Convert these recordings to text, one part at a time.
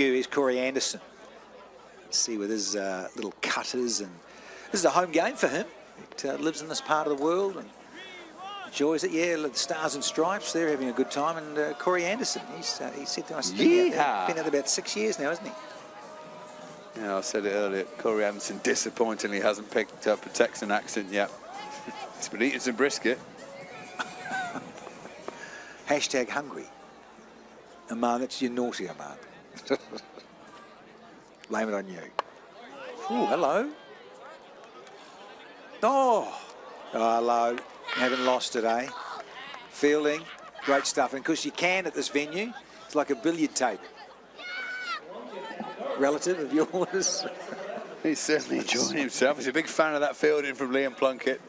Is Corey Anderson. Let's see with his little cutters, and this is a home game for him. He lives in this part of the world and enjoys it. Yeah, the Stars and Stripes, they're having a good time. And Corey Anderson, he said to us, been out about 6 years now, isn't he? Yeah, I said it earlier. Corey Anderson disappointingly hasn't picked up a Texan accent yet. He's been eating some brisket. Hashtag hungry. Aman, that's your naughty, Aman. Blame it on you. Oh, hello. Oh, hello. Haven't lost today. Fielding, great stuff. And because you can at this venue, it's like a billiard table. Relative of yours. He's certainly enjoying himself. He's a big fan of that fielding from Liam Plunkett.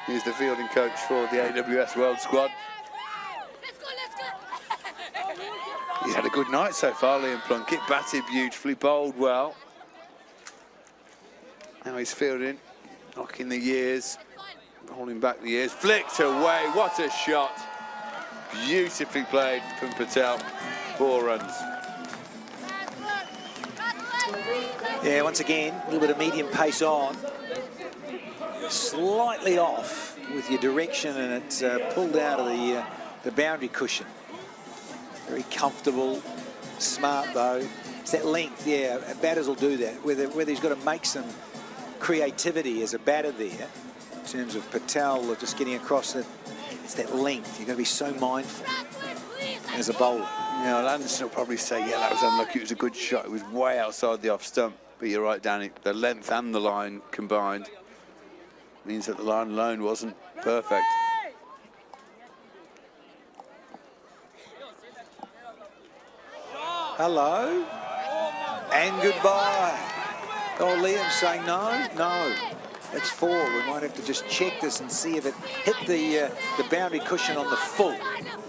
He's the fielding coach for the AWS World Squad. He's had a good night so far, Liam Plunkett. Batted beautifully, bowled well. Now he's fielding, knocking the years, holding back the years. Flicked away, what a shot. Beautifully played from Patel. 4 runs. Yeah, once again, a little bit of medium pace on. Slightly off with your direction, and it's pulled out of the boundary cushion. Very comfortable, smart though. It's that length, yeah, batters will do that. Whether he's got to make some creativity as a batter there, in terms of Patel or just getting across it, it's that length. You've got to be so mindful as a bowler. Yeah, Anderson will probably say, yeah, that was unlucky. It was a good shot. It was way outside the off stump. But you're right, Danny. The length and the line combined means that the line alone wasn't perfect. Hello. And goodbye. Oh, Liam's saying no. No. That's 4. We might have to just check this and see if it hit the boundary cushion on the full.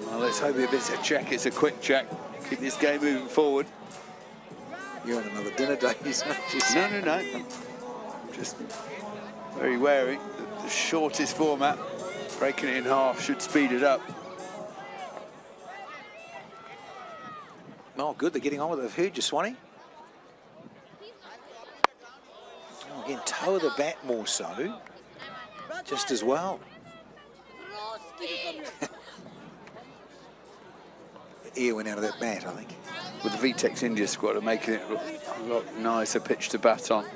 Well, let's hope if it's a check, it's a quick check. Keep this game moving forward. You're on another dinner date, aren't you? No. Just very wary. The shortest format, breaking it in half, should speed it up. Oh, good. They're getting on with it. I've heard you, Swanee. Oh, again, toe of the bat more so. Just as well. The air went out of that bat, I think. With the VTEX India Squad are making it look a lot nicer pitch to bat on.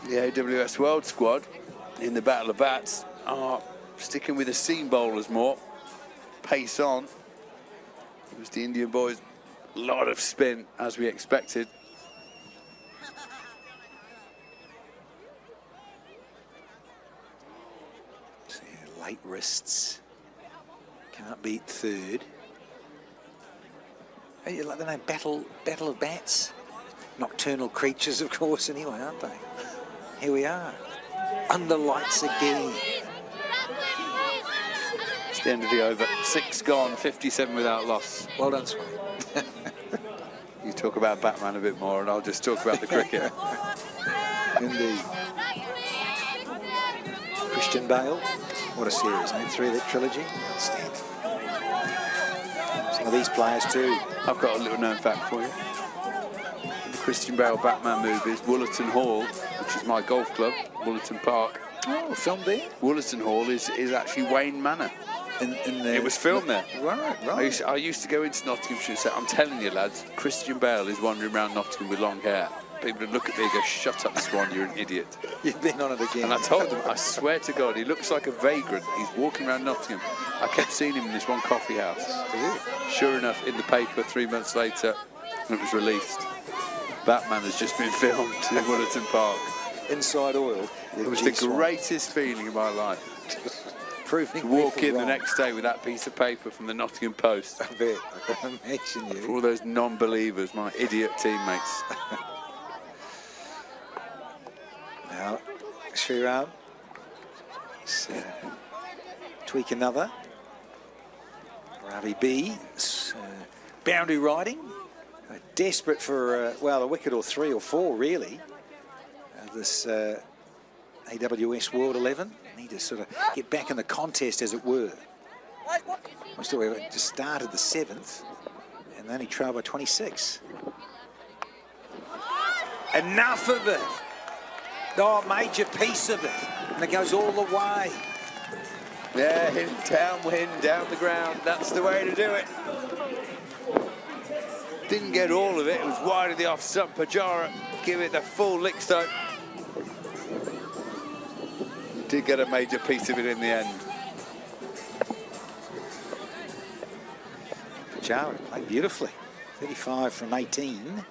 The AWS World Squad in the Battle of Bats are sticking with the seam bowlers more. Pace on. It was the Indian boys, a lot of spin as we expected. See, late wrists. Can't beat third. Hey, like the name battle of bats. Nocturnal creatures, of course, anyway, aren't they? Here we are. Under lights again. It's the end of the over. 6 gone, 57 without loss. Well done, Swan. You talk about Batman a bit more and I'll just talk about the cricket. Indeed. Christian Bale. What a series, mate. 3 of that trilogy. Outstanding. Some of these players too. I've got a little known fact for you. The Christian Bale Batman movies, Woollerton Hall, which is my golf club, Woollerton Park. Oh, filmed there? Woollerton Hall is actually Wayne Manor. It was filmed there. Right. I used to go into Nottinghamshire and say, I'm telling you, lads, Christian Bale is wandering around Nottingham with long hair. People would look at me and go, shut up, Swan, you're an idiot. You've been on it again. And I told them, I swear to God, he looks like a vagrant. He's walking around Nottingham. I kept seeing him in this one coffee house. Sure enough, in the paper 3 months later, it was released. Batman has just been filmed in Woollerton Park. Inside oil. It was the greatest feeling of my life. Proving to walk in the next day with that piece of paper from the Nottingham Post. I bet. I can imagine you. For all those non-believers, my idiot teammates. Now, Sriram. Tweak another. Ravi B. Boundary riding. Desperate for, well, a wicket or 3 or 4, really. This AWS World 11. Need to sort of get back in the contest, as it were. I still just started the 7th, and They only trail by 26. Enough of it. Oh, major piece of it. And it goes all the way. Yeah, downwind, down the ground. That's the way to do it. Didn't get all of it. It was wide of the off stump. Pujara give it the full lick stone. Did get a major piece of it in the end. Pujara played beautifully. 35 from 18.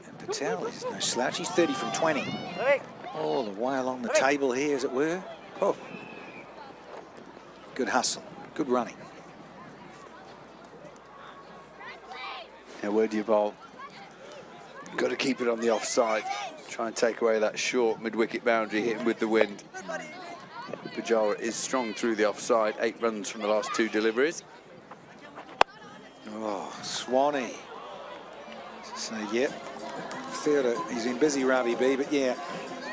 And Patel is no slouch. He's 30 from 20. All the way along the table here, as it were. Oh. Good hustle. Good running. Now, where do you bowl? Got to keep it on the offside. Try and take away that short mid-wicket boundary, hit him with the wind. Pujara is strong through the offside. 8 runs from the last 2 deliveries. Oh, Swanee. So, yep. Theatre, he's been busy, Ravi B, but yeah.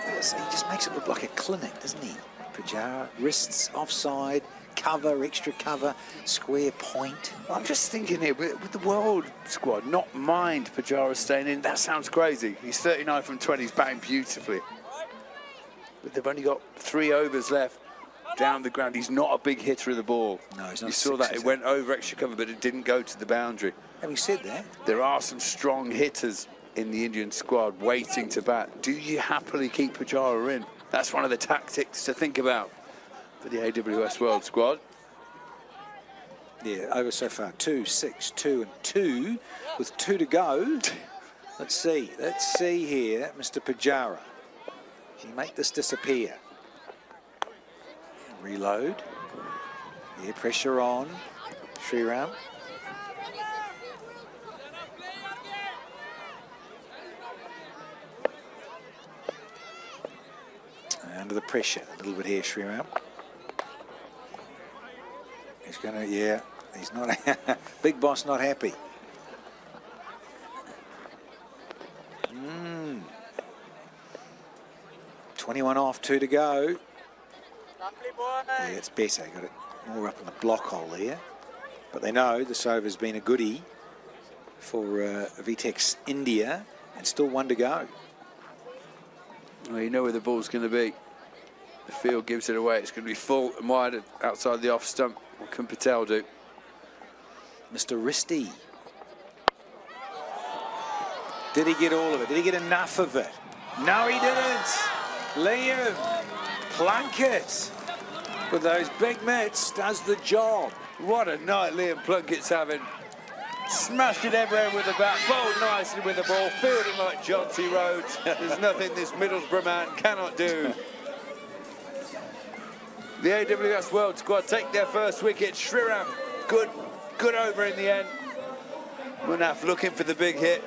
He just makes it look like a clinic, doesn't he? Pujara, wrists, offside, cover, extra cover, square point. I'm just thinking here, with the World Squad, not mind Pujara staying in, that sounds crazy. He's 39 from 20, he's batting beautifully. But they've only got 3 overs left. Down the ground, he's not a big hitter of the ball. No, he's not. You saw that, it went over extra cover, but it didn't go to the boundary. Having said that, there are some strong hitters in the Indian squad waiting to bat. Do you happily keep Pujara in? That's one of the tactics to think about for the AWS World Squad. Yeah, over so far, 2, 6, 2 and 2, with 2 to go. Let's see here, Mr. Pujara. Can you make this disappear? Reload. Yeah, pressure on. Sriram. Under the pressure, a little bit here, Sriram. He's gonna, yeah, he's not, big boss not happy. 21 off, 2 to go. Yeah, it's better, got it more up in the block hole there. But they know this over's been a goodie for VTEX India, and still 1 to go. Well, you know where the ball's going to be. The field gives it away. It's going to be full and wide outside the off stump. What can Patel do? Mr. Risty. Did he get all of it? Did he get enough of it? No, he didn't. Liam Plunkett with those big mitts does the job. What a night Liam Plunkett's having. Smashed it everywhere with the bat, bowled nicely with the ball, fielding like John T. Rhodes. There's nothing this Middlesbrough man cannot do. The AWS World Squad take their first wicket. Sriram, good over in the end. Munaf looking for the big hit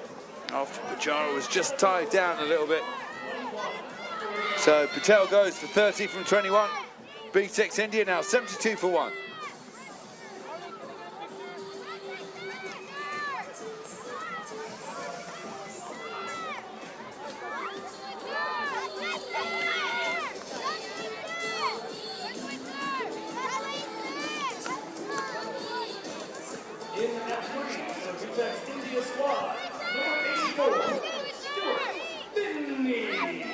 after Pujara was just tied down a little bit. So Patel goes for 30 from 21. VTEX India now 72 for 1. VTEX India Squad, number 84, Innings.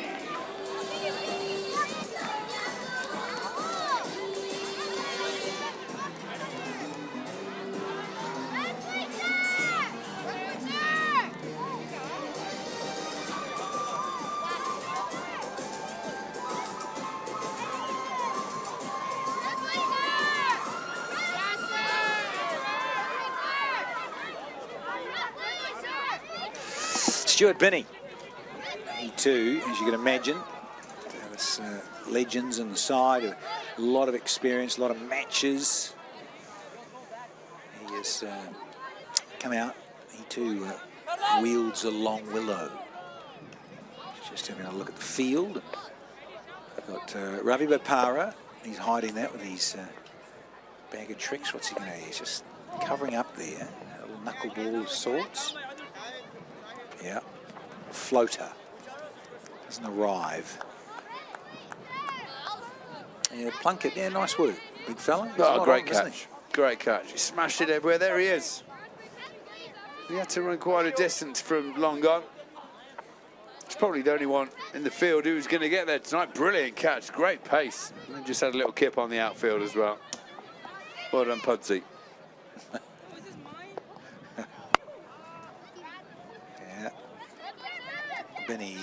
Stuart Binney. He too, as you can imagine, there's legends on the side, a lot of experience, a lot of matches. He has come out. He too wields a long willow. Just having a look at the field. I've got Ravi Bopara. He's hiding that with his bag of tricks. What's he going to do? He's just covering up there. A little knuckleball of sorts. Yeah, floater doesn't arrive. Yeah, Plunkett, yeah, nice work, big fella. Oh, great catch, great catch. He smashed it everywhere. There he is. He had to run quite a distance from long on. He's probably the only one in the field who's going to get there tonight. Brilliant catch, great pace. And then just had a little kip on the outfield as well. Well done, Pudsey. Yeah. Benny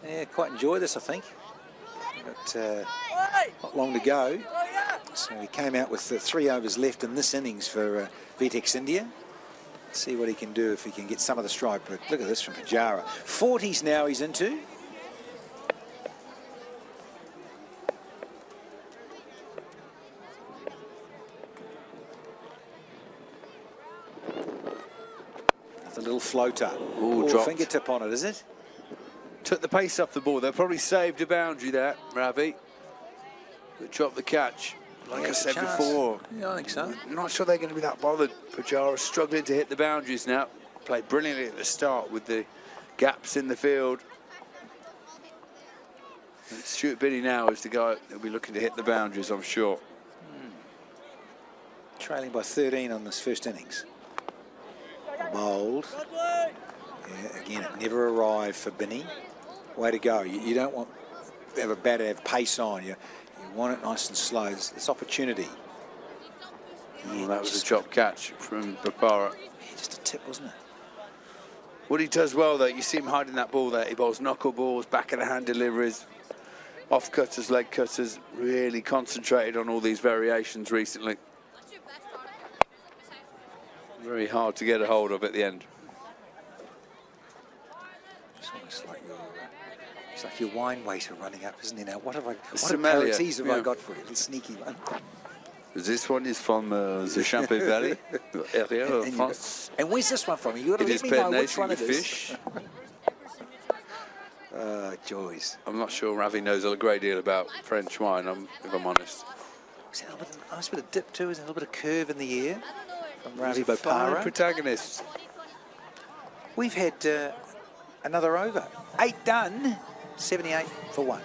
will quite enjoy this, I think. But not long to go. So he came out with 3 overs left in this innings for VTEX India. See what he can do if he can get some of the strike. But look at this from Pujara. 40s now he's into. That's a little floater. Ooh, Oh, fingertip on it, is it? Took the pace off the ball. They probably saved a boundary there, Ravi. But dropped the catch. Like I said before. Yeah, I think so. I'm not sure they're going to be that bothered. Pujara struggling to hit the boundaries now. Played brilliantly at the start with the gaps in the field. And Stuart Binney now is the guy that'll be looking to hit the boundaries, I'm sure. Trailing by 13 on this first innings. Bowled. Yeah, again, it never arrived for Binney. Way to go. You don't want to have a batter have pace on. You want it nice and slow. It's opportunity. Yeah, that was a drop catch from Bapara. Yeah, just a tip, wasn't it? What he does well, though, you see him hiding that ball there. He bowls knuckleballs, back of the hand deliveries, off cutters, leg cutters. Really concentrated on all these variations recently. Very hard to get a hold of at the end. It's like your wine waiter running up, isn't he? Now, what Sommelier, aperitifs have I got for you? A little sneaky one. This one is from the Champagne Valley area of France. And where's this one from? You got to let me know which one it is. Fish. Joys. I'm not sure Ravi knows a great deal about French wine, if I'm honest. Is that a nice bit of dip too? Is there a little bit of curve in the air from Ravi Fine Bopara? protagonist. We've had another over. 8 done, 78 for 1.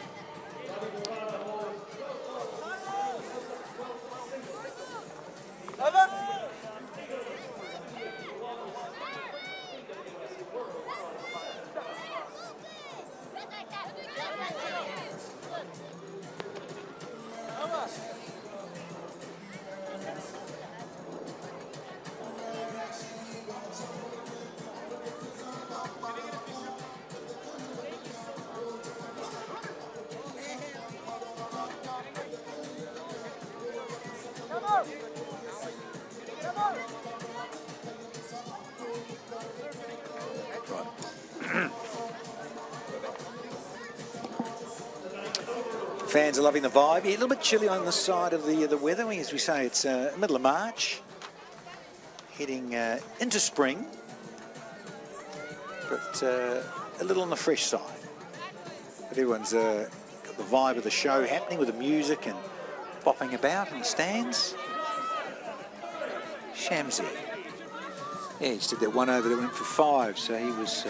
Fans are loving the vibe. Yeah, a little bit chilly on the side of the weather. As we say, it's middle of March, heading into spring, but a little on the fresh side. But everyone's got the vibe of the show happening with the music and bopping about in the stands. Shamsi. Yeah, he just did that one over that went for 5, so he was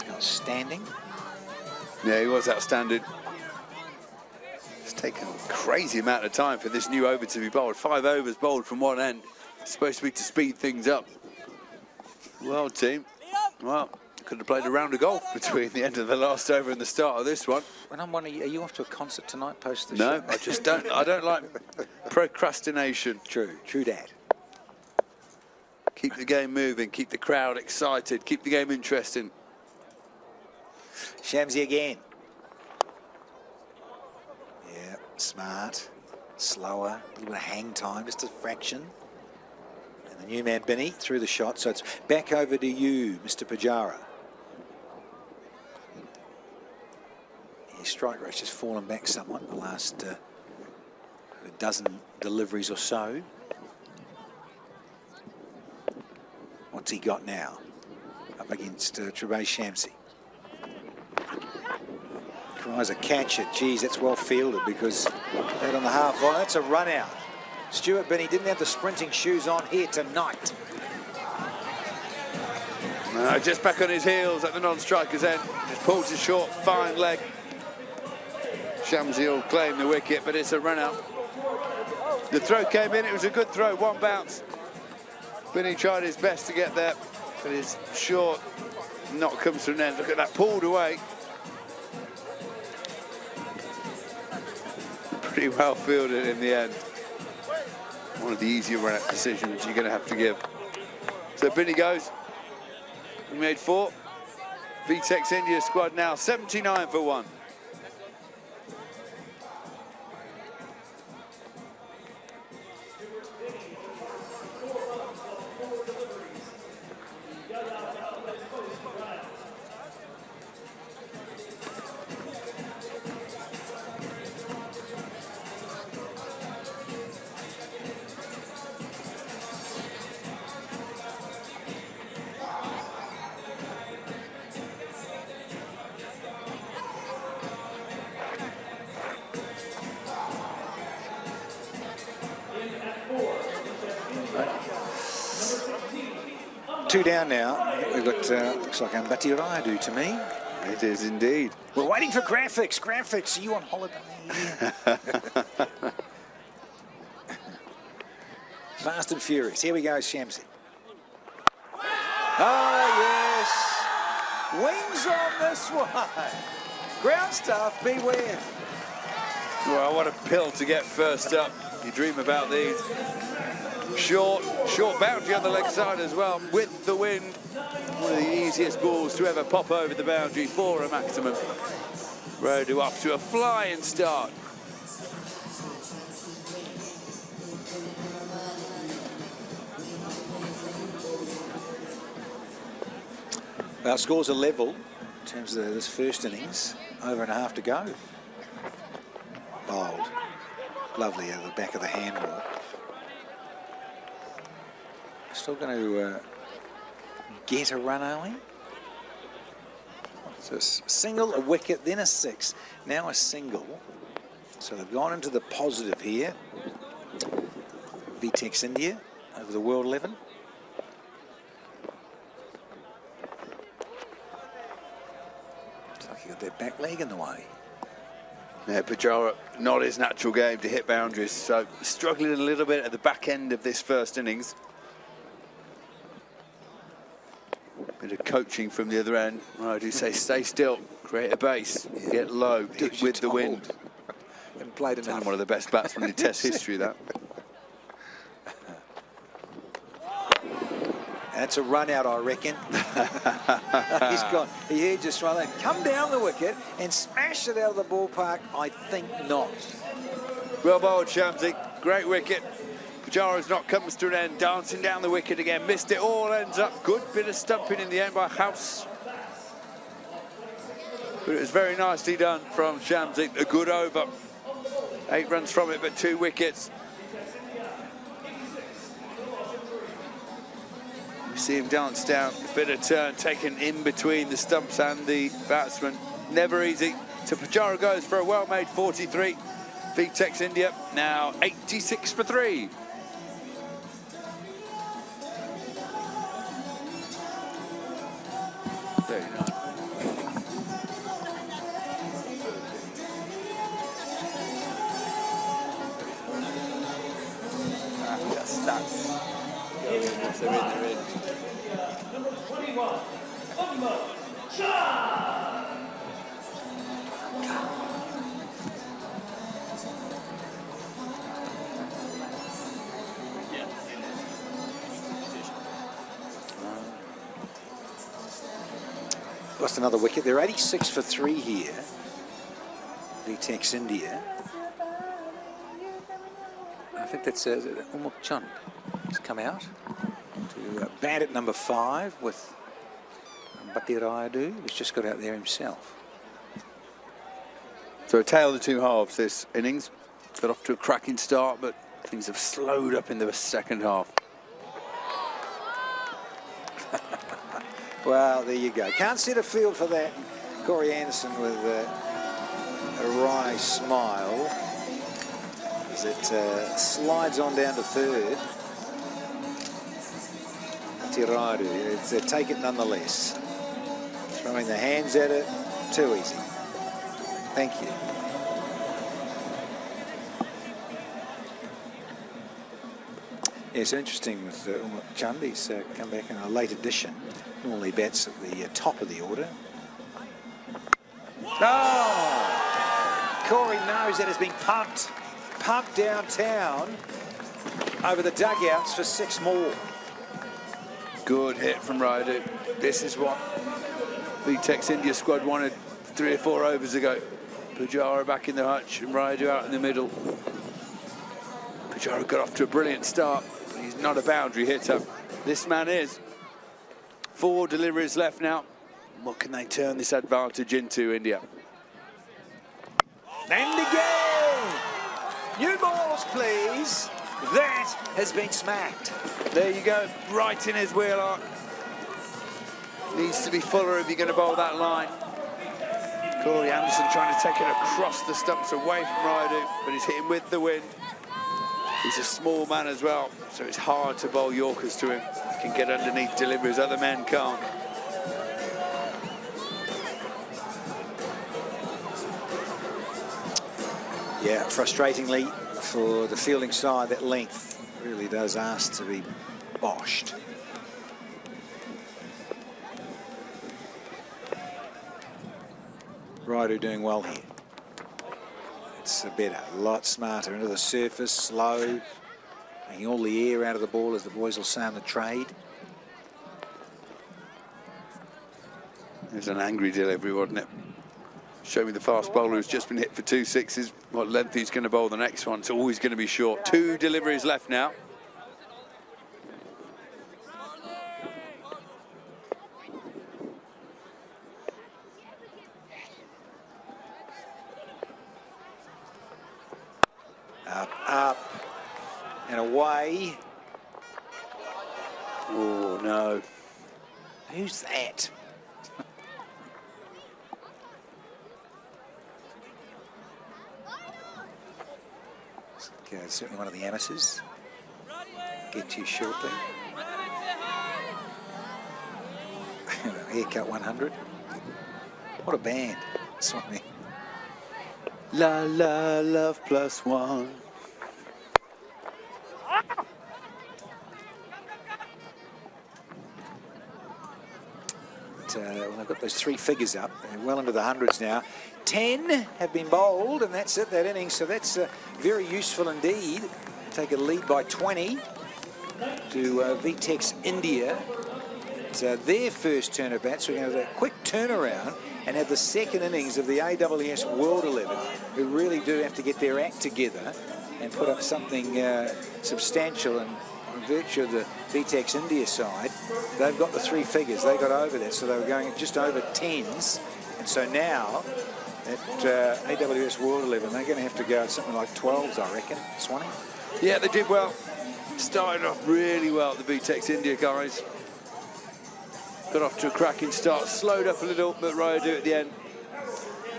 outstanding. Yeah, he was outstanding. It's taken a crazy amount of time for this new over to be bowled. 5 overs bowled from one end. It's supposed to be to speed things up. Well, team. Well, could have played a round of golf between the end of the last over and the start of this one. When I'm wondering, are you off to a concert tonight post the show? No, I just don't. I don't like procrastination. True that. Keep the game moving, keep the crowd excited, keep the game interesting. Shamsi again. Yeah, smart, slower, a little bit of hang time, just a fraction. And the new man, Binney, through the shot. So it's back over to you, Mr. Pujara. His strike rate's just fallen back somewhat in the last dozen deliveries or so. What's he got now? Up against Trebay Shamsi. Tries a catch it. Geez, that's well fielded because that on the half line, that's a run out. Stuart Binney didn't have the sprinting shoes on here tonight. Just back on his heels at the non-striker's end. Just pulls his short, fine leg. Shamsi will claim the wicket, but it's a run out. The throw came in, it was a good throw, one bounce. Binney tried his best to get there. but his short knock comes to an end. Look at that, pulled away. Pretty well fielded in the end. One of the easier run-out decisions you're going to have to give. So Binny goes. We made 4. VTEX India squad now 79 for 1. Two down now. We've got, looks like Ambati Raidu to me. It is indeed. We're waiting for graphics. Graphics, are you on holiday? Fast and furious. Here we go, Shamsi. Oh, yes. Wings on this one. Ground staff, beware. Well, what a pill to get first up. You dream about these. Short boundary on the leg side as well, with the wind. One of the easiest balls to ever pop over the boundary for a maximum. Raidu off to a flying start. Our scores are level in terms of this first innings. Over and a half to go. Bold. Lovely out of the back of the handball. Still going to get a run, are we? So a single, a wicket, then a 6. Now a single. So they've gone into the positive here. VTEX India over the World 11. Looks like he got their back leg in the way. Yeah, Pujara, not his natural game to hit boundaries, so struggling a little bit at the back end of this first innings. Bit of coaching from the other end. I do say stay still, create a base, get low, hit with the wind. And played enough. One of the best batsmen in Test history, that. That's a run out, I reckon. He's gone. He had just run that. Come down the wicket and smash it out of the ballpark. I think not. Well bowled, Shamsi. Great wicket. Pujara's knock comes to an end, dancing down the wicket again. Missed it all, ends up good bit of stumping in the end by House. But it was very nicely done from Shamsi. A good over. 8 runs from it, but 2 wickets. You see him dance down, a bit of turn taken in between the stumps and the batsman. Never easy. So Pujara goes for a well-made 43. VTEX India now 86 for 3. Very nice. That's they're in. Number 21, Shah. Lost another wicket. They're 86 for 3 here. VTEX India. I think that's Umuk Chand has come out to bat at number 5 with Ambati Raidu, who's just got out there himself. So a tale of the two halves this innings. Got off to a cracking start, but things have slowed up in the second half. Well, there you go. Can't set a field for that. Corey Anderson with a wry smile as it slides on down to third. Tiradu, take it nonetheless. Throwing the hands at it, too easy. Thank you. Yeah, it's interesting with Chand. He's come back in a late edition. Normally bats at the top of the order. Oh! Corey knows that has been pumped downtown over the dugouts for 6 more. Good hit from Raidu. This is what VTEX India Squad wanted 3 or 4 overs ago. Pujara back in the hutch and Raidu out in the middle. Pujara got off to a brilliant start, but he's not a boundary hitter. This man is. 4 deliveries left now. What can they turn this advantage into, India? And again! New balls, please. That has been smacked. There you go, right in his wheel arc. Needs to be fuller if you're going to bowl that line. Corey Anderson trying to take it across the stumps away from Raidu, but he's hitting with the wind. He's a small man as well, so it's hard to bowl Yorkers to him. He can get underneath deliveries, other men can't. Yeah, frustratingly for the fielding side, that length really does ask to be boshed. Raidu doing well here. It's better, a lot smarter, into the surface, slow, taking all the air out of the ball, as the boys will say on the trade. There's an angry delivery, wasn't it? Show me the fast bowler who's just been hit for 2 sixes. What length he's going to bowl the next one. It's always going to be short. 2 deliveries left now. Up, and away. Oh, no. Who's that? Certainly one of the amateurs. Get to you shortly. Haircut 100. What a band. Swanee. La la love plus one. Well, I've got those 3 figures up. They're well into the hundreds now. 10 have been bowled, and that's it, that innings. So that's very useful indeed. Take a lead by 20 to VTEX India. It's their first turn of bat, so we're going to have a quick turnaround and have the second innings of the AWS World 11, who really do have to get their act together and put up something substantial. And on virtue of the VTEX India side, they've got the 3 figures. They got over that, so they were going just over 10s. And so now, at AWS World 11, they're going to have to go at something like 12s, I reckon, Swanee. Yeah, they did well. Started off really well, the VTEX India guys. Got off to a cracking start, slowed up a little, but Raidu at the end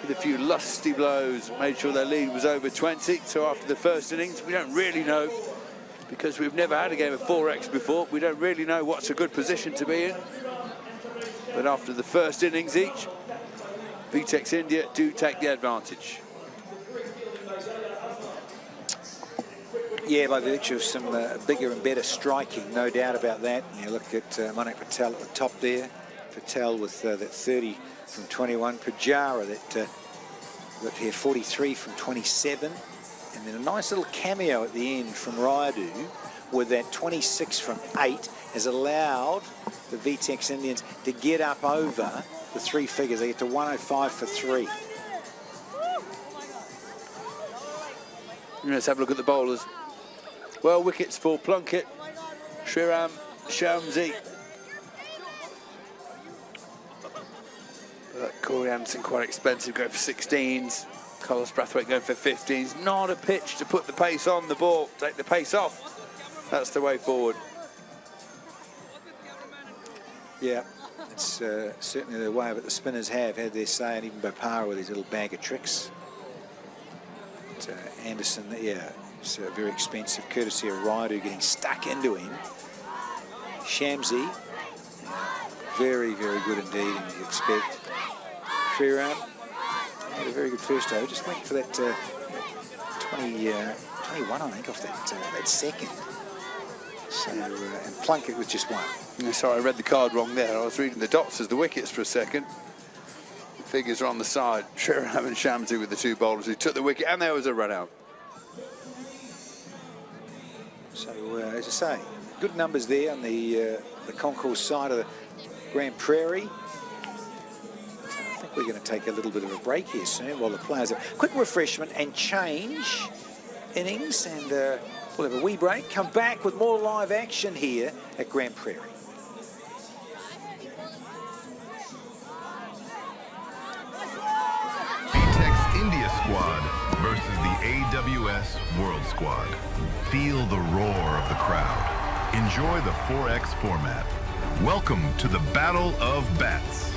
with a few lusty blows made sure their lead was over 20. So after the first innings, we don't really know, because we've never had a game of 4x before, we don't really know what's a good position to be in. But after the first innings each, VTEX India do take the advantage. Yeah, by virtue of some bigger and better striking, no doubt about that. You look at Manik Patel at the top there. Patel with that 30 from 21. Pujara, that look here, 43 from 27. And then a nice little cameo at the end from Raidu with that 26 from 8 has allowed the VTEX Indians to get up over the 3 figures. They get to 105 for 3. Let's have a look at the bowlers. Well, wickets for Plunkett, Sriram, Shamsi. But Corey Anderson quite expensive, going for 16s. Carlos Brathwaite going for 15s. Not a pitch to put the pace on the ball, take the pace off. That's the way forward. Yeah, it's certainly the way of it. The spinners have had their say, and even Bopara with his little bag of tricks. But, Anderson, yeah, it's very expensive, courtesy of Raidu getting stuck into him. Shamsi, very, very good indeed, and you expect. Sriram had a very good first over, just went for that 21, I think, off that second. So, and Plunkett with just one. Yeah, sorry, I read the card wrong there. I was reading the dots as the wickets for a second. The figures are on the side. Shriram and Shamsi with the two bowlers who took the wicket, and there was a run out. So, as I say, good numbers there on the concourse side of the Grand Prairie. So I think we're going to take a little bit of a break here soon while the players have quick refreshment and change innings, and we'll have a wee break. Come back with more live action here at Grand Prairie. VTEX India Squad versus the AWS World Squad. Feel the roar of the crowd. Enjoy the 4X format. Welcome to the Battle of Bats.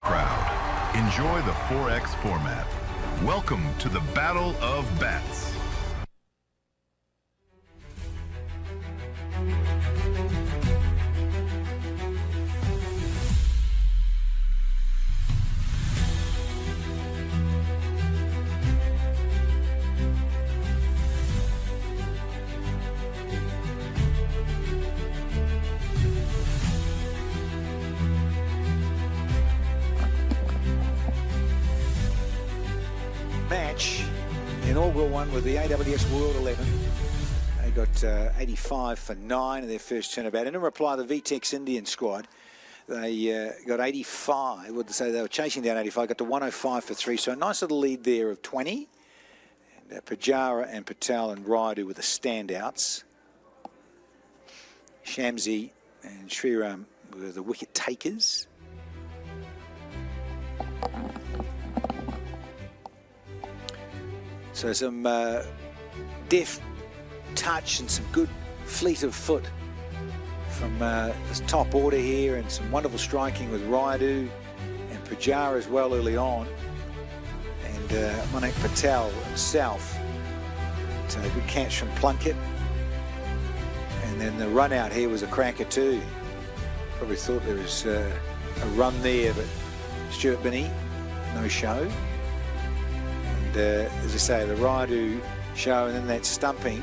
Crowd. Enjoy the 4X format. Welcome to the Battle of Bats. Match, the inaugural one with the AWS World 11. They got 85 for 9 in their first turnabout. And in reply, the VTEX Indian squad, they got 85. Would say they were chasing down 85, got to 105 for 3. So a nice little lead there of 20. And Pujara and Patel and Raidu were the standouts. Shamsi and Sriram were the wicket takers. So some deft touch and some good fleet of foot from this top order here, and some wonderful striking with Raidu and Pujara as well early on, and Manik Patel himself. So a good catch from Plunkett, and then the run out here was a cracker too. Probably thought there was a run there, but Stuart Binney, no show. And as I say, the Raidu show, and then that stumping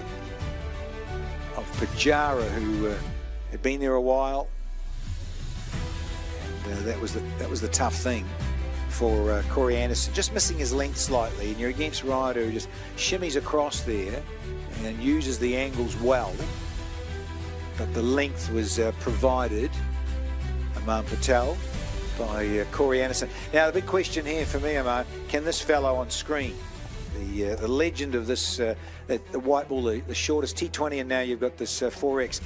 of Pujara, who had been there a while, and that was the tough thing for Corey Anderson, just missing his length slightly. And you're against Raidu, who just shimmies across there and uses the angles well, but the length was provided, Aman Patel, by Corey Anderson. Now the big question here for me, Aman, can this fellow on screen, the legend of this, the white ball, the shortest T20, and now you've got this 4X,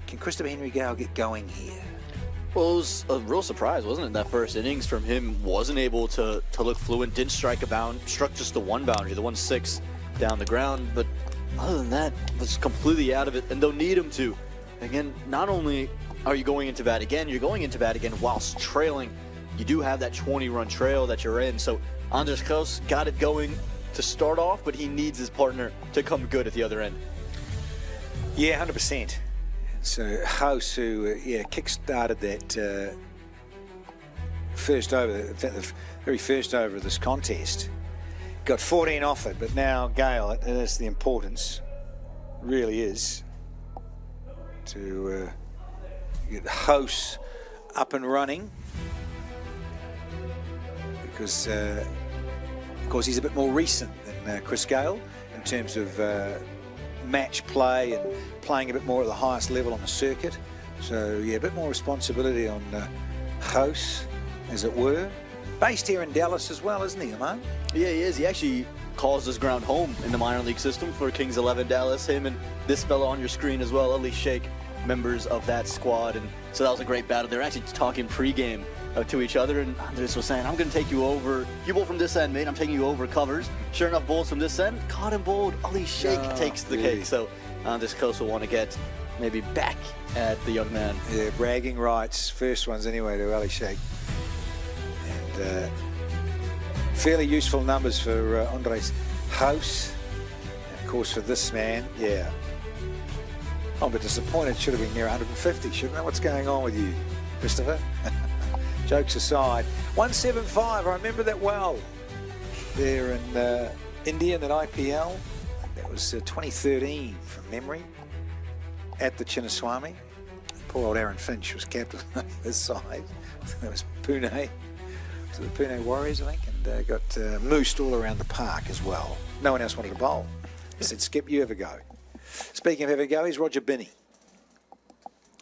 can Christopher Henry Gale get going here? Well, it was a real surprise, wasn't it? That first innings from him wasn't able to look fluent, didn't strike a bound, struck just the one boundary, the 1-6 down the ground, but other than that, was completely out of it, and they'll need him to. Again, not only are you going into bat again, you're going into bat again whilst trailing. You do have that 20-run trail that you're in, so Anders Kraus got it going to start off, but he needs his partner to come good at the other end. Yeah, 100%. So House, who kick-started that first over, in fact the very first over of this contest, got 14 off it, but now Gale, and that's the importance, really is, to get House up and running, because of course he's a bit more recent than Chris Gale in terms of match play and playing a bit more at the highest level on the circuit. So yeah, a bit more responsibility on House, as it were. Based here in Dallas as well, isn't he, Aman? Yeah, he is. He actually calls his ground home in the minor league system for Kings 11 Dallas. Him and this fellow on your screen as well, Ali Sheikh, members of that squad. And so that was a great battle. They're actually talking pregame to each other, and Andres was saying, I'm going to take you over. You bowl from this end, mate. I'm taking you over covers. Sure enough, bowls from this end. Caught and bowled. Ali Sheikh takes the cake. So Andres Kraus will want to get maybe back at the young man. Yeah, bragging rights. First ones anyway to Ali Sheikh. And fairly useful numbers for Andres House. And of course for this man, yeah. I'm a bit disappointed. Should have been near 150, shouldn't it? What's going on with you, Christopher? Jokes aside, 175, I remember that well. There in India in that IPL. That was 2013 from memory at the Chinnaswamy. Poor old Aaron Finch was captain of his side. That was Pune. So the Pune Warriors, I think, and got moosed all around the park as well. No one else wanted to bowl. They said, Skip, you have a go. Speaking of have a go, here's Roger Binney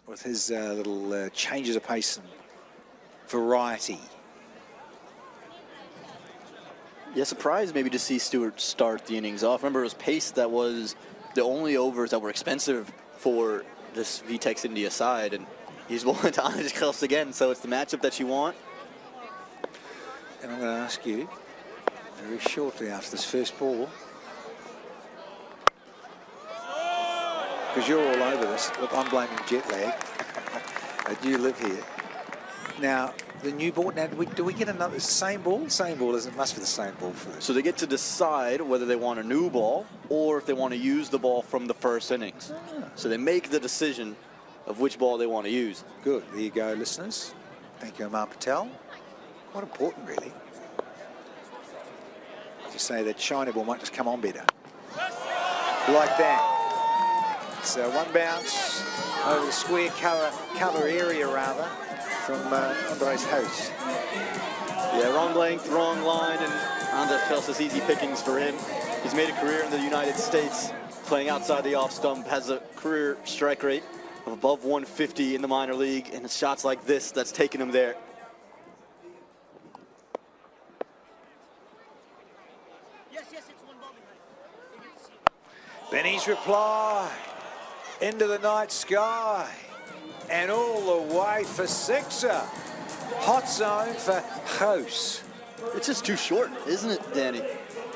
with his little changes of pace and variety. Yeah, surprised maybe to see Stewart start the innings off. Remember, it was pace that was the only overs that were expensive for this VTEX India side, and he's bowling to Anders Kraus again, so it's the matchup that you want. And I'm going to ask you very shortly after this first ball, because you're all over this. Look, I'm blaming jet lag. I do live here. Now, the new ball, now do we get another, same ball? Same ball, isn't it? Must be the same ball for this. So they get to decide whether they want a new ball or if they want to use the ball from the first innings. So they make the decision of which ball they want to use. Good, there you go, listeners. Thank you, Aman Patel. Quite important, really. To say that China ball might just come on better. Like that. It's one bounce over the square cover area, rather, from Andres House. Yeah, wrong length, wrong line, and Andres Kraus is easy pickings for him. He's made a career in the United States, playing outside the off stump, has a career strike rate of above 150 in the minor league, and it's shots like this that's taken him there. Benny's reply into the night sky and all the way for sixer. Hot zone for House. It's just too short, isn't it, Danny?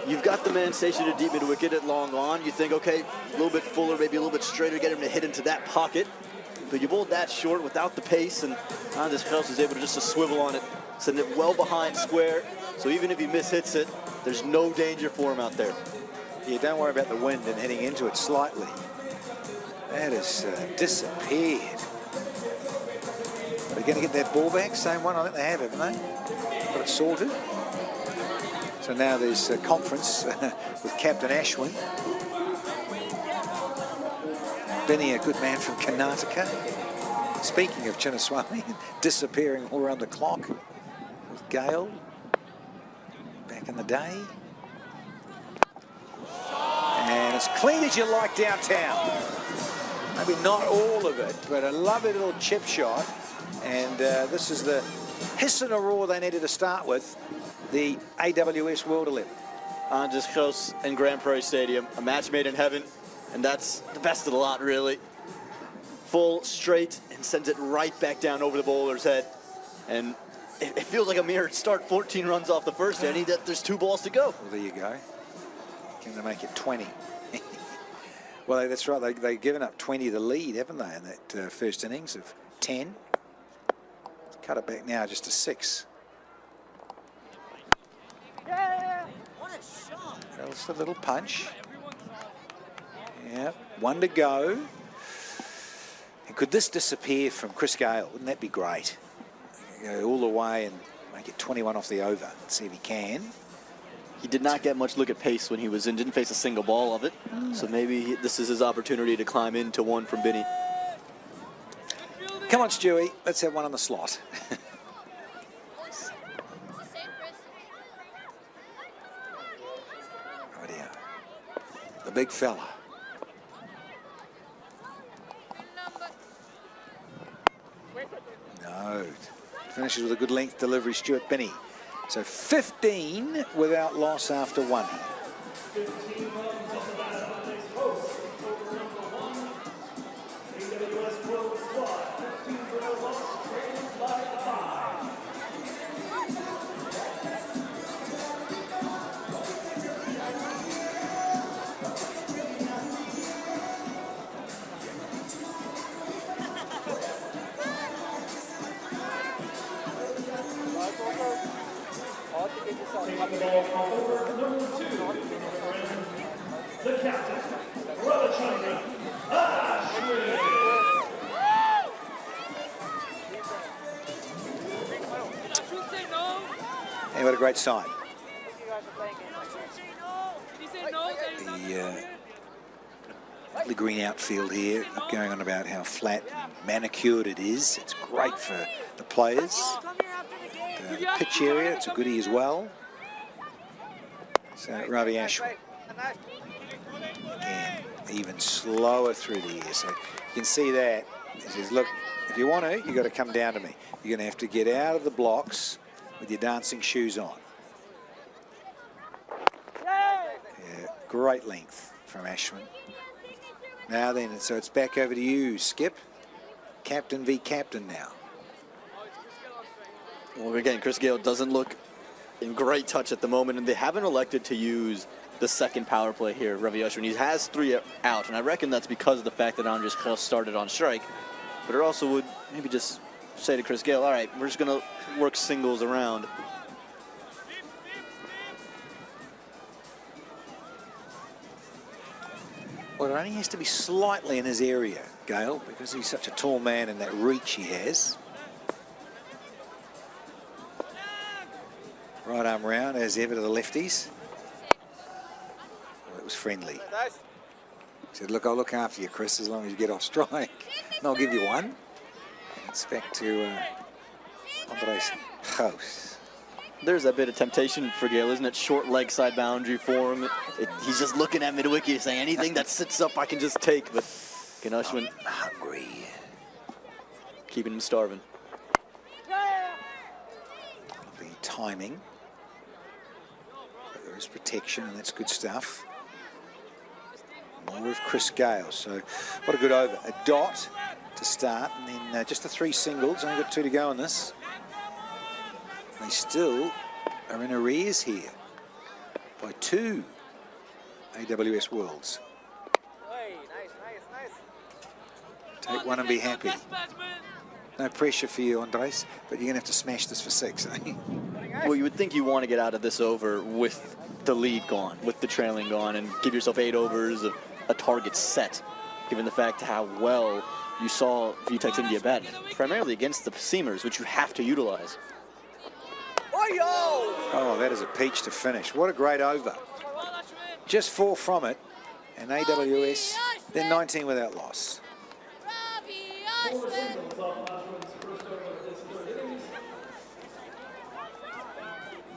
you've got the man stationed at deep mid-wicket at long on. You think, okay, a little bit fuller, maybe a little bit straighter, get him to hit into that pocket. But you bowled that short without the pace, and Anders Kraus was able to just swivel on it, send it well behind square. So even if he mishits it, there's no danger for him out there. Yeah, don't worry about the wind and heading into it slightly. That has disappeared. Are they going to get that ball back? Same one? I think they have, haven't they? Got it sorted. So now there's a conference with Captain Ashwin. Benny, a good man from Karnataka. Speaking of Chinnaswamy, disappearing all around the clock with Gale back in the day. And as clean as you like downtown. Maybe not all of it, but a lovely little chip shot. And this is the hiss and a roar they needed to start with, the AWS World 11. Anders Kraus in Grand Prairie Stadium, a match made in heaven, and that's the best of the lot, really. Full, straight, and sends it right back down over the bowler's head. And it feels like a mere start, 14 runs off the first inning, that there's 2 balls to go. Well, there you go. Can they make it 20? Well, that's right. They've given up 20 the lead, haven't they, in that first innings of 10. Cut it back now just to 6. Just a little punch. Yeah, 1 to go. And could this disappear from Chris Gale? Wouldn't that be great? Go all the way and make it 21 off the over. Let's see if he can. He did not get much look at pace when he was in, didn't face a single ball of it. So maybe this is his opportunity to climb into one from Binny. Come on, Stewie, let's have one on the slot. Rightio. The big fella. No. Finishes with a good length delivery, Stuart Binny. So 15 without loss after 1. AWS World Squad, 15 loss, trailed by 5. Taking the ball from over number 2, the captain, Ravichandran Ashwin. And what a great sign. The green outfield here, going on about how flat and manicured it is. It's great for the players. The pitch area, it's a goodie as well. So Ravi Ashwin. Again, even slower through the air. So you can see that. He says, look, if you want to, you've got to come down to me. You're going to have to get out of the blocks with your dancing shoes on. Yeah, great length from Ashwin. Now then, so it's back over to you, Skip. Captain v. captain now. Well, again, Chris Gale doesn't look in great touch at the moment, and they haven't elected to use the second power play here, Ravi Ashwin. He has 3 out, and I reckon that's because of the fact that Anders Kraus started on strike. But it also would maybe just say to Chris Gale, all right, we're just going to work singles around. Well, it only has to be slightly in his area, Gale, because he's such a tall man and that reach he has. Right arm round, as ever, to the lefties. Well, it was friendly. He said, look, I'll look after you, Chris, as long as you get off strike. And I'll give you one. It's back to Andres Kraus. There's a bit of temptation for Gale, isn't it? Short leg side boundary for him. He's just looking at mid-wicket saying, anything that sits up I can just take. But Ashwin, hungry. Keeping him starving. The timing. But there is protection, and that's good stuff. More of Chris Gale. So what a good over. A dot to start, and then just the 3 singles. Only got 2 to go on this. They still are in arrears here. by 2 AWS Worlds. Take one and be happy. No pressure for you, Andres, but you're going to have to smash this for 6, eh? Well, you would think you want to get out of this over with the lead gone, with the trailing gone, and give yourself 8 overs of a target set, given the fact how well you saw VTEX India bat, primarily against the seamers, which you have to utilize. Oh, that is a peach to finish. What a great over. Just 4 from it, and AWS, they're 19 without loss.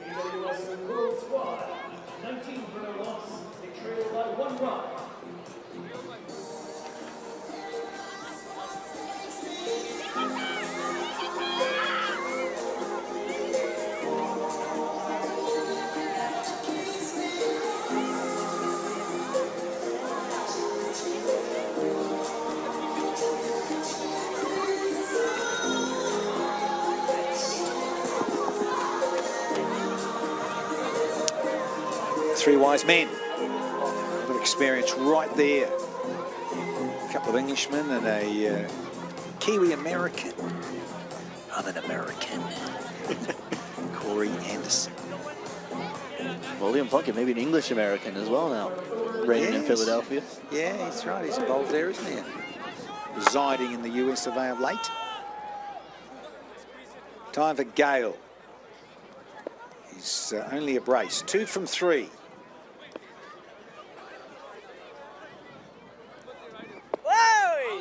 AWS World Squad, 19 for their loss. They trail by 1 run. Three wise men. A lot of experience right there. A couple of Englishmen and a Kiwi American. I'm an American. Corey Anderson. Well, Liam Plunkett, maybe an English American as well now, reigning in Philadelphia. Yeah, he's right. He's involved there, isn't he? Residing in the US of A of late. Time for Gale. He's only a brace. 2 from 3.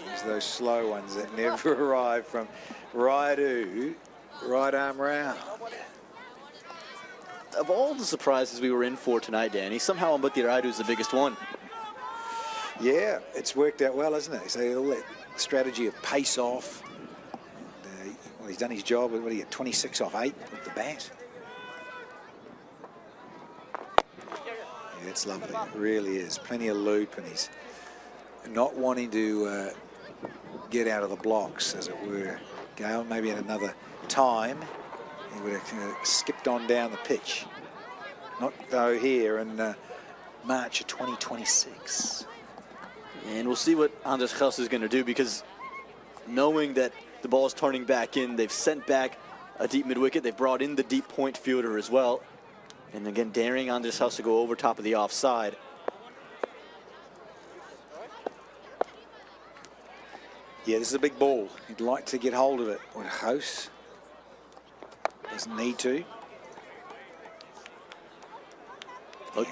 There's those slow ones that never arrive from Raidu, right arm round. Of all the surprises we were in for tonight, Danny, somehow Ambati Raidu is the biggest one. Yeah, it's worked out well, hasn't it? So all that strategy of pace off. Well, he's done his job. What do you get? 26 off 8 with the bat. Yeah, it's lovely. It really is. Plenty of loop, and he's not wanting to get out of the blocks, as it were. Gale, maybe at another time, he would have skipped on down the pitch. Not though here in March of 2026. And we'll see what Anders Gels is going to do, because knowing that the ball is turning back in, they've sent back a deep mid-wicket. They've brought in the deep point fielder as well. And again, daring Anders Gels to go over top of the offside. Yeah, this is a big ball. He'd like to get hold of it with House. Doesn't need to. Look,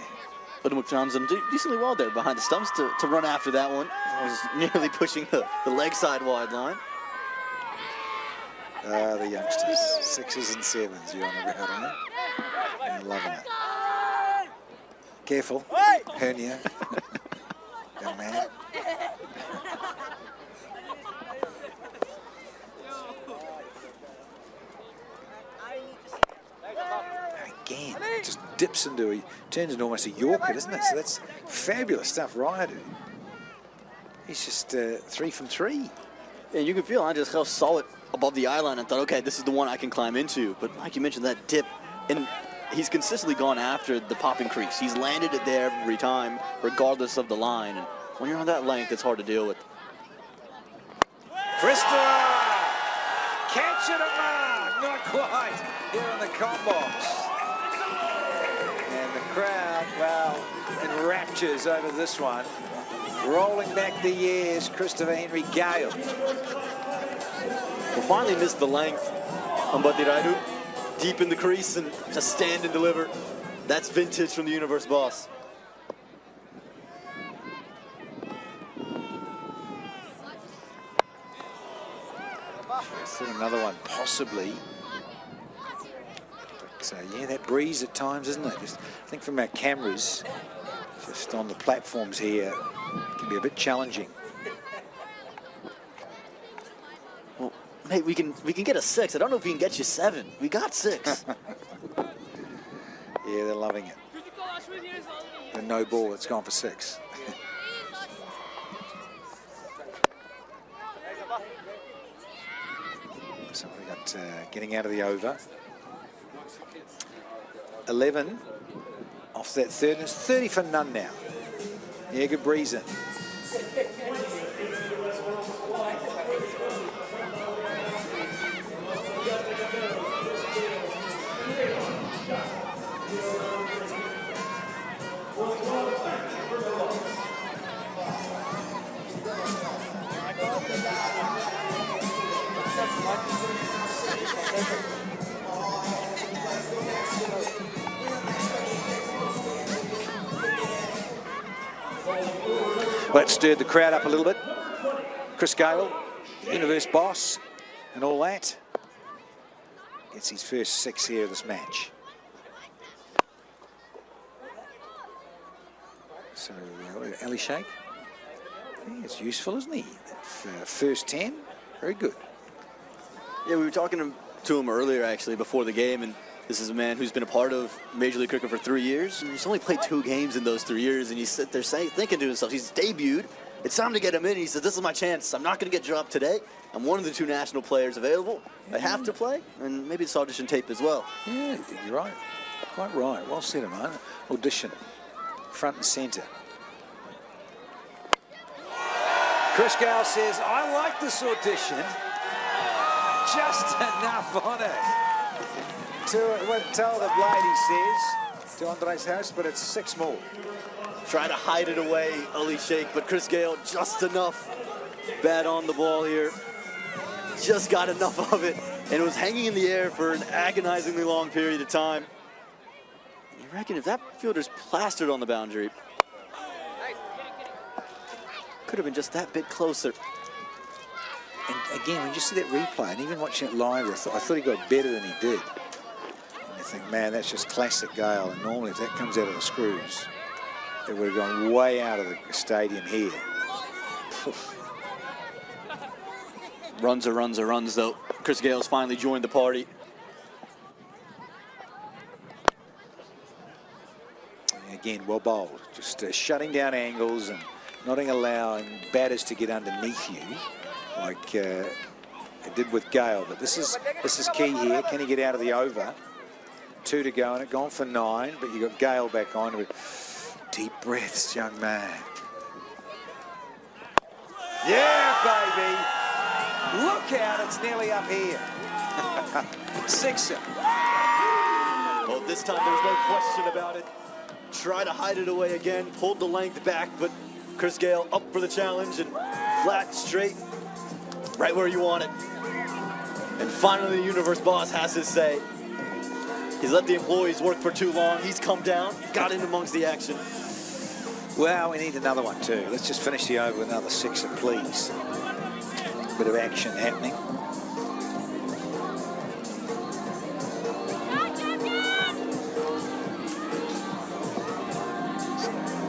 Little McJohn's done decently well there behind the stumps to run after that one. I was nearly pushing the leg side wide line. The youngsters, 6s and 7s, you're on about, aren't you? You're loving it. Careful, hernia, young man. Again, just dips into turns into almost a Yorker, doesn't it? So that's fabulous stuff, Raidu. He's just 3 from 3. And you can feel Anders Gels saw it above the eye line and thought, okay, this is the one I can climb into. But like you mentioned, that dip, and he's consistently gone after the popping crease. He's landed it there every time, regardless of the line. And when you're on that length, it's hard to deal with. Krista! Catch it a mark! Not quite. Here in the com box. And the crowd, well, in raptures over this one. Rolling back the years, Christopher Henry Gale. Will finally miss the length on Ambati Raidu. Deep in the crease and just stand and deliver. That's vintage from the Universe boss. Another one, possibly. So yeah, that breeze at times, isn't it? Just, I think from our cameras, just on the platforms here, it can be a bit challenging. Well, mate, we can get a 6. I don't know if we can get you 7. We got 6. Yeah, they're loving it. The no ball, it's gone for 6. So we got getting out of the over. 11 off that third, and it's 30 for none now. Yeah, good breeze in. That stirred the crowd up a little bit. Chris Gale, universe boss, and all that. Gets his first 6 here of this match. So, Ali Sheikh. It's useful, isn't he? First 10, very good. Yeah, we were talking to him earlier, actually, before the game, and this is a man who's been a part of Major League Cricket for 3 years. And he's only played 2 games in those 3 years, and he's sitting there thinking to himself, he's debuted. It's time to get him in. He said, this is my chance. I'm not going to get dropped today. I'm one of the 2 national players available. I have to play, and maybe it's audition tape as well. Yeah, you're right. Quite right. Well said, man. Audition. Front and centre. Chris Gale says, I like this audition. Just enough on it. Tell the blade, he says, to Andres Harris, but it's 6 more. Trying to hide it away, Ali Sheikh, but Chris Gale, just enough. Bat on the ball here. Just got enough of it, and it was hanging in the air for an agonizingly long period of time. You reckon if that fielder's plastered on the boundary, could have been just that bit closer. And again, when you see that replay, and even watching it live, I thought he got better than he did. And you think, man, that's just classic Gale. And normally, if that comes out of the screws, it would have gone way out of the stadium here. Runs are runs are runs, though. Chris Gale's finally joined the party. Again, well bowled. Just shutting down angles and not allowing batters to get underneath you, like it did with Gale. But this is key here. Can he get out of the over? 2 to go, and it gone for 9. But you got Gale back on with deep breaths, young man. Yeah, baby. Look out! It's nearly up here. 6er. Well, this time there's no question about it. Try to hide it away again. Pulled the length back, but Chris Gale up for the challenge and flat, straight, right where you want it. And finally, the universe boss has his say. He's let the employees work for too long. He's come down, got in amongst the action. Well, we need another one too. Let's just finish the over with another 6er, please. Bit of action happening.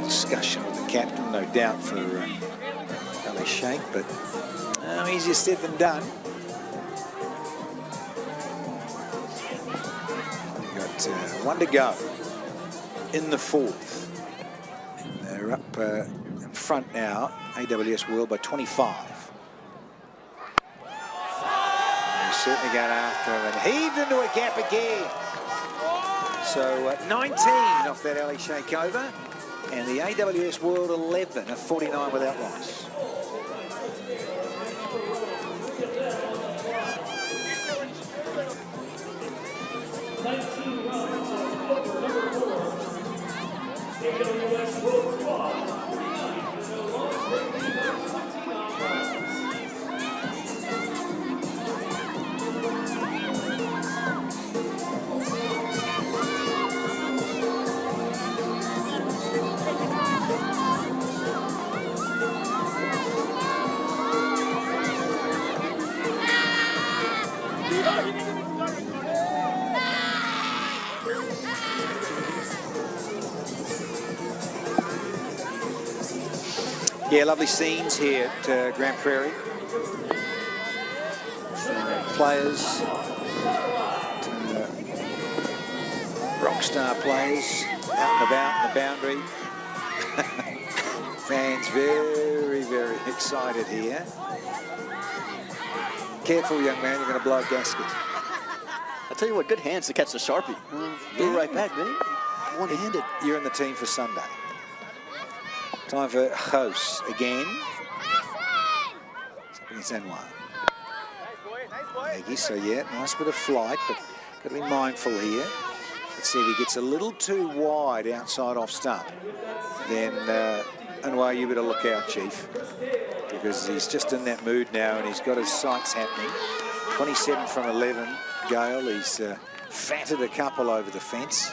Discussion with the captain, no doubt, for Ali Sheikh, but easier said than done. We've got 1 to go in the 4th. And they're up in front now, AWS World, by 25. Certainly going after him and heaved into a gap again. So 19 off that Ali Sheikh over, and the AWS World 11 of 49 without loss. AWS World Squad. Yeah, lovely scenes here at Grand Prairie. Players, rock star players out and about in the boundary. Fans very, very excited here. Careful, young man, you're going to blow a gasket. I tell you what, good hands to catch the Sharpie. Blew right back, didn't he? one-handed. You're in the team for Sunday. Time for House again. It's Anwar. Aggie, so yeah, nice bit of flight, but got to be mindful here. Let's see if he gets a little too wide outside off stump. Then, Anwar, you better look out, Chief, because he's just in that mood now and he's got his sights happening. 27 from 11, Gale. He's fatted a couple over the fence.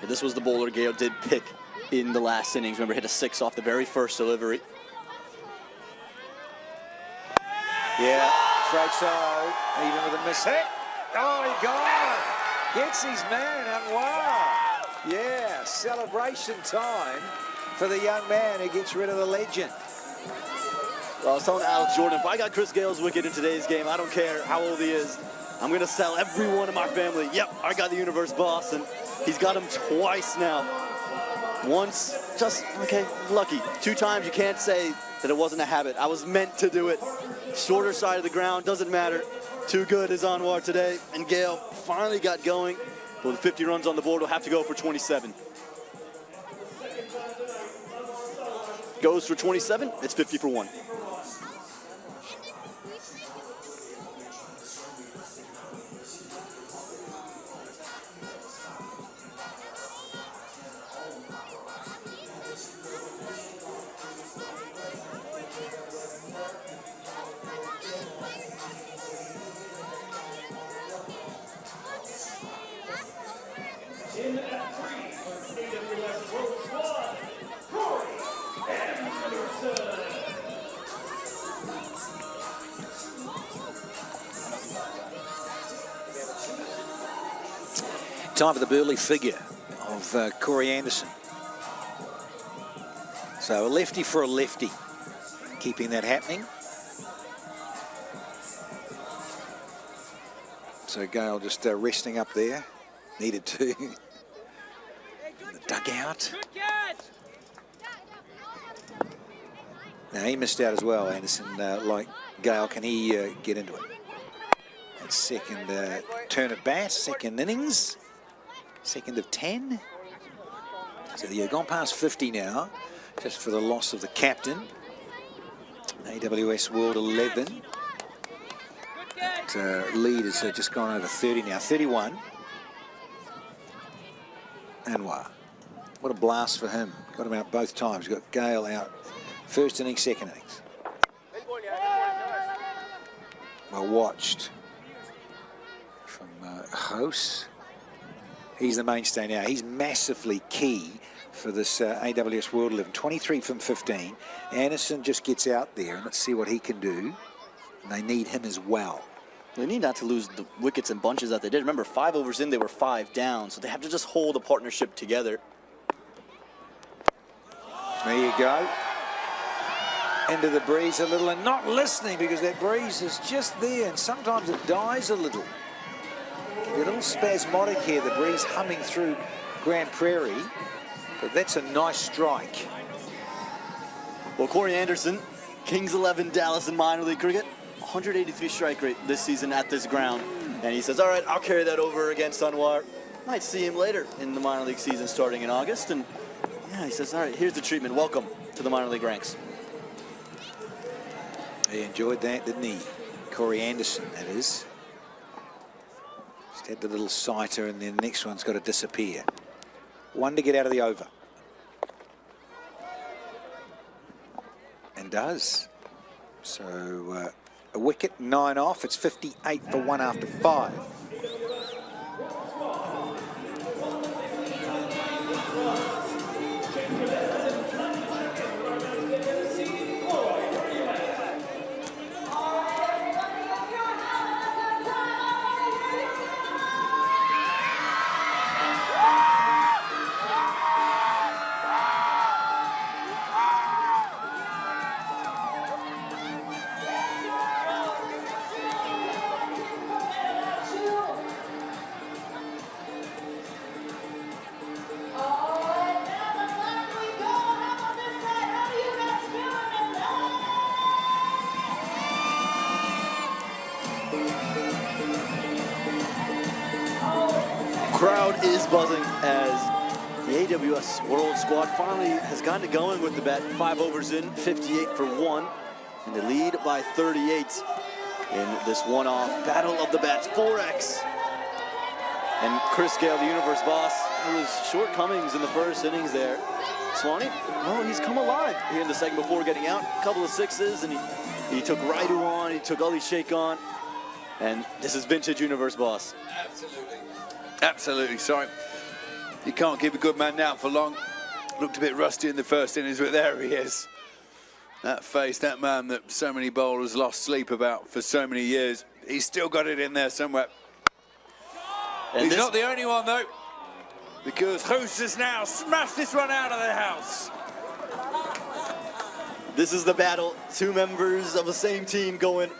Yeah, this was the bowler Gale did pick in the last innings. Remember, hit a 6 off the very first delivery. Yeah, afraid so. Even with a miss hit. Oh, he got it. Gets his man, Anwar. Yeah, celebration time for the young man who gets rid of the legend. Well, I was telling Alex Jordan, if I got Chris Gale's wicket in today's game, I don't care how old he is. I'm going to sell everyone in my family. Yep, I got the universe boss, and he's got him twice now. Once, just, okay, lucky. 2 times, you can't say that it wasn't a habit. I was meant to do it. Shorter side of the ground, doesn't matter. Too good is Anwar today, and Gale finally got going. Well, the 50 runs on the board will have to go for 27. Goes for 27, it's 50 for 1. In at 3 for AWS World Squad, Corey Anderson. Time for the burly figure of Corey Anderson. So a lefty for a lefty, keeping that happening. So Gale just resting up there, needed to. The dugout. Now he missed out as well, Anderson, like Gale. Can he get into it? That's second turn at bat, second innings, second of 10. So you've gone past 50 now, just for the loss of the captain. AWS World 11. That lead has just gone over 30 now, 31. Anwar. What a blast for him. Got him out both times. Got Gale out first innings, second innings. Well watched from House. He's the mainstay now. He's massively key for this AWS World 11. 23 from 15. Anderson just gets out there, and let's see what he can do. And they need him as well. They need not to lose the wickets and bunches that they did. Remember, 5 overs in, they were 5 down, so they have to just hold the partnership together. There you go. Into the breeze a little, and not listening because that breeze is just there, and sometimes it dies a little. Can be a little spasmodic here, the breeze humming through Grand Prairie, but that's a nice strike. Well, Corey Anderson, Kings 11 Dallas in minor league cricket, 183 strike rate this season at this ground. And he says, all right, I'll carry that over against Anwar. Might see him later in the minor league season starting in August. And yeah, he says, all right, here's the treatment. Welcome to the minor league ranks. He enjoyed that, didn't he? Corey Anderson, that is. Just had the little sighter, and then the next one's got to disappear. One to get out of the over. And does. So a wicket, 9 off. It's 58 for 1 after 5. buzzing as the AWS World Squad finally has gotten it going with the bet. 5 overs in, 58 for 1, and they lead by 38 in this one-off battle of the bats. 4X. And Chris Gale, the universe boss, there was shortcomings in the first innings there. Swanee, well, he's come alive here in the second before getting out. A couple of sixes, and he took Raidu on, he took Ali Sheikh on, and this is vintage universe boss. Absolutely. Absolutely, sorry. You can't keep a good man down for long. Looked a bit rusty in the first innings, but there he is. That face, that man that so many bowlers lost sleep about for so many years, he's still got it in there somewhere. And he's not the only one, though, because Hoos has now smashed this one out of the house. This is the battle. Two members of the same team going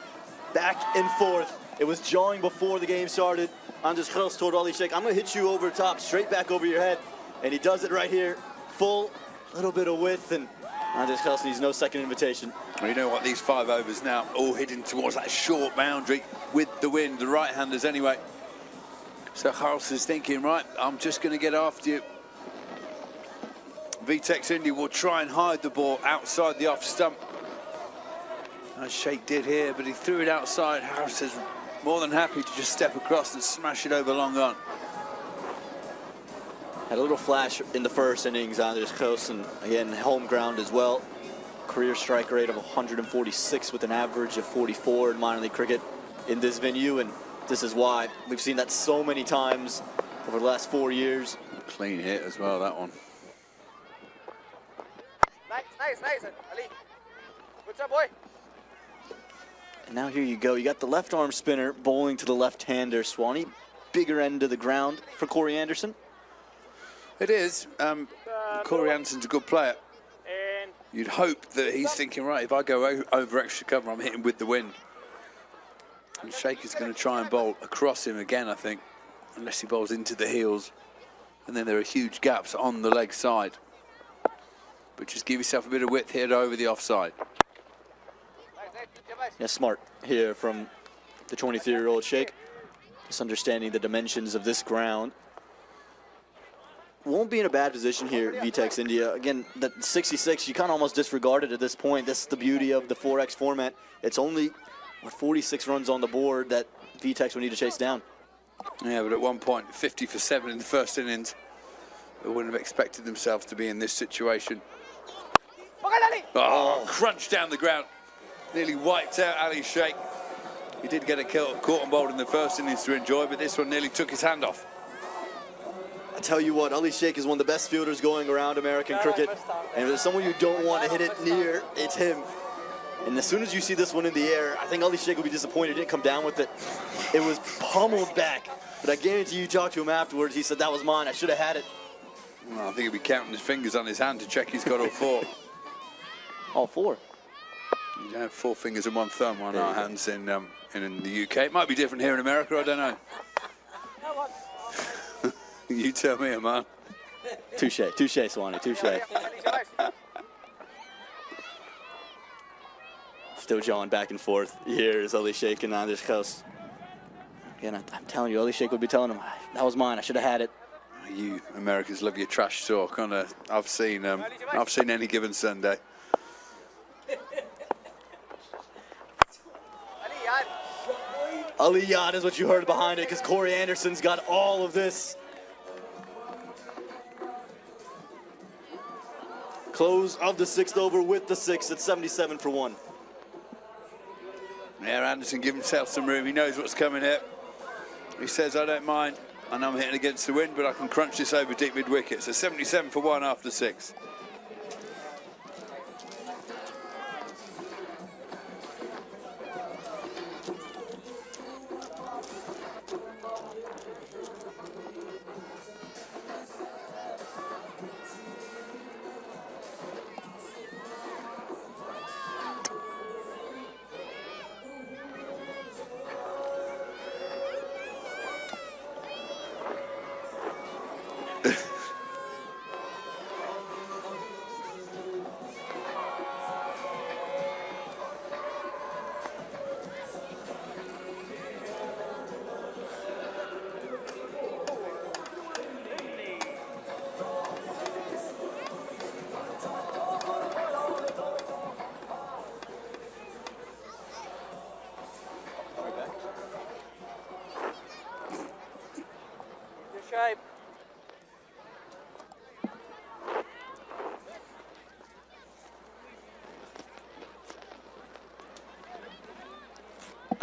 back and forth. It was jawing before the game started. Anders Khels told Ali Sheikh, I'm going to hit you over top, straight back over your head. And he does it right here. Full, little bit of width, and Anders Khels needs no second invitation. Well, you know what, these 5 overs now all heading towards that short boundary with the wind, the right-handers anyway. So Khels is thinking, right, I'm just going to get after you. VTEX India will try and hide the ball outside the off stump, as Sheikh did here, but he threw it outside. Khels is more than happy to just step across and smash it over long on. Had a little flash in the first innings, Anders Khels, and again, home ground as well. Career strike rate of 146 with an average of 44 in minor league cricket in this venue, and this is why we've seen that so many times over the last 4 years. Clean hit as well, that one. Nice, Ali. Good job, boy. And now here you go. You got the left arm spinner bowling to the left-hander, Swanee. Bigger end of the ground for Corey Anderson. It is. Corey Anderson's a good player. And You'd hope that he's thinking, right, if I go over extra cover, I'm hitting with the wind. And Sheikh is going to try and bowl across him again, I think, unless he bowls into the heels. And then there are huge gaps on the leg side. But just give yourself a bit of width here over the offside. Yeah, smart here from the 23-year-old Sheikh. Just understanding the dimensions of this ground. Won't be in a bad position here, VTEX India. Again, the 66, you kind of almost disregard it at this point. That's the beauty of the 4X format. It's only 46 runs on the board that VTEX will need to chase down. Yeah, but at one point, 50 for 7 in the first innings. They wouldn't have expected themselves to be in this situation. Oh, crunch down the ground. Nearly wiped out Ali Sheikh. He did get a caught and bowled in the first innings to enjoy, but this one nearly took his hand off. I tell you what, Ali Sheikh is one of the best fielders going around American cricket. And if there's someone you don't want to hit it near, it's him. And as soon as you see this one in the air, I think Ali Sheikh will be disappointed he didn't come down with it. It was pummeled back. But I guarantee you talked to him afterwards, he said, that was mine, I should have had it. Well, I think he'll be counting his fingers on his hand to check he's got all 4. All 4. You have 4 fingers and 1 thumb on our hands in the UK. It might be different here in America, I don't know. You tell me, man. Touche, Swanee, touche. Still jawing back and forth. Here's Ali Sheikh and Anders Khels. Again, I'm telling you, Ali Sheikh would be telling him, that was mine, I should have had it. You Americans love your trash talk. I've seen any given Sunday. Ali Yad is what you heard behind it, because Corey Anderson's got all of this. Close of the 6th over with the 6 at 77 for 1. Yeah, Anderson give himself some room. He knows what's coming here. He says, I don't mind. I know I'm hitting against the wind, but I can crunch this over deep mid-wicket. So 77 for 1 after 6.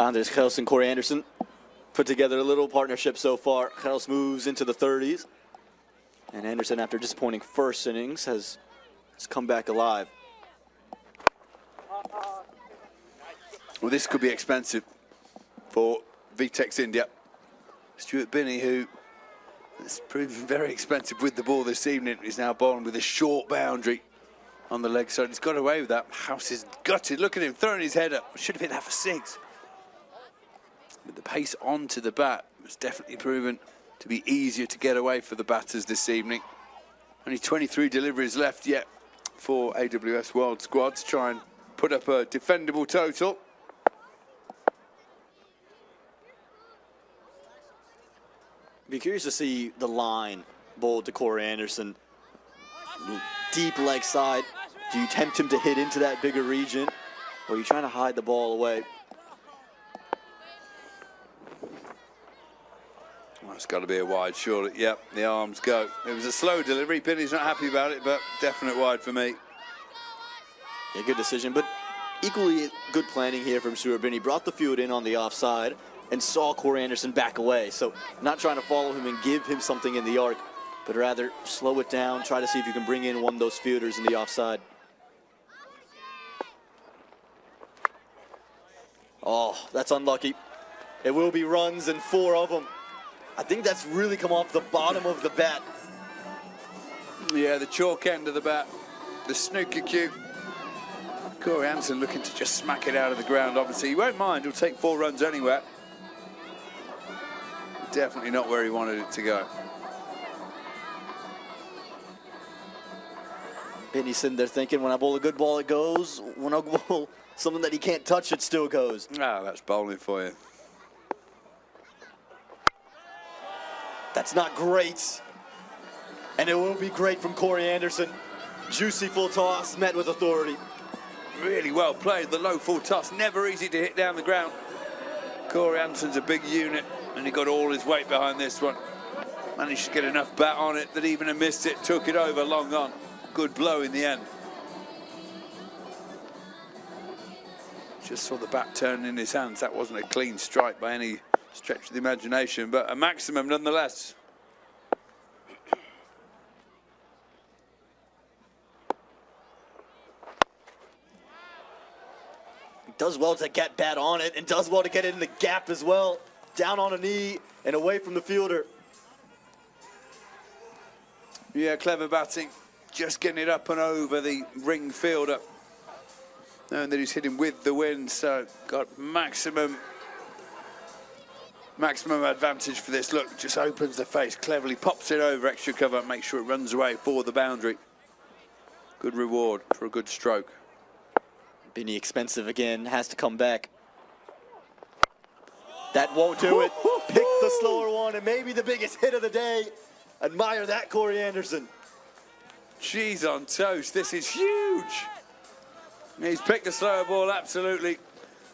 Anders Kjels and Corey Anderson put together a little partnership so far. Kjels moves into the 30s. And Anderson, after disappointing first innings, has come back alive. Well, this could be expensive for VTEX India. Stuart Binney, who has proven very expensive with the ball this evening, is now bowling with a short boundary on the leg side. He's got away with that. House is gutted. Look at him throwing his head up. Should have hit that for 6. But the pace onto the bat has definitely proven to be easier to get away for the batters this evening. Only 23 deliveries left yet for AWS World Squad to try and put up a defendable total. Be curious to see the line bowled to Corey Anderson. Deep leg side. Do you tempt him to hit into that bigger region, or are you trying to hide the ball away? Well, it's got to be a wide, surely. Yep, the arms go. It was a slow delivery. Binney's not happy about it, but definite wide for me. Yeah, good decision, but equally good planning here from Stuart Binney. Brought the field in on the offside and saw Corey Anderson back away. So not trying to follow him and give him something in the arc, but rather slow it down, try to see if you can bring in one of those fielders in the offside. Oh, that's unlucky. It will be runs and 4 of them. I think that's really come off the bottom of the bat. Yeah, the chalk end of the bat, the snooker cue. Corey Anderson looking to just smack it out of the ground, obviously. He won't mind, he'll take 4 runs anywhere. Definitely not where he wanted it to go. Binney's sitting there thinking, when I bowl a good ball, it goes. When I bowl something that he can't touch, it still goes. Ah, that's bowling for you. That's not great. And it will be great from Corey Anderson. Juicy full toss, met with authority. Really well played, the low full toss, never easy to hit down the ground. Corey Anderson's a big unit, and he got all his weight behind this one. Managed to get enough bat on it that even a missed it, took it over long on. Good blow in the end. Just saw the bat turn in his hands. That wasn't a clean strike by any stretch of the imagination, but a maximum nonetheless. He does well to get bat on it and does well to get it in the gap as well. Down on a knee and away from the fielder. Yeah, clever batting. Just getting it up and over the ring fielder. Knowing that he's hitting with the wind, so got maximum advantage for this. Look, just opens the face, cleverly pops it over extra cover, make sure it runs away for the boundary. Good reward for a good stroke. Binney expensive again, has to come back. That won't do it. Pick the slower one and maybe the biggest hit of the day. Admire that, Corey Anderson. Cheese on toast, this is huge. He's picked the slower ball, absolutely.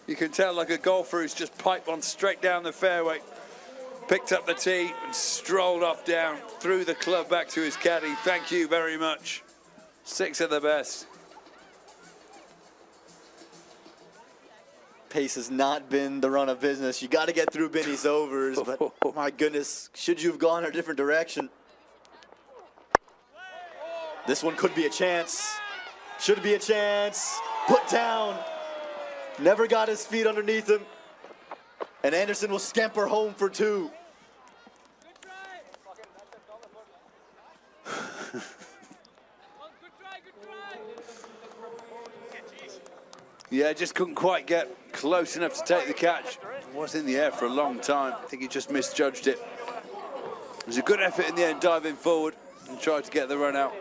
You can tell like a golfer who's just piped one straight down the fairway. Picked up the tee and strolled off down, threw the club back to his caddy. Thank you very much. 6 of the best. Pace has not been the run of business. You got to get through Binney's overs, but my goodness, should you have gone a different direction? This one could be a chance. Should be a chance. Put down. Never got his feet underneath him. And Anderson will scamper home for 2. Yeah, just couldn't quite get close enough to take the catch. It was in the air for a long time. I think he just misjudged it. It was a good effort in the end, diving forward and tried to get the run out.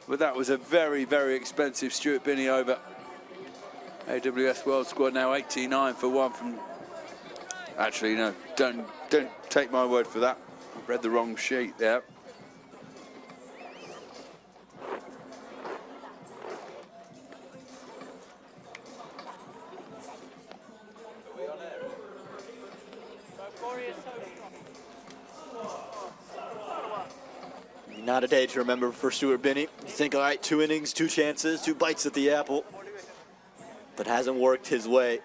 But that was a very, very expensive Stuart Binney over. AWS World Squad now 89 for 1 from... Actually, no, don't take my word for that. I've read the wrong sheet there. Not a day to remember for Stuart Binney. You think, all right, 2 innings, 2 chances, 2 bites at the apple. But hasn't worked his way.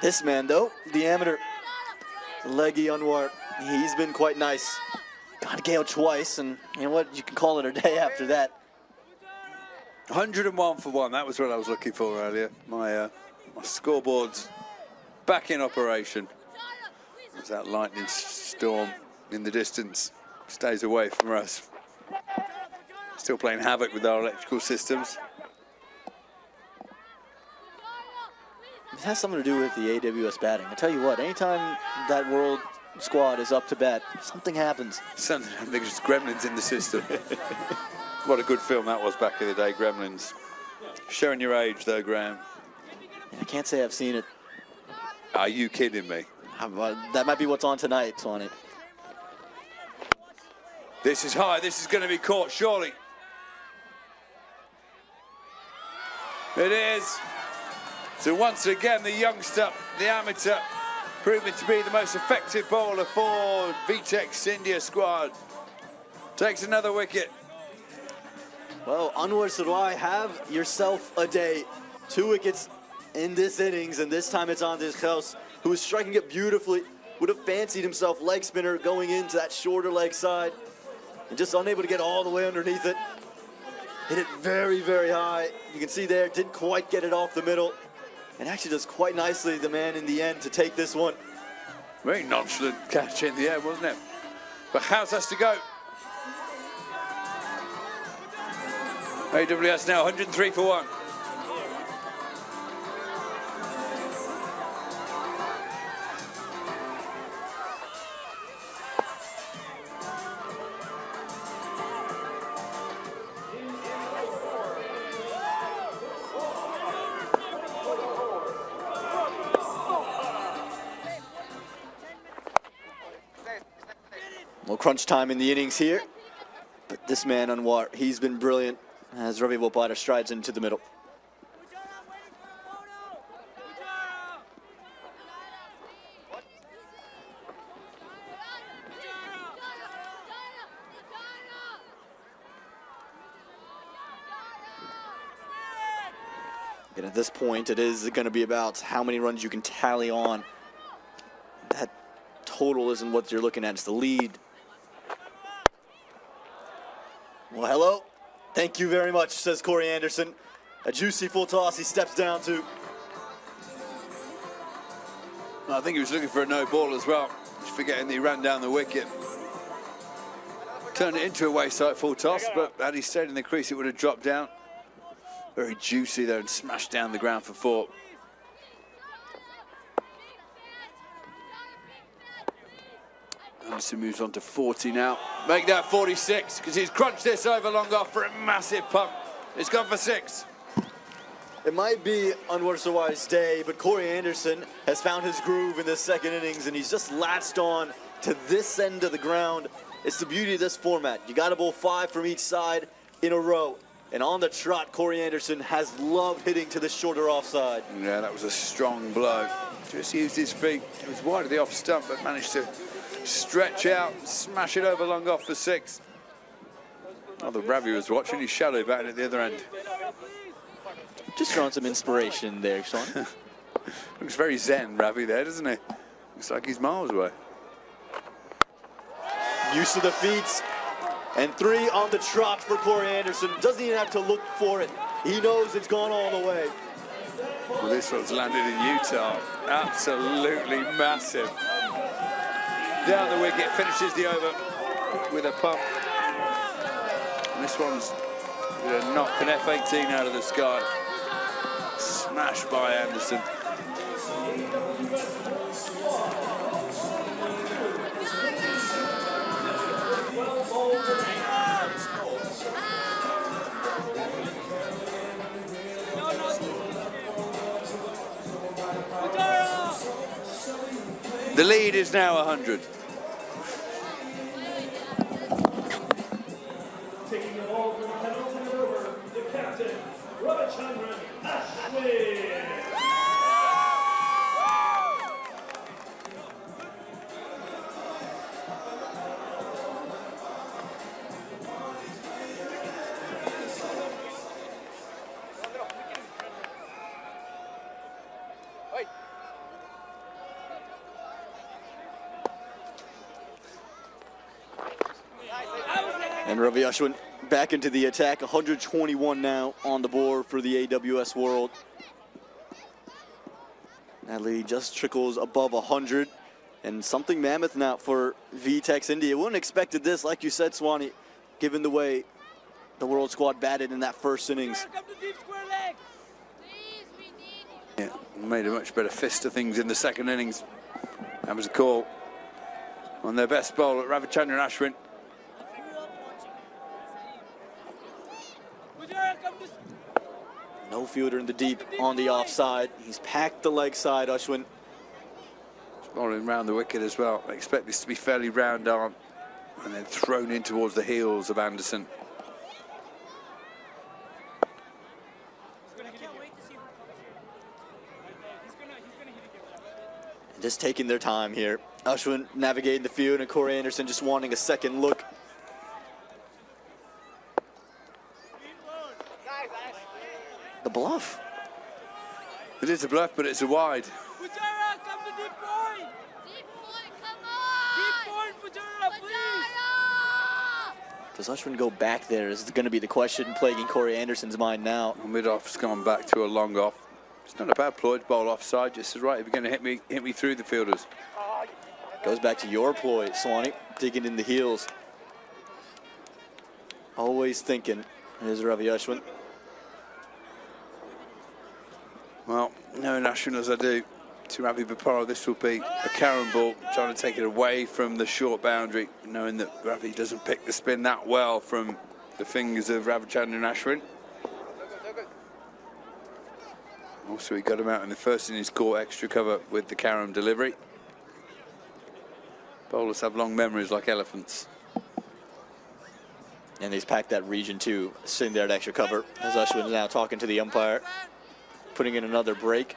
This man, though, the amateur, leggy Anwar, he's been quite nice. Got Gale twice, and you know what? You can call it a day after that. 101 for one. That was what I was looking for earlier. My scoreboard's back in operation. There's that lightning storm in the distance. Stays away from us. Still playing havoc with our electrical systems. It has something to do with the AWS batting. I tell you what, anytime that World Squad is up to bat, something happens. Something, I think it's gremlins in the system. What a good film that was back in the day, Gremlins. Showing your age, though, Graham. I can't say I've seen it. Are you kidding me? That might be what's on tonight, Swanee. This is high. This is going to be caught, surely. It is. So once again, the youngster, the amateur, proving to be the most effective bowler for VTEX India Squad. Takes another wicket. Well, Anwar Sarai, have yourself a day. 2 wickets in this innings, and this time it's on this house, who is striking it beautifully. Would have fancied himself leg spinner going into that shorter leg side, and just unable to get all the way underneath it. Hit it very, very high. You can see there, didn't quite get it off the middle. And actually does quite nicely, the man in the end, to take this one. Very nonchalant catch in the air, wasn't it? But House has to go. AWS now 103 for 1. Well, crunch time in the innings here. But this man, Anwar, he's been brilliant as Ravi Bopara strides into the middle. And at this point, it is going to be about how many runs you can tally on. That total isn't what you're looking at, it's the lead. Well, hello. Thank you very much, says Corey Anderson. A juicy full toss he steps down to. I think he was looking for a no ball as well. Just forgetting that he ran down the wicket. Turned it into a wayside full toss, but had he stayed in the crease, it would have dropped down. Very juicy there and smashed down the ground for 4. Anderson moves on to 40 now. Make that 46, because he's crunched this over long off for a massive pump. It's gone for 6. It might be Anwar Sarai's day, but Corey Anderson has found his groove in this second innings, and he's just latched on to this end of the ground. It's the beauty of this format. You got to bowl 5 from each side in a row. And on the trot, Corey Anderson has loved hitting to the shorter offside. Yeah, that was a strong blow. Just used his feet. It was wide of the off stump, but managed to stretch out, smash it over long off for 6. Oh, the Ravi was watching his shadow batting at the other end. Just drawing some inspiration there, Sean. Looks very zen, Ravi, there, doesn't he? Looks like he's miles away. Use of the feet. And 3 on the trot for Corey Anderson. Doesn't even have to look for it. He knows it's gone all the way. Well, this one's landed in Utah. Absolutely massive. Down the wicket, finishes the over with a pump. And this one's going to knock an F-18 out of the sky. Smashed by Anderson. The lead is now 100. Taking the ball from the penalty over, the captain, Ravichandran Ashwin. And Ravi Ashwin back into the attack. 121 now on the board for the AWS World. That lead just trickles above 100. And something mammoth now for VTEX India. Wouldn't have expected this, like you said, Swanee, given the way the World Squad batted in that first innings. Yeah, made a much better fist of things in the second innings. That was a call on their best bowler, Ravichandran Ashwin. No fielder in the deep on the offside. He's packed the leg side, Ashwin. He's bowling around the wicket as well. I expect this to be fairly round arm and then thrown in towards the heels of Anderson. Just taking their time here. Ashwin navigating the field and Corey Anderson just wanting a second look. The bluff. It is a bluff, but it's a wide. Pujara, come to deep point. Deep point, come on. Deep point, Pujara, please. Does Ashwin go back there is going to be the question plaguing Corey Anderson's mind now. Mid-off's gone back to a long off. It's not a bad ploy to bowl offside. Just says, right, if you're going to hit me through the fielders. Goes back to your ploy, Swanee, digging in the heels. Always thinking. Here's Ravi Ashwin. Well, knowing Ashwin as I do, to Ravi Bopara, this will be a carom ball, trying to take it away from the short boundary, knowing that Ravi doesn't pick the spin that well from the fingers of Ravichandran Ashwin. Also, he got him out in the first innings, caught extra cover with the carom delivery. Bowlers have long memories like elephants. And he's packed that region too, sitting there at extra cover. As Ashwin is now talking to the umpire, putting in another break.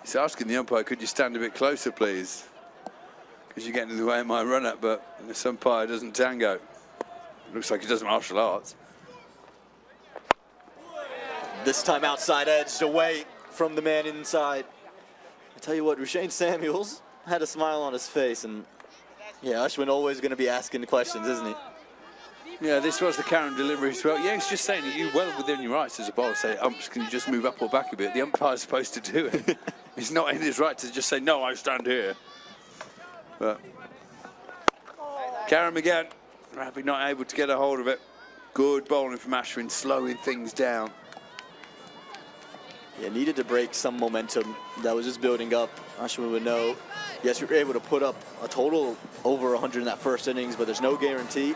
He's asking the umpire, could you stand a bit closer, please? Because you're getting in the way of my run-up, but this umpire doesn't tango. Looks like he does martial arts. This time outside edged away from the man inside. I tell you what, Rushane Samuels had a smile on his face, and yeah, Ashwin always going to be asking the questions, isn't he? Yeah, this was the carom delivery as well. Yeah, he's just saying that you well within your rights as a bowler. Say, umps, can you just move up or back a bit? The umpire's supposed to do it. He's not in his right to just say, no, I stand here. But carom again. Ravi not able to get a hold of it. Good bowling from Ashwin, slowing things down. Yeah, needed to break some momentum that was just building up. Ashwin would know, yes, you were able to put up a total over 100 in that first innings, but there's no guarantee.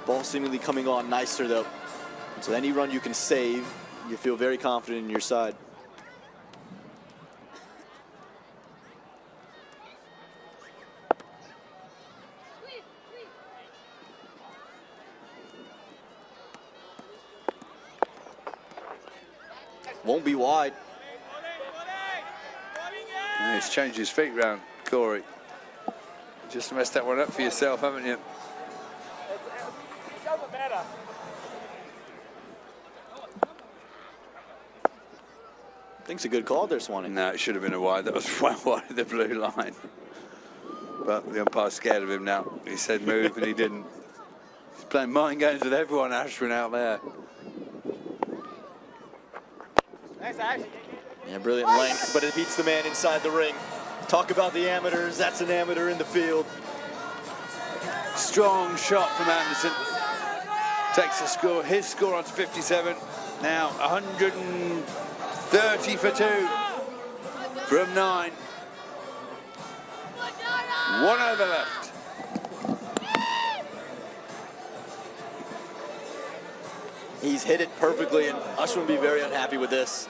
Ball seemingly coming on nicer, though. So any run you can save, you feel very confident in your side. Won't be wide. Yeah, he's changed his feet round, Corey. Just messed that one up for yourself, haven't you? I think it's a good call there, Swanee. No, it should have been a wide. That was well wide of the blue line. But the umpire's scared of him now. He said move and he didn't. He's playing mind games with everyone, Ashwin, out there. Yeah, brilliant length, but it beats the man inside the ring. Talk about the amateurs. That's an amateur in the field. Strong shot from Anderson. Takes the score, his score on to 57. Now 130 for 2 from 9. 1 over left. He's hit it perfectly, and Ashwin will be very unhappy with this.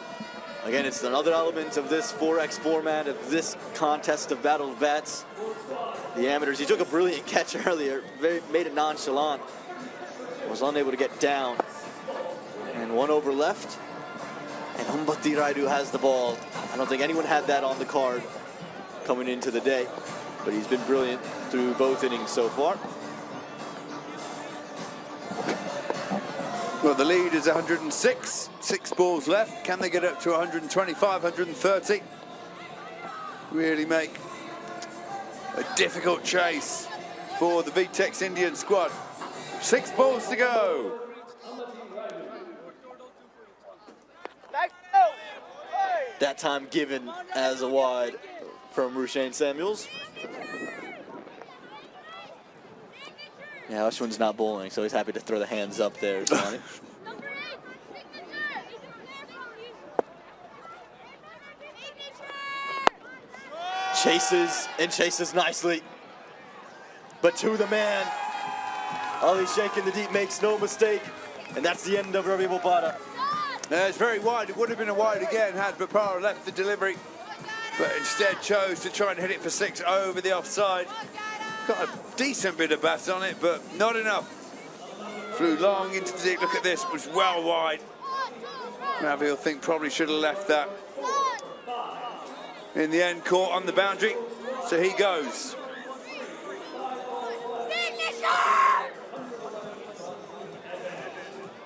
Again, it's another element of this 4X format, of this contest of battle of bats. The amateurs, he took a brilliant catch earlier, made it nonchalant, was unable to get down. And 1 over left, and Ambati Raidu has the ball. I don't think anyone had that on the card coming into the day, but he's been brilliant through both innings so far. Well, the lead is 106, 6 balls left. Can they get up to 125, 130? Really make a difficult chase for the VTEX Indian squad. 6 balls to go. That time given as a wide from Rushain Samuels. Yeah, Ashwin's not bowling, so he's happy to throw the hands up there, Johnny. Chases nicely. But to the man, Ali Sheikh in the deep makes no mistake. And that's the end of Ravi Bopara. It's very wide. It would have been a wide again had Bopara left the delivery, but instead chose to try and hit it for 6 over the offside. Got a decent bit of bat on it, but not enough. Flew long into the deep. Look at this, was well wide. Ravi, I think, probably should have left that. In the end, caught on the boundary, so he goes.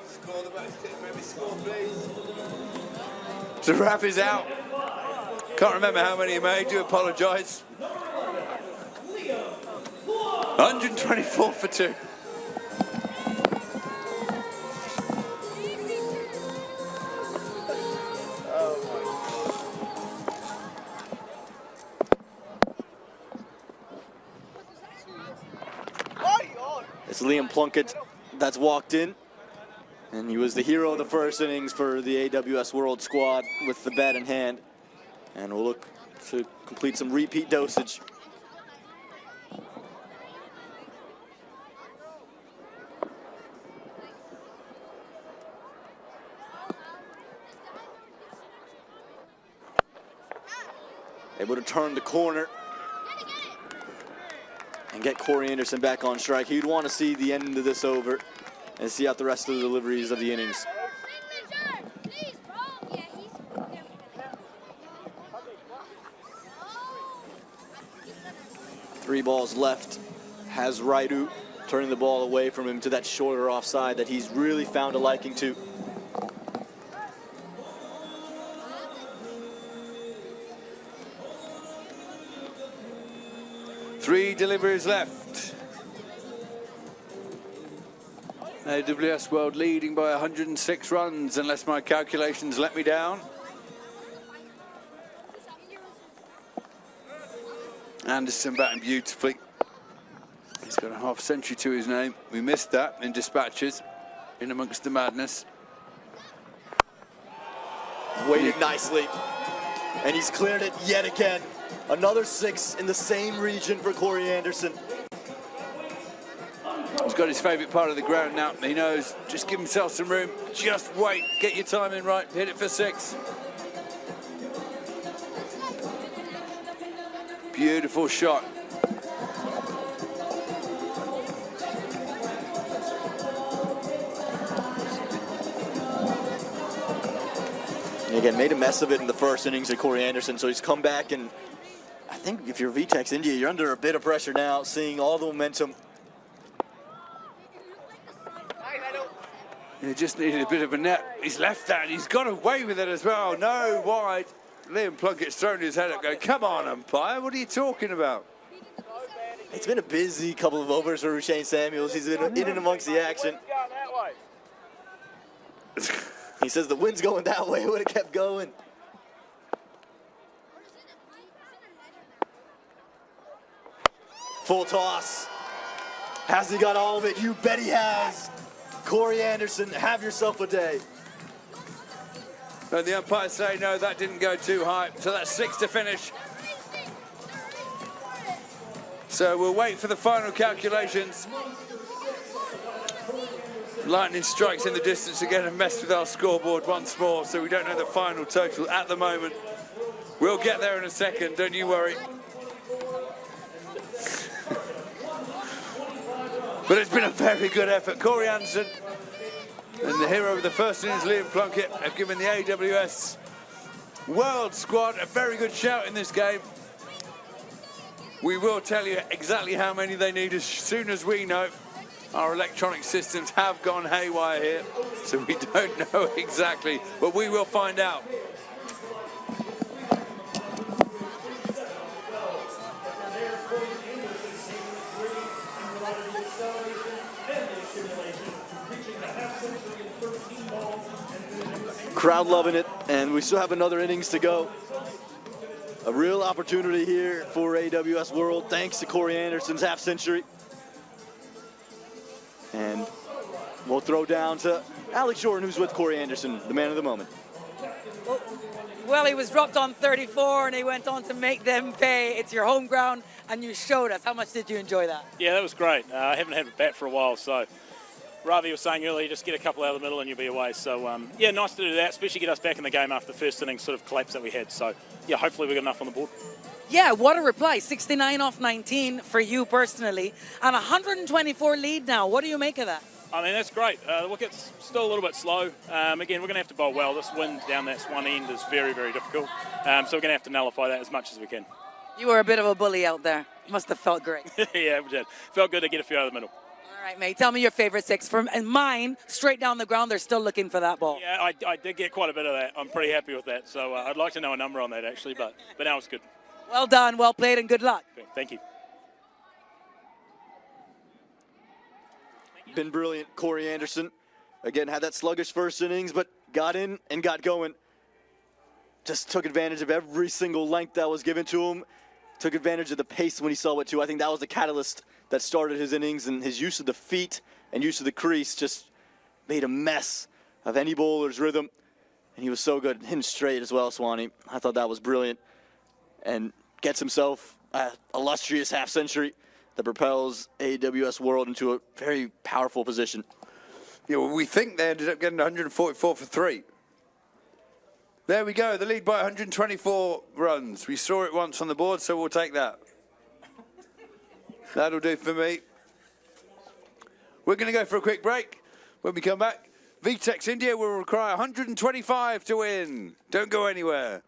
Score the back stick, maybe score, please. So Ravi's out. Can't remember how many he made, do apologise. 124 for 2. It's Liam Plunkett that's walked in, and he was the hero of the first innings for the AWS World Squad with the bat in hand, and we'll look to complete some repeat dosage. Able to turn the corner and get Corey Anderson back on strike. He'd want to see the end of this over and see out the rest of the deliveries of the innings. 3 balls left. Has Raidu turning the ball away from him to that shorter offside that he's really found a liking to. Three deliveries left. AWS World leading by 106 runs, unless my calculations let me down. Anderson batting beautifully. He's got a half century to his name. We missed that in dispatches, in amongst the madness. Waited nicely, and he's cleared it yet again. Another 6 in the same region for Corey Anderson. He's got his favourite part of the ground now. He knows, just give himself some room. Just wait, get your timing right, hit it for 6. Beautiful shot. And again, made a mess of it in the first innings of Corey Anderson, so he's come back, and I think if you're VTEX India, you're under a bit of pressure now, seeing all the momentum. He just needed a bit of a net. He's left that, and he's got away with it as well. No wide. Liam Plunkett's thrown his head up going, come on, umpire, what are you talking about? It's been a busy couple of overs for Rushain Samuels. He's been in and amongst the action. He says the wind's going that way, would have kept going. Full toss. Has he got all of it? You bet he has. Corey Anderson, have yourself a day. And the umpires say, no, that didn't go too high. So that's 6 to finish. So we'll wait for the final calculations. Lightning strikes in the distance again and messed with our scoreboard once more, so we don't know the final total at the moment. We'll get there in a second, don't you worry. But it's been a very good effort. Corey Anderson and the hero of the first innings, Liam Plunkett, have given the AWS World Squad a very good shout in this game. We will tell you exactly how many they need as soon as we know. Our electronic systems have gone haywire here, so we don't know exactly, but we will find out. Crowd loving it, and we still have another innings to go. A real opportunity here for AWS World, thanks to Corey Anderson's half century. And we'll throw down to Alex Jordan, who's with Corey Anderson, the man of the moment. Well, he was dropped on 34, and he went on to make them pay. It's your home ground, and you showed us. How much did you enjoy that? Yeah, that was great. I haven't had a bat for a while, so Ravi was saying earlier, just get a couple out of the middle and you'll be away. So, yeah, nice to do that, especially get us back in the game after the first inning sort of collapse that we had. So, yeah, hopefully we got enough on the board. Yeah, what a reply. 69 off 19 for you personally, and 124 lead now. What do you make of that? I mean, that's great. The wicket's still a little bit slow. Again, we're going to have to bowl well. This wind down that one end is very, very difficult. So we're going to have to nullify that as much as we can. You were a bit of a bully out there. Must have felt great. Yeah, we did. Felt good to get a few out of the middle. All right, mate. Tell me your favorite six. And mine, straight down the ground, they're still looking for that ball. Yeah, I did get quite a bit of that. I'm pretty happy with that. So I'd like to know a number on that, actually, but now it's good. Well done, well played, and good luck. Okay, thank you. Been brilliant, Corey Anderson. Again, had that sluggish first innings, but got in and got going. Just took advantage of every single length that was given to him. Took advantage of the pace when he saw it, too. I think that was the catalyst that started his innings, and his use of the feet and use of the crease just made a mess of any bowler's rhythm. And he was so good. Hitting straight as well, Swanee. I thought that was brilliant. And gets himself an illustrious half century that propels AWS World into a very powerful position. Yeah, well, we think they ended up getting 144 for 3. There we go, the lead by 124 runs. We saw it once on the board, so we'll take that. That'll do for me. We're going to go for a quick break. When we come back, VTEX India will require 125 to win. Don't go anywhere.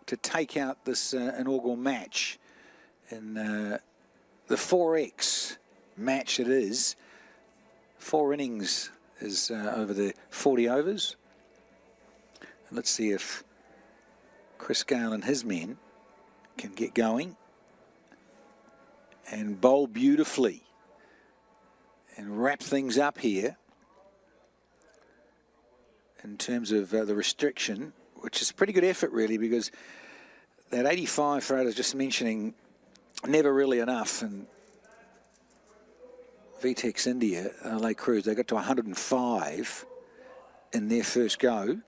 to take out this inaugural match in the 4X match it is. 4 innings is over the 40 overs. And let's see if Chris Gale and his men can get going and bowl beautifully and wrap things up here in terms of the restriction, which is a pretty good effort really, because that 85 for I was just mentioning, never really enough. And VTEX India, LA Cruise, they got to 105 in their first go.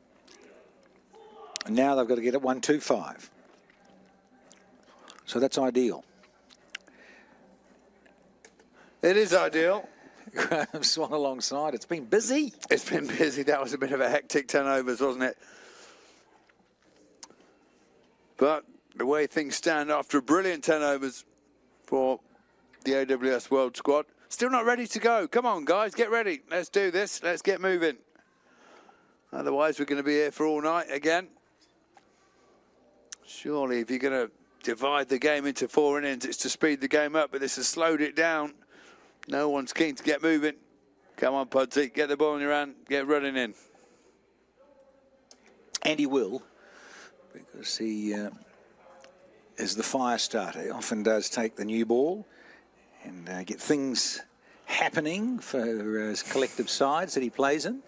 And now they've got to get at 125. So that's ideal. It is ideal. Graham swung alongside. It's been busy. It's been busy. That was a bit of a hectic 10 overs, wasn't it? But the way things stand after a brilliant 10 overs for the AWS World Squad, still not ready to go. Come on, guys, get ready. Let's do this. Let's get moving. Otherwise, we're going to be here for all night again. Surely, if you're going to divide the game into 4 innings, it's to speed the game up, but this has slowed it down. No one's keen to get moving. Come on, Pudsey, get the ball in your hand, get running in. And he will, because he is the fire starter. He often does take the new ball and get things happening for his collective sides that he plays in.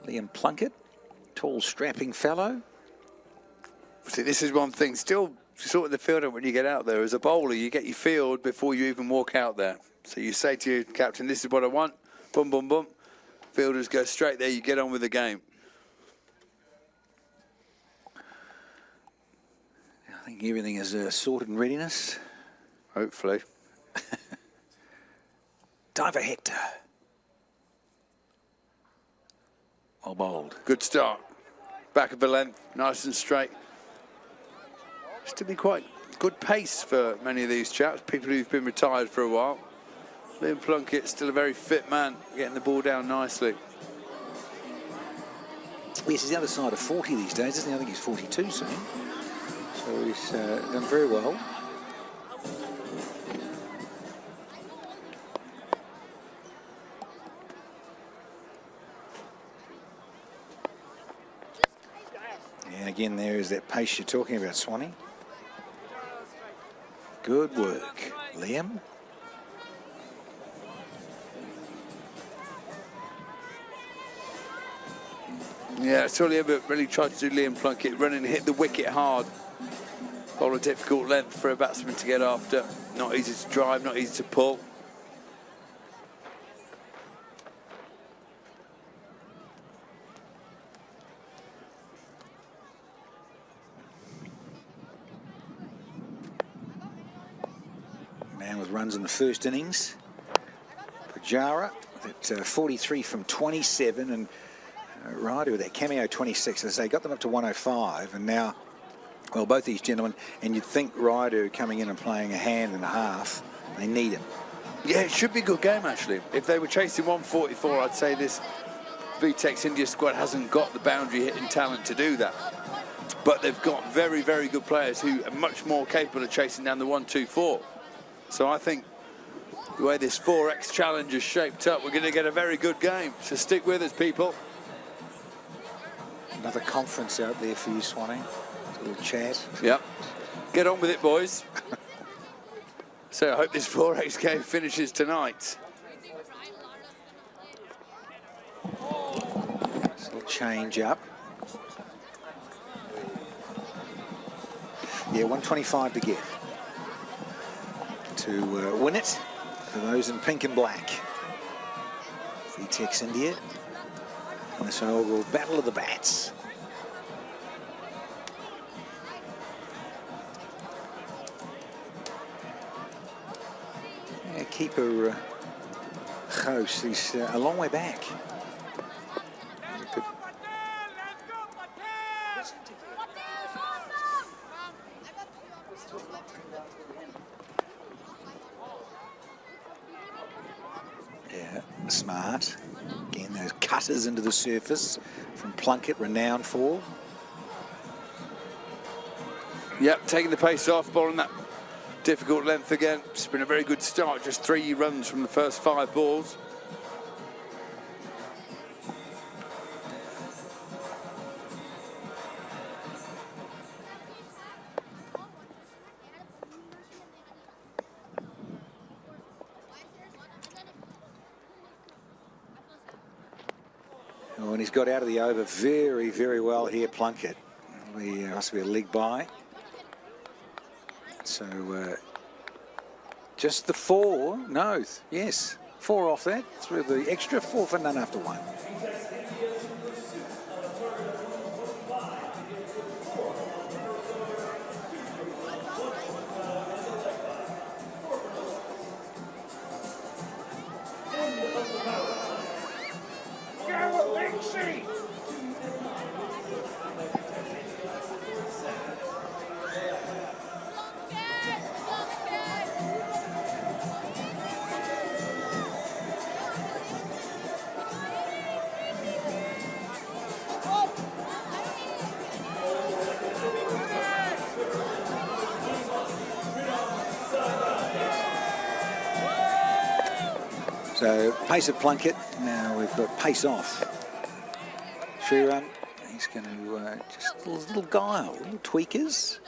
Liam Plunkett, tall, strapping fellow. See, this is one thing. Still sort of the fielder when you get out there. As a bowler, you get your field before you even walk out there. So you say to your captain, this is what I want. Boom, boom, boom. Fielders go straight there. You get on with the game. I think everything is sorted in readiness. Hopefully. Diver Hector. Well bowled. Good start. Back of the length, nice and straight. It's to be quite good pace for many of these chaps, people who've been retired for a while. Liam Plunkett, still a very fit man, getting the ball down nicely. Yes, he's the other side of 40 these days, isn't he? I think he's 42 soon. So he's done very well. And again, there is that pace you're talking about, Swanee. Good work, Liam. Yeah, that's all he ever really tried to do, Liam Plunkett, run and hit the wicket hard. Bowl a difficult length for a batsman to get after. Not easy to drive, not easy to pull. Man with runs in the first innings. Pujara at 43 from 27, and Ryder with that cameo 26, as they got them up to 105, and now, well, both these gentlemen, and you'd think Ryder coming in and playing a hand and a half, they need him. Yeah, it should be a good game, actually. If they were chasing 144, I'd say this VTEX India squad hasn't got the boundary hitting talent to do that. But they've got very, very good players who are much more capable of chasing down the 124. So I think the way this 4X challenge is shaped up, we're going to get a very good game. So stick with us, people. Another conference out there for you, Swanee. A little chat. Yep. Get on with it, boys. So I hope this 4X game finishes tonight. It's a little change up. Yeah, 125 to get. To win it, for those in pink and black. VTEX India. And this inaugural Battle of the Bats. Yeah, keeper Ghost, he's a long way back. Yeah, smart. Again, those cutters into the surface from Plunkett, renowned for. Yep, taking the pace off, ball on that difficult length again. It's been a very good start, just 3 runs from the first 5 balls. Oh, and he's got out of the over very, very well here, Plunkett. He must be a leg by. So just the 4, no, yes, 4 off that. Through the extra 4 for none after 1. So pace of Plunkett. Now we've got pace off. Sriram, he's going to just a little guile, little tweakers.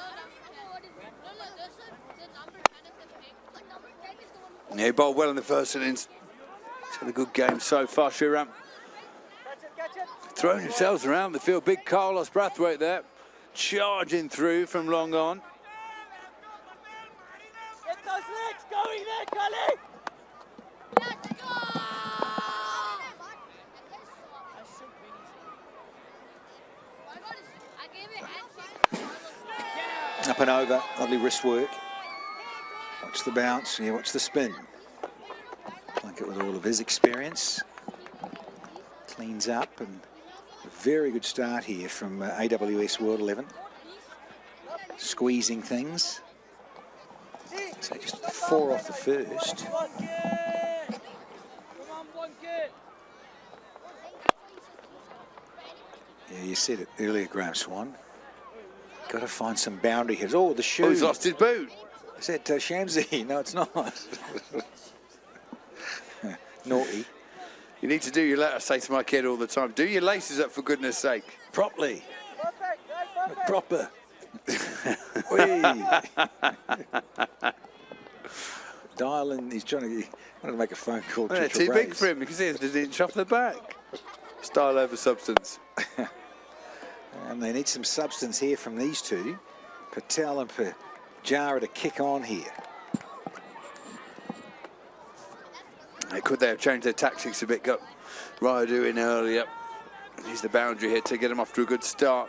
Yeah, he bowled well in the first innings. He's had a good game so far, Sriram. Throwing themselves around the field. Big Carlos Brathwaite there, charging through from long on. Get those legs going there, Cully! Up and over, lovely wrist work. Watch the bounce, yeah, watch the spin. Plunkett with all of his experience. Cleans up, and a very good start here from AWS World 11. Squeezing things. So just 4 off the first. Yeah, you said it earlier, Graham Swan. Got to find some boundary hits. Oh, the shoe. Oh, he's lost his boot. Is that Shamsi? No, it's not. Naughty. You need to do your letter, I say to my kid all the time. Do your laces up, for goodness sake. Properly. Proper. Dial in. He's trying to make a phone call. Yeah, too big for him. You can see it's an inch off the back. Style over substance. And they need some substance here from these two. Patel and Pujara to kick on here. Could they have changed their tactics a bit? Got Raidu in earlier. He's the boundary hit to get him off to a good start.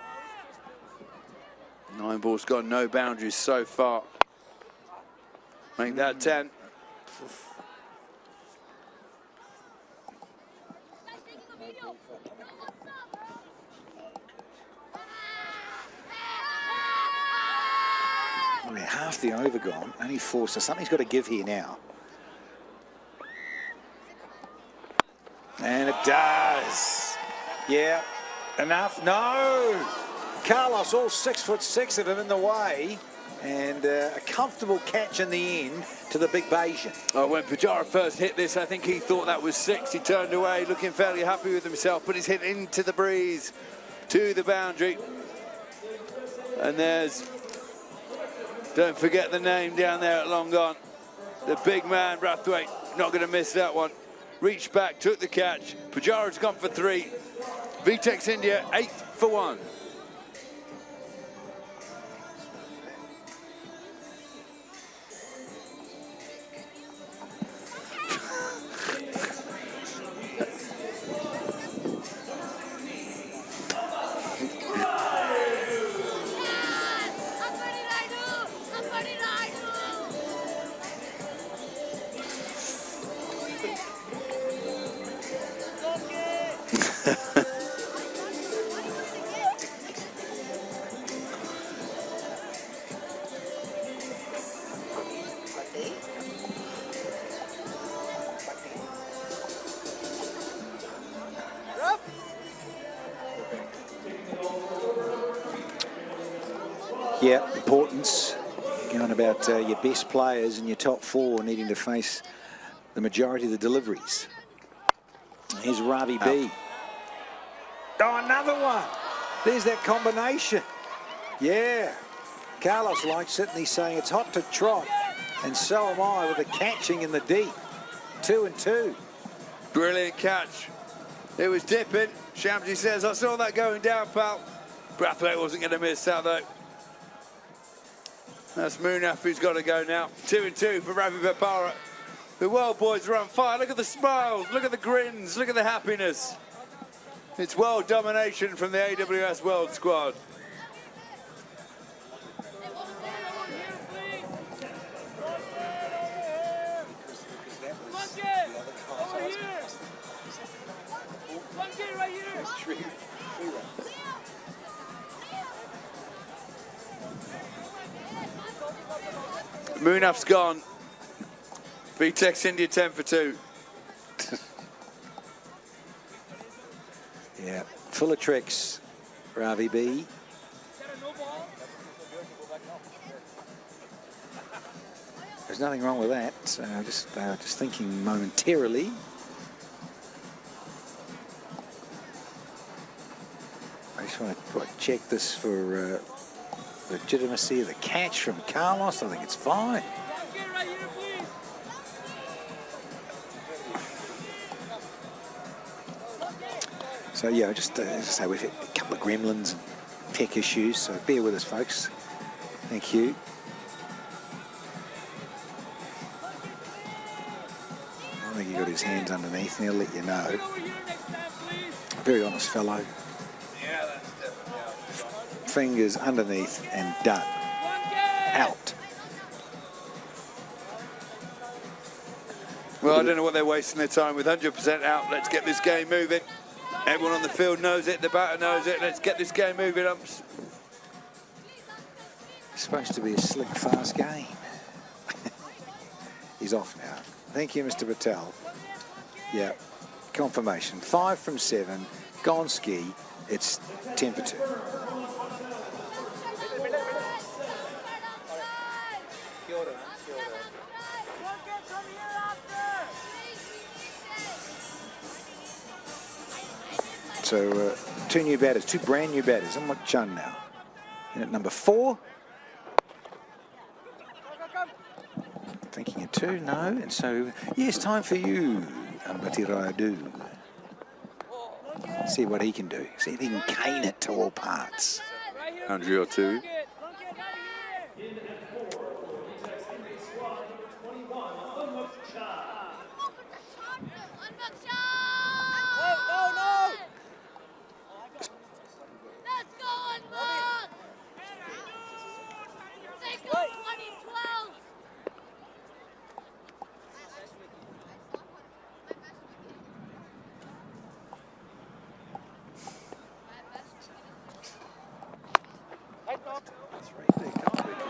9 balls gone, no boundaries so far. Make that 10. Half the over gone, only 4, so something's got to give here now. And it does. Yeah, enough. No! Carlos, all 6'6" of him in the way, and a comfortable catch in the end to the big Bayesian. Oh, when Pujara first hit this, I think he thought that was 6. He turned away, looking fairly happy with himself, but he's hit into the breeze to the boundary. And there's, don't forget the name down there at long on, the big man, Brathwaite. Not going to miss that one. Reached back, took the catch. Pujara's gone for 3. VTEX India 8 for 1. Yeah, importance. Going about your best players and your top 4 needing to face the majority of the deliveries. Here's Ravi B. Oh, another one. There's that combination. Yeah. Carlos likes it, and he's saying it's hot to trot. And so am I with the catching in the deep. 2 and 2. Brilliant catch. It was dipping. Shamsi says, I saw that going down, pal. Brathwaite wasn't going to miss that, though. That's Munaf who's got to go now. 2 and 2 for Ravi Bapara. The World boys are on fire. Look at the smiles. Look at the grins. Look at the happiness. It's world domination from the AWS World Squad. Munaf's gone. VTEX India 10 for 2. Yeah, full of tricks, Ravi B. There's nothing wrong with that. Just thinking momentarily. I just want to check this for legitimacy of the catch from Carlos. I think it's fine. So yeah, just as I say, we've hit a couple of gremlins and tech issues, so bear with us, folks. Thank you. I think he got his hands underneath, and he'll let you know. Very honest fellow. Fingers underneath and done. Out. Well, I don't know what they're wasting their time with. 100% out. Let's get this game moving. Everyone on the field knows it. The batter knows it. Let's get this game moving. It's supposed to be a slick, fast game. He's off now. Thank you, Mr. Patel. Yeah, confirmation. 5 from 7. Gonski. It's 10 for 2. So 2 new batters, 2 brand new batters. I'm with Chun now. And at number 4. Thinking of 2, no. And so, yes, time for you, Ambati Rayadu. See what he can do. See if he can cane it to all parts. 100 or 2.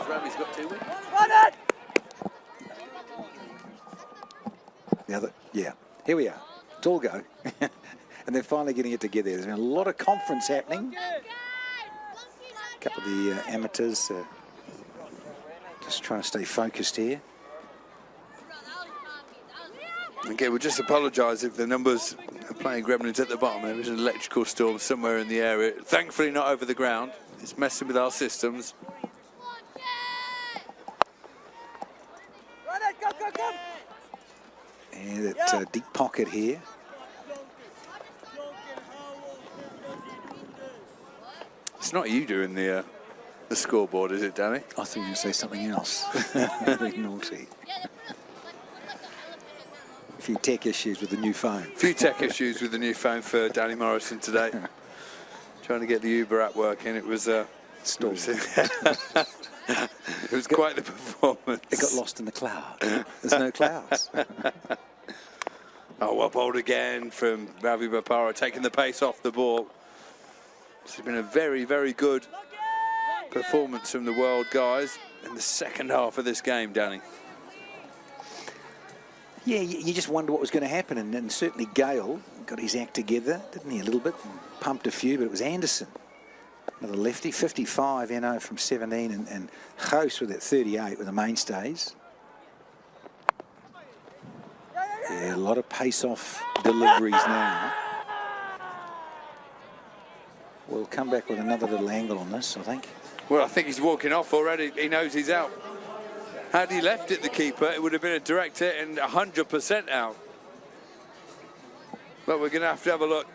Ravi's got 2 wins. The other, yeah. Here we are. It's all go. And they're finally getting it together. There's been a lot of conference happening. A couple of the amateurs just trying to stay focused here. Okay, we'll just apologise if the numbers are playing gremlins at the bottom. There is an electrical storm somewhere in the area. Thankfully not over the ground. It's messing with our systems. And that deep pocket here. It's not you doing the scoreboard, is it, Danny? I think you can say something else. Very naughty. A few tech issues with the new phone. A few tech issues with the new phone for Danny Morrison today. Trying to get the Uber app working. It was stalled. It was quite the performance. It got lost in the cloud. There's no clouds. Oh, well bowled again from Ravi Bapara, taking the pace off the ball. This has been a very, very good performance from the world guys in the second half of this game, Danny. Yeah, you just wonder what was going to happen, and certainly Gale got his act together, didn't he, a little bit, and pumped a few, but it was Anderson Another lefty, 55 NO from 17, and Ghost with that 38 with the mainstays. Yeah, a lot of pace-off deliveries now. We'll come back with another little angle on this, I think. Well, I think he's walking off already. He knows he's out. Had he left it, the keeper, it would have been a direct hit and 100% out. But we're going to have a look.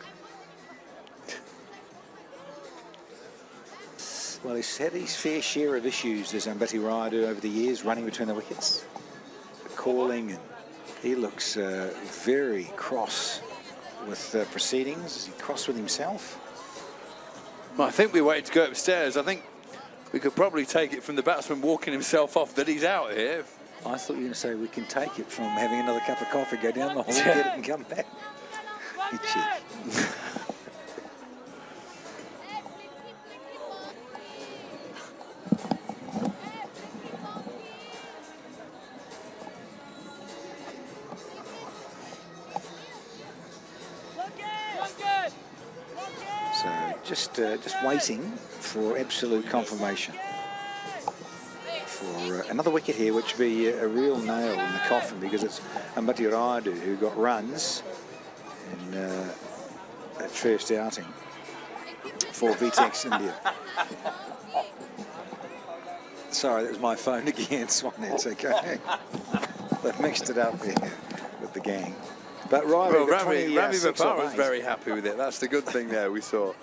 Well, he's had his fair share of issues, as Ambati Raidu, over the years, running between the wickets. The calling, and he looks very cross with proceedings. Is he cross with himself? Well, I think we waited to go upstairs. I think we could probably take it from the batsman walking himself off that he's out here. I thought you were going to say we can take it from having another cup of coffee, go down the hall, get it and come back. You cheek. Just waiting for absolute confirmation for another wicket here, which would be a real nail in the coffin, because it's Ambati Raidu who got runs in that first outing for VTEX India. Sorry, that was my phone again, Swanhead's okay. They've mixed it up there with the gang. But Raidu, well, Rami Bapar was very happy with it. That's the good thing there we saw.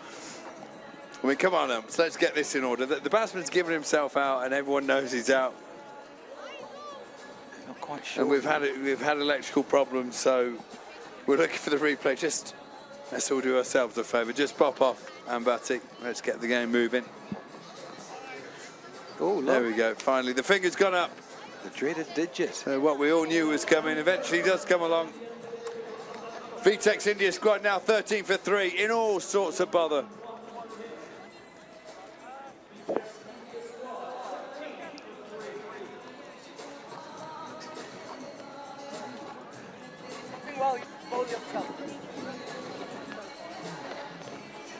I mean, come on, so let's get this in order. The batsman's given himself out, and everyone knows he's out. Not quite sure. And we've had electrical problems, so we're looking for the replay. Just let's all do ourselves a favour. Just pop off, Ambati. Let's get the game moving. Oh, look. There we go. Finally, the finger's gone up. The dreaded digit. So what we all knew was coming eventually does come along. VTEX India Squad now 13 for 3 in all sorts of bother.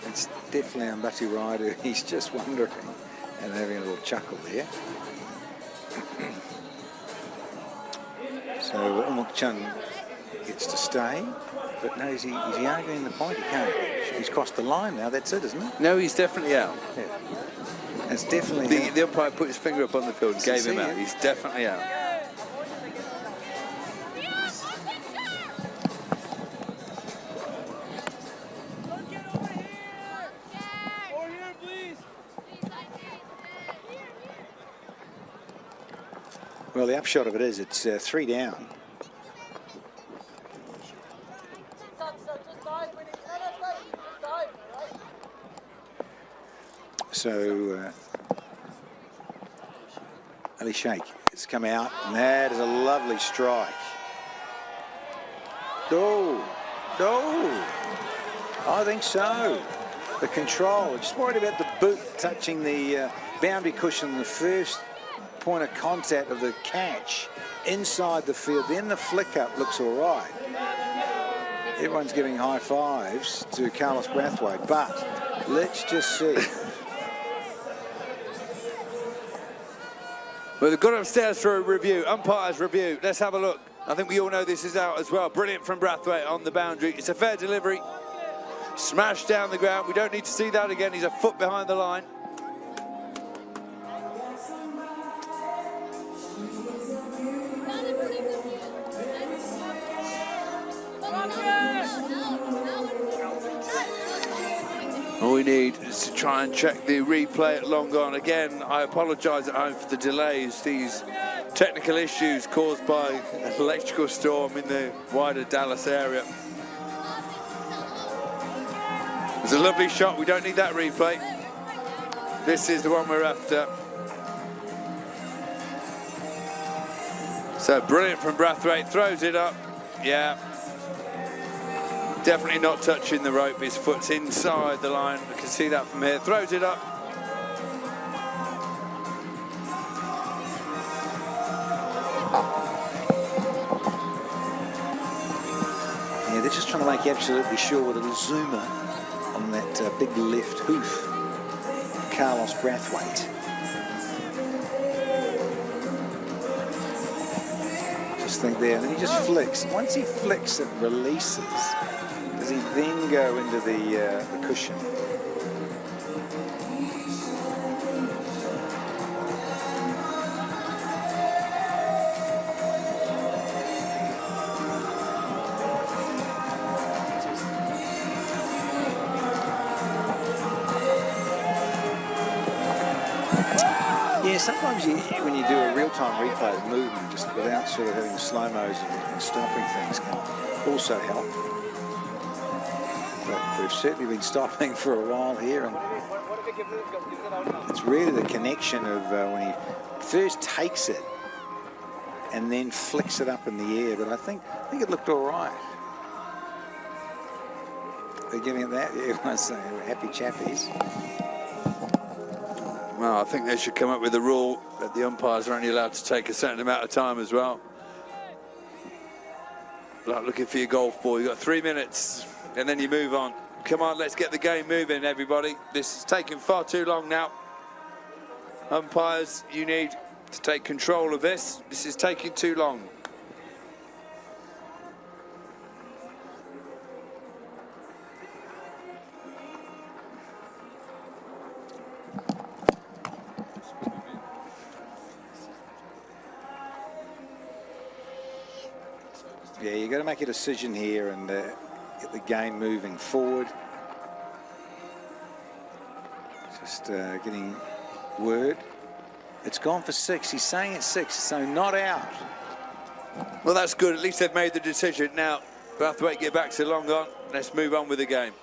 It's definitely Ambati Raidu. He's just wondering and having a little chuckle there. So Umuk Chun gets to stay, but no, is he arguing the point? He can't. He's crossed the line now. That's it, isn't it? No, he's definitely out. Yeah. It's definitely the umpire put his finger up on the field and gave him out. He's definitely out. Well, the upshot of it is it's 3 down. So Ali Sheikh has come out, and that is a lovely strike. Oh, I think so. The control, just worried about the boot touching the boundary cushion, the first point of contact of the catch inside the field. Then the flick up looks all right. Everyone's giving high fives to Carlos Brathwaite, but let's just see. Well, they've gone upstairs for a review, umpire's review. Let's have a look. I think we all know this is out as well. Brilliant from Brathwaite on the boundary. It's a fair delivery. Smashed down the ground. We don't need to see that again. He's a foot behind the line. All we need is to try and check the replay at long on. Again, I apologise at home for the delays, these technical issues caused by an electrical storm in the wider Dallas area. It's a lovely shot, we don't need that replay. This is the one we're after. So brilliant from Brathwaite, throws it up, yeah. Definitely not touching the rope, his foot's inside the line, we can see that from here, throws it up. Yeah, they're just trying to make absolutely sure with a little zoomer on that big left hoof. Carlos Brathwaite. Just think there, and then he just flicks. Once he flicks, it releases. Does he then go into the cushion? Yeah, sometimes when you do a real-time replay of movement, just without sort of having slow-mos and stopping things, can also help. But we've certainly been stopping for a while here, and it's really the connection of when he first takes it and then flicks it up in the air. But I think it looked all right. They're giving it that. Yeah, I say happy chappies. Well, I think they should come up with a rule that the umpires are only allowed to take a certain amount of time as well. Like looking for your golf ball. You've got 3 minutes and then you move on. Come on, let's get the game moving, everybody. This is taking far too long now. Umpires, you need to take control of this. This is taking too long. Yeah, you've got to make a decision here and get the game moving forward. Just getting word. It's gone for 6. He's saying it's 6, so not out. Well, that's good. At least they've made the decision. Now, Brathwaite get back to long on. Let's move on with the game.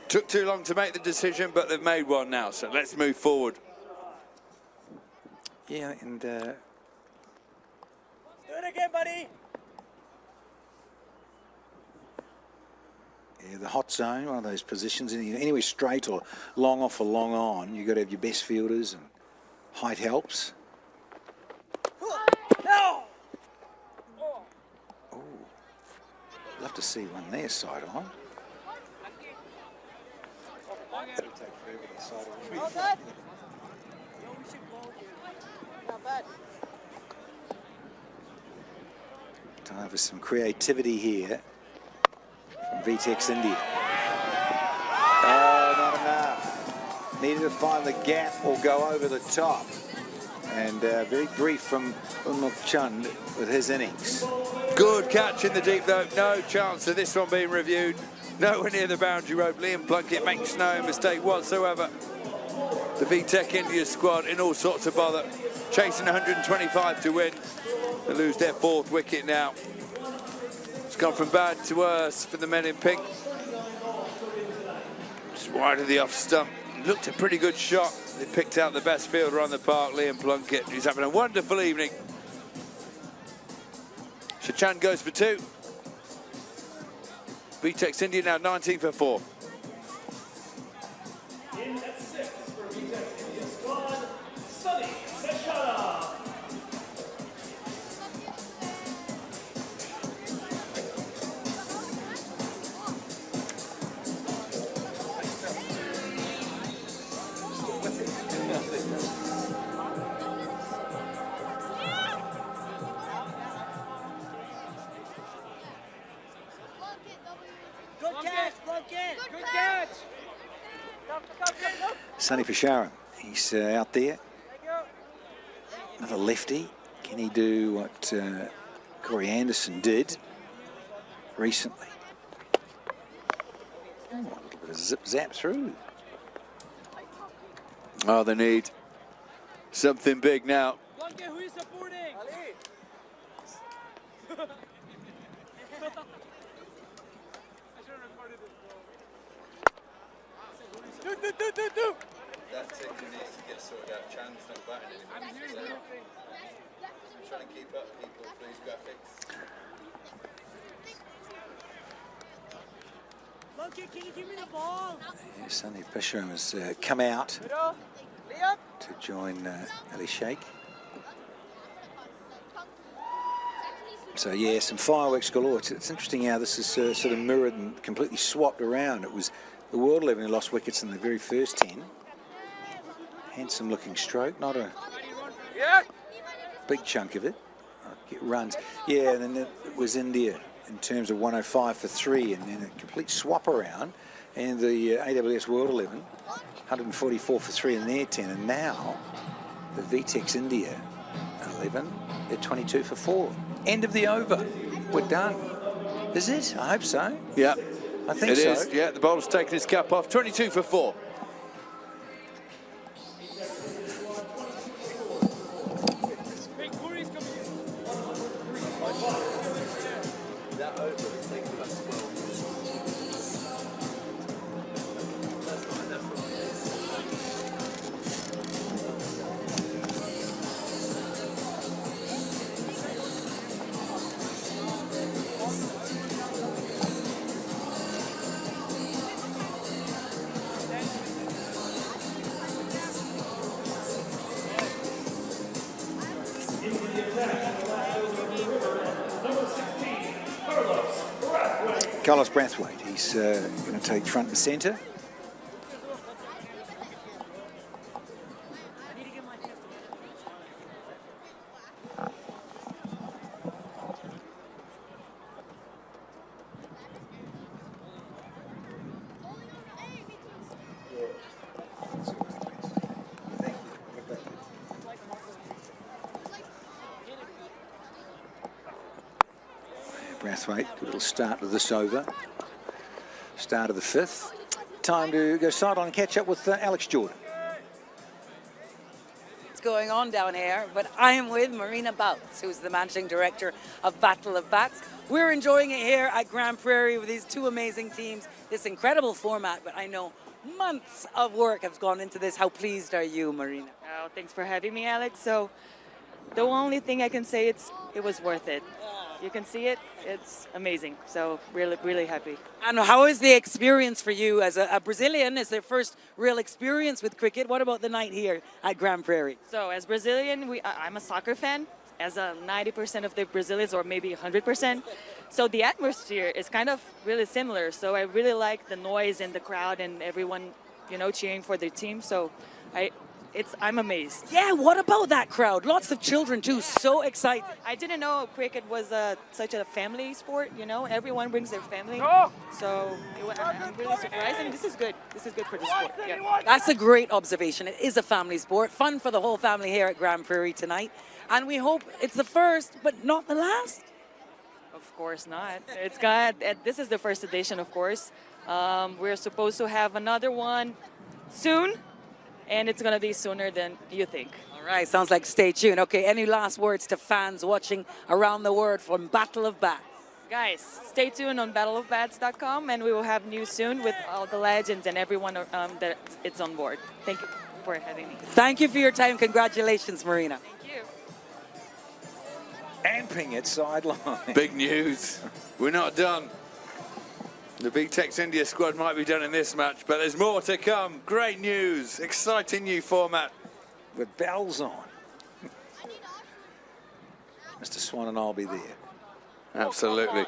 Took too long to make the decision, but they've made one now, so let's move forward. Yeah, and... Do it again, buddy. Yeah, the hot zone, one of those positions, anywhere straight or long off or long on, you've got to have your best fielders, and height helps. No. Oh, love to see one there, side on. It'll take forever to side on. Well done. Not bad. Time for some creativity here from VTEX India. Oh, not enough. Needed to find the gap or go over the top. And very brief from Chand with his innings. Good catch in the deep though. No chance of this one being reviewed. Nowhere near the boundary rope. Liam Plunkett makes no mistake whatsoever. The VTEX India squad in all sorts of bother. Chasing 125 to win. They lose their 4th wicket now. It's gone from bad to worse for the men in pink. Just wide of the off stump. Looked a pretty good shot. They picked out the best fielder on the park, Liam Plunkett, who's having a wonderful evening. Shachan goes for 2. VTEX India now 19 for 4. In at 6 for VTEX India Squad, Sunny Seshara. Sunny Pisharam, he's out there. Another lefty. Can he do what Corey Anderson did recently? Oh, a little bit of zip-zap through. Oh, they need something big now. Who are you supporting? Ali. Do. That ticket needs to get sorted out. Chan's not batting anymore. I'm trying to keep up, people. Please, graphics. Monkey, can you give me the ball? Yeah, Sunny Pisharam has come out to join Ali Sheikh. So yeah, some fireworks galore. It's interesting how this is sort of mirrored and completely swapped around. It was the world 11 who lost wickets in the very first 10. Handsome looking stroke, not a big chunk of it. Get runs. Yeah, and then it was India in terms of 105 for 3, and then a complete swap around. And the AWS World 11, 144 for 3 in their 10. And now the VTEX India 11, they're 22 for 4. End of the over. We're done. Is it? I hope so. Yeah. I think it so. is. Yeah, the bowler's taken his cap off. 22 for 4. Carlos Brathwaite, he's going to take front and centre. Brathwaite, a little start to this over. Start of the 5th. Time to go sideline and catch up with Alex Jordan. What's going on down here? But I am with Marina Bouts, who's the managing director of Battle of Bats. We're enjoying it here at Grand Prairie with these two amazing teams, this incredible format, but I know months of work has gone into this. How pleased are you, Marina? Oh, thanks for having me, Alex. So the only thing I can say, it was worth it. You can see it. It's amazing. So really, really happy. And how is the experience for you as a Brazilian? Is their first real experience with cricket? What about the night here at Grand Prairie? So as Brazilian, I'm a soccer fan, as 90% of the Brazilians, or maybe 100%. So the atmosphere is kind of really similar. So I really like the noise and the crowd and everyone, you know, cheering for their team. So I'm amazed. Yeah, what about that crowd? Lots of children too, so excited. I didn't know cricket was such a family sport, you know. Everyone brings their family. So I'm really surprised, and this is good. This is good for the sport. Yeah. That's a great observation. It is a family sport. Fun for the whole family here at Grand Prairie tonight. And we hope it's the first, but not the last. Of course not. This is the first edition, of course. We're supposed to have another one soon. And it's going to be sooner than you think. All right, sounds like stay tuned. Okay, any last words to fans watching around the world from Battle of Bats? Guys, stay tuned on battleofbats.com, and we will have news soon with all the legends and everyone that it's on board. Thank you for having me. Thank you for your time. Congratulations, Marina. Thank you. Amping it sideline. Big news. We're not done. The VTEX India squad might be done in this match, but there's more to come. Great news. Exciting new format. With bells on. Mr. Swan and I'll be there. Absolutely.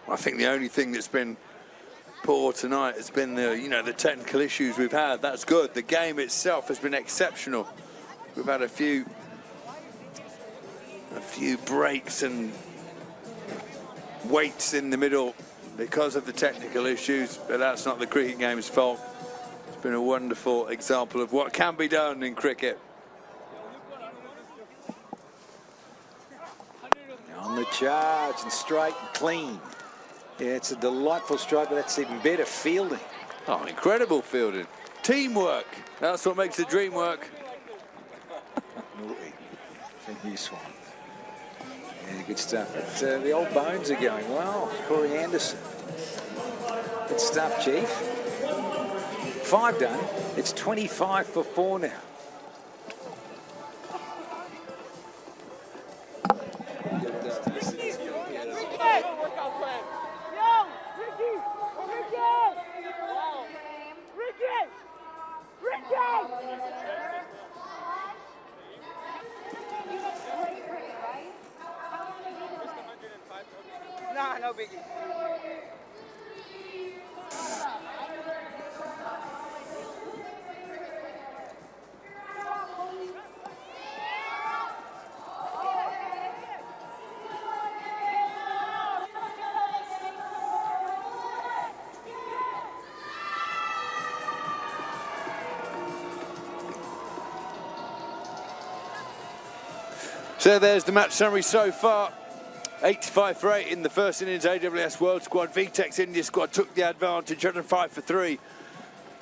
I think the only thing that's been poor tonight has been the technical issues we've had. That's good. The game itself has been exceptional. We've had a few breaks and waits in the middle because of the technical issues, but that's not the cricket game's fault. It's been a wonderful example of what can be done in cricket. On the charge and straight and clean. Yeah, it's a delightful strike, but that's even better fielding. Oh, incredible fielding. Teamwork. That's what makes the dream work. Thank you, Swan. Yeah, good stuff. But, the old bones are going well. Corey Anderson. Good stuff, Chief. 5 done. It's 25 for 4 now. Nah, no biggie. So there's the match summary so far. 85 for 8 in the first innings. AWS World Squad, VTEX India Squad took the advantage, 105 for 3.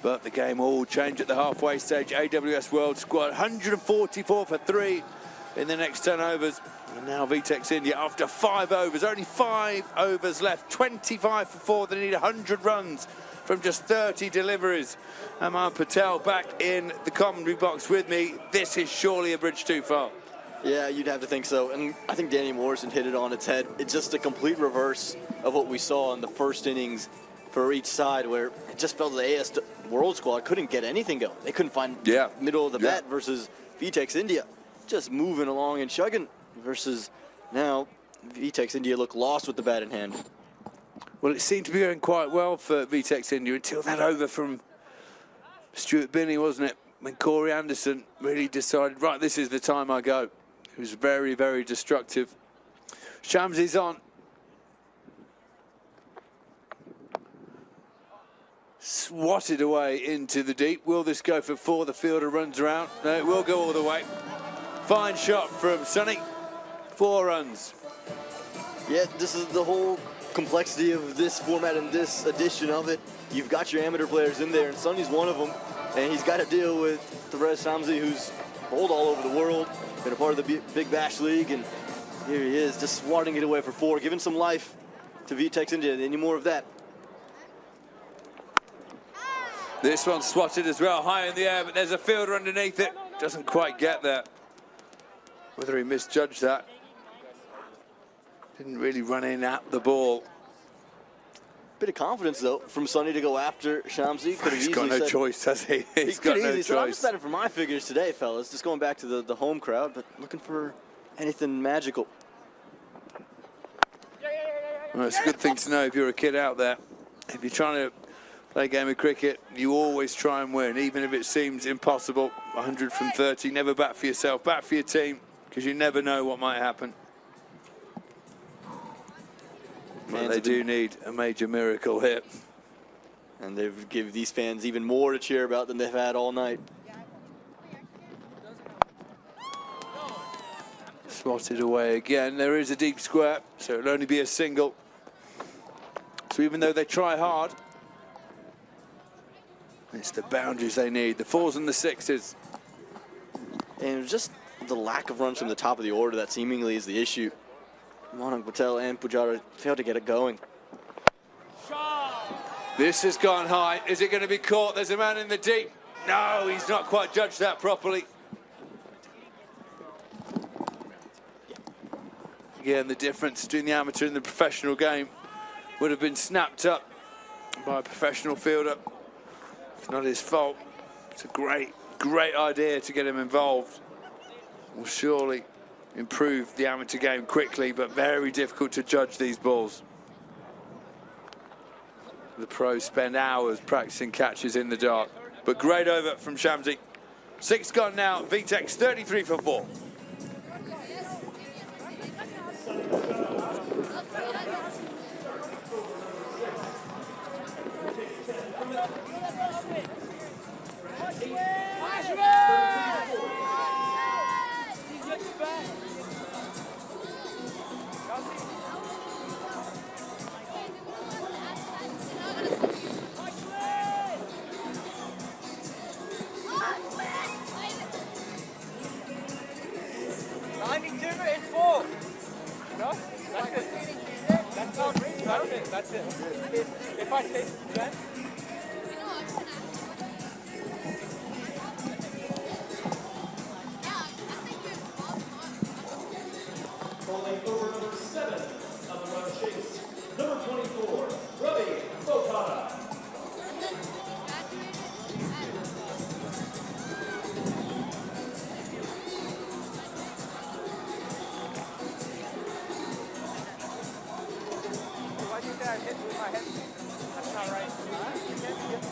But the game all changed at the halfway stage. AWS World Squad, 144 for 3 in the next 10 overs. And now VTEX India, after 5 overs, only 5 overs left, 25 for 4. They need 100 runs from just 30 deliveries. Aman Patel back in the commentary box with me. This is surely a bridge too far. Yeah, you'd have to think so. And I think Danny Morrison hit it on its head. It's just a complete reverse of what we saw in the first innings for each side, where it just felt the AS World Squad couldn't get anything going. They couldn't find middle of the bat versus VTEX India just moving along and chugging, versus now VTEX India look lost with the bat in hand. Well, it seemed to be going quite well for VTEX India until that over from Stuart Binney, wasn't it? When Corey Anderson really decided, right, this is the time I go. It was very, very destructive. Shamsi's on. Swatted away into the deep. Will this go for 4? The fielder runs around. No, it will go all the way. Fine shot from Sonny. 4 runs. Yeah, this is the whole complexity of this format and this edition of it. You've got your amateur players in there, and Sonny's one of them. And he's got to deal with Therese Shamsi, who's bowled all over the world, been a part of the Big Bash League, and here he is, just swatting it away for 4, giving some life to VTEX India. Any more of that? This one's swatted as well, high in the air, but there's a fielder underneath it. Doesn't quite get there. Whether he misjudged that. Didn't really run in at the ball. Bit of confidence, though, from Sonny to go after Shamsi. He's got no choice, has he? He's got no choice. I'm just betting for my figures today, fellas. Just going back to the home crowd, but looking for anything magical. Well, it's a good thing to know if you're a kid out there. If you're trying to play a game of cricket, you always try and win, even if it seems impossible. 100 from 30, never bat for yourself, bat for your team, because you never know what might happen. Well, they do need a major miracle here. And they've given these fans even more to cheer about than they've had all night. Swatted away again. There is a deep square, so it'll only be a single. So even though they try hard, it's the boundaries they need, the 4s and the 6s. And just the lack of runs from the top of the order that seemingly is the issue. Manan Patel and Pujara failed to get it going. This has gone high. Is it going to be caught? There's a man in the deep. No, he's not quite judged that properly. Again, the difference between the amateur and the professional game would have been snapped up by a professional fielder. It's not his fault. It's a great, great idea to get him involved. Will surely improve the amateur game quickly, but very difficult to judge these balls. The pros spend hours practicing catches in the dark. But great over from Shamsi. 6 gone now. VTEX 33 for 4. That's it. If I say that. Calling over number 7 of the run chase, number 24, Ravi Bokara. If I do that, I hit with my head. That's not right. You can't get my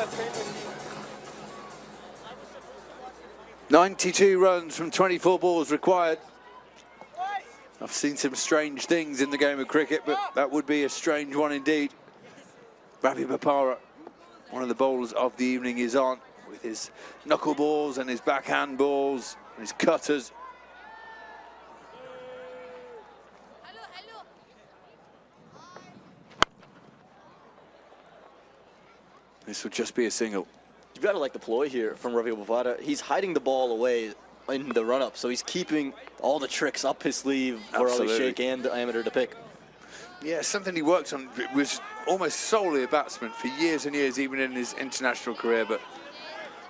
feet. 92 runs from 24 balls required. I've seen some strange things in the game of cricket, but that would be a strange one indeed. Ravi Bopara, one of the bowlers of the evening, is on. with his knuckleballs and his backhand balls and his cutters. This will just be a single. You've got to like the ploy here from Ravi Bovada. He's hiding the ball away in the run-up, so he's keeping all the tricks up his sleeve for Ali Sheikh and the amateur to pick. Yeah, something he worked on. Was almost solely a batsman for years and years, even in his international career, but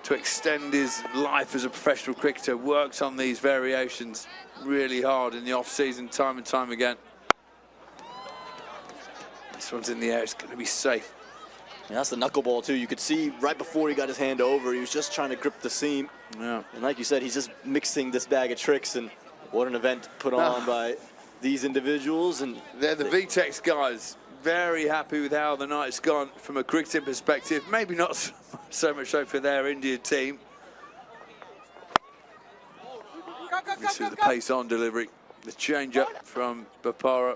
to extend his life as a professional cricketer, worked on these variations really hard in the off-season, time and time again. This one's in the air, it's going to be safe. Yeah, that's the knuckleball too. You could see right before he got his hand over, he was just trying to grip the seam. Yeah. And like you said, he's just mixing this bag of tricks, and what an event put on by these individuals. And they're the VTEX guys. Very happy with how the night's gone from a cricketing perspective. Maybe not so much so for their Indian team. This is the pace on delivery. The change up from Bopara.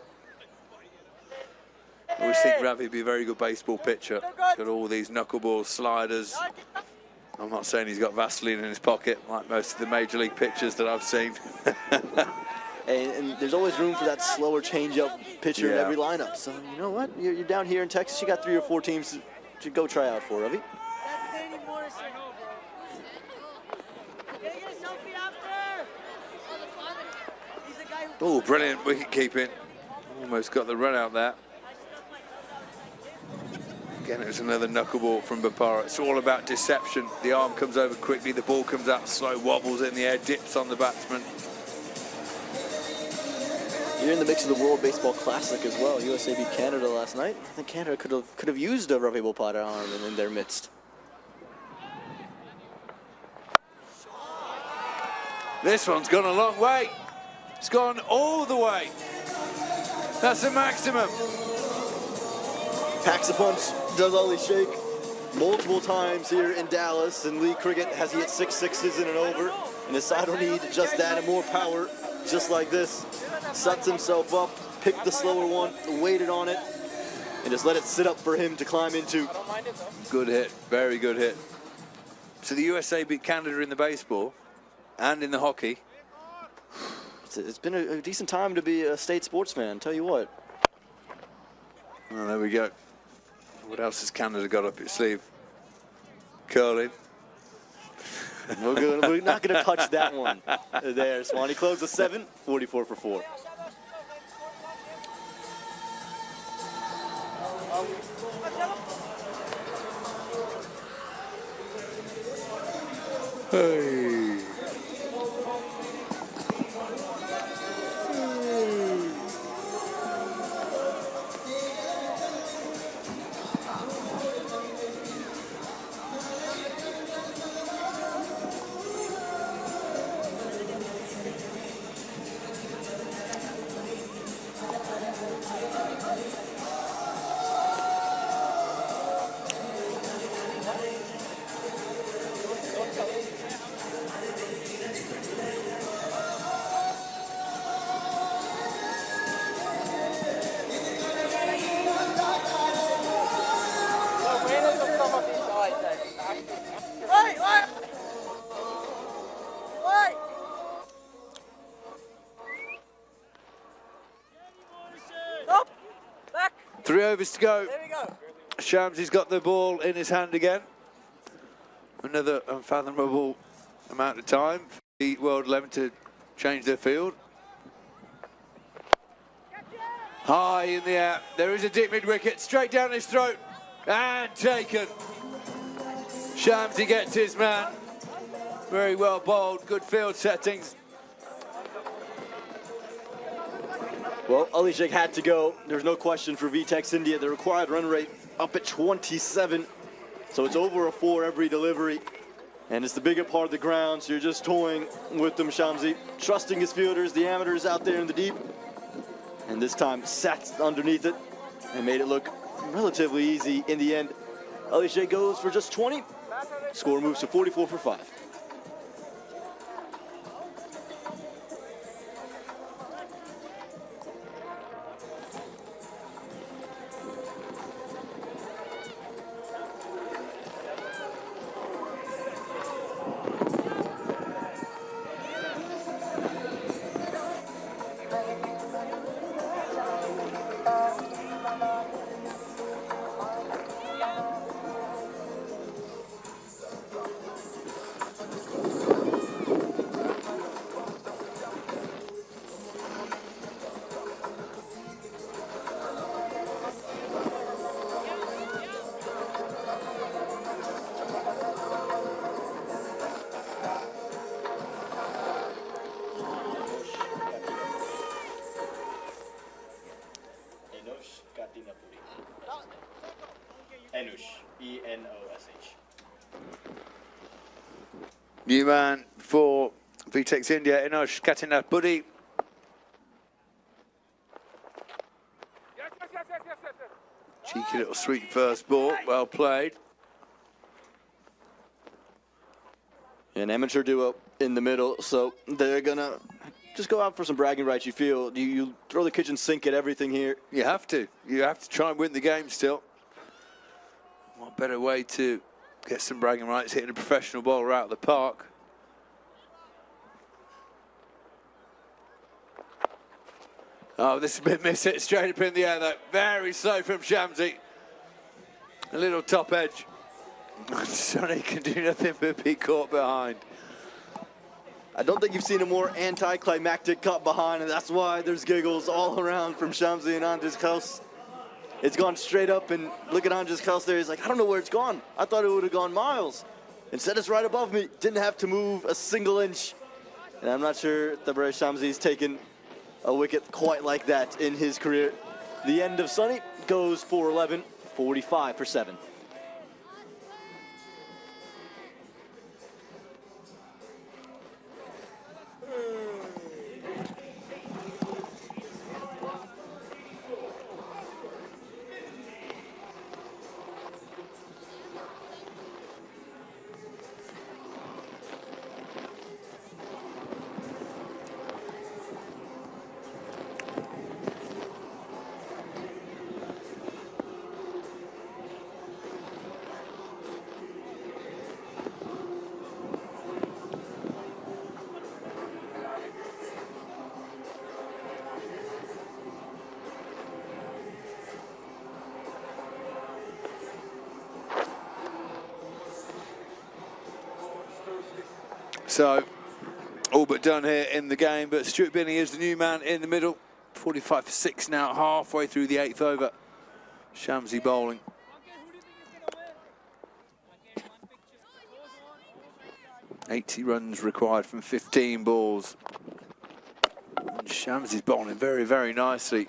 I always think Ravi would be a very good baseball pitcher. He's got all these knuckleball sliders. I'm not saying he's got Vaseline in his pocket like most of the major league pitchers that I've seen. and there's always room for that slower change-up pitcher in every lineup. So you know what? You're down here in Texas. You got 3 or 4 teams to go try out for, Ravi. Oh, brilliant wicket keeping. Almost got the run out there. Again, it was another knuckleball from Bopara. It's all about deception. The arm comes over quickly, the ball comes out slow, wobbles in the air, dips on the batsman. You're in the mix of the World Baseball Classic as well. USA beat Canada last night. I think Canada could have used a Ravi Bopara arm in their midst. This one's gone a long way. It's gone all the way. That's a maximum. Packs a punch, does Ali Sheikh multiple times here in Dallas. In league cricket, has he hit 6 sixes in and over? And his side will need just that and more power, just like this. Sets himself up, picked the slower one, waited on it, and just let it sit up for him to climb into. Good hit, very good hit. So the USA beat Canada in the baseball and in the hockey. It's been a decent time to be a state sportsman, tell you what. Well, there we go. What else has Canada got up its sleeve? Curling. We're not going to touch that one there, Swanee. Close the 7, 44 for 4. Hey. Three overs to go. There we go. Shamsi's got the ball in his hand again. Another unfathomable amount of time for the World 11 to change their field. High in the air. There is a deep mid-wicket, straight down his throat. And taken. Shamsi gets his man. Very well bowled, good field settings. Well, Ali Sheikh had to go. There's no question for VTEX India. The required run rate up at 27. So it's over a 4 every delivery. And it's the bigger part of the ground, so you're just toying with them, Shamsi. Trusting his fielders, the amateurs out there in the deep. And this time sat underneath it and made it look relatively easy in the end. Ali Sheikh goes for just 20. Score moves to 44 for 5. N-O-S-H. New man for VTEX India, Inosh Katina Buddy. Cheeky little sweet first ball, well played. An amateur duo in the middle, so they're gonna just go out for some bragging rights. You feel you throw the kitchen sink at everything here. You have to try and win the game still. What better way to get some bragging rights hitting a professional bowler out of the park? Oh, this has been missed. Hit straight up in the air, though. Very slow from Shamsi. A little top edge. Sonny can do nothing but be caught behind. I don't think you've seen a more anticlimactic cut behind, and that's why there's giggles all around from Shamsi and Andres Kaus. It's gone straight up, and look at Andres Kaus there. He's like, I don't know where it's gone. I thought it would have gone miles. Instead, it's right above me. Didn't have to move a single inch. And I'm not sure Tabraiz Shamsi's taken a wicket quite like that in his career. The end of Sonny goes for 11, 45 for 7. So, all but done here in the game, but Stuart Binney is the new man in the middle. 45 for 6 now, halfway through the 8th over. Shamsi bowling. .80 runs required from 15 balls. And Shamsi's bowling very, very nicely.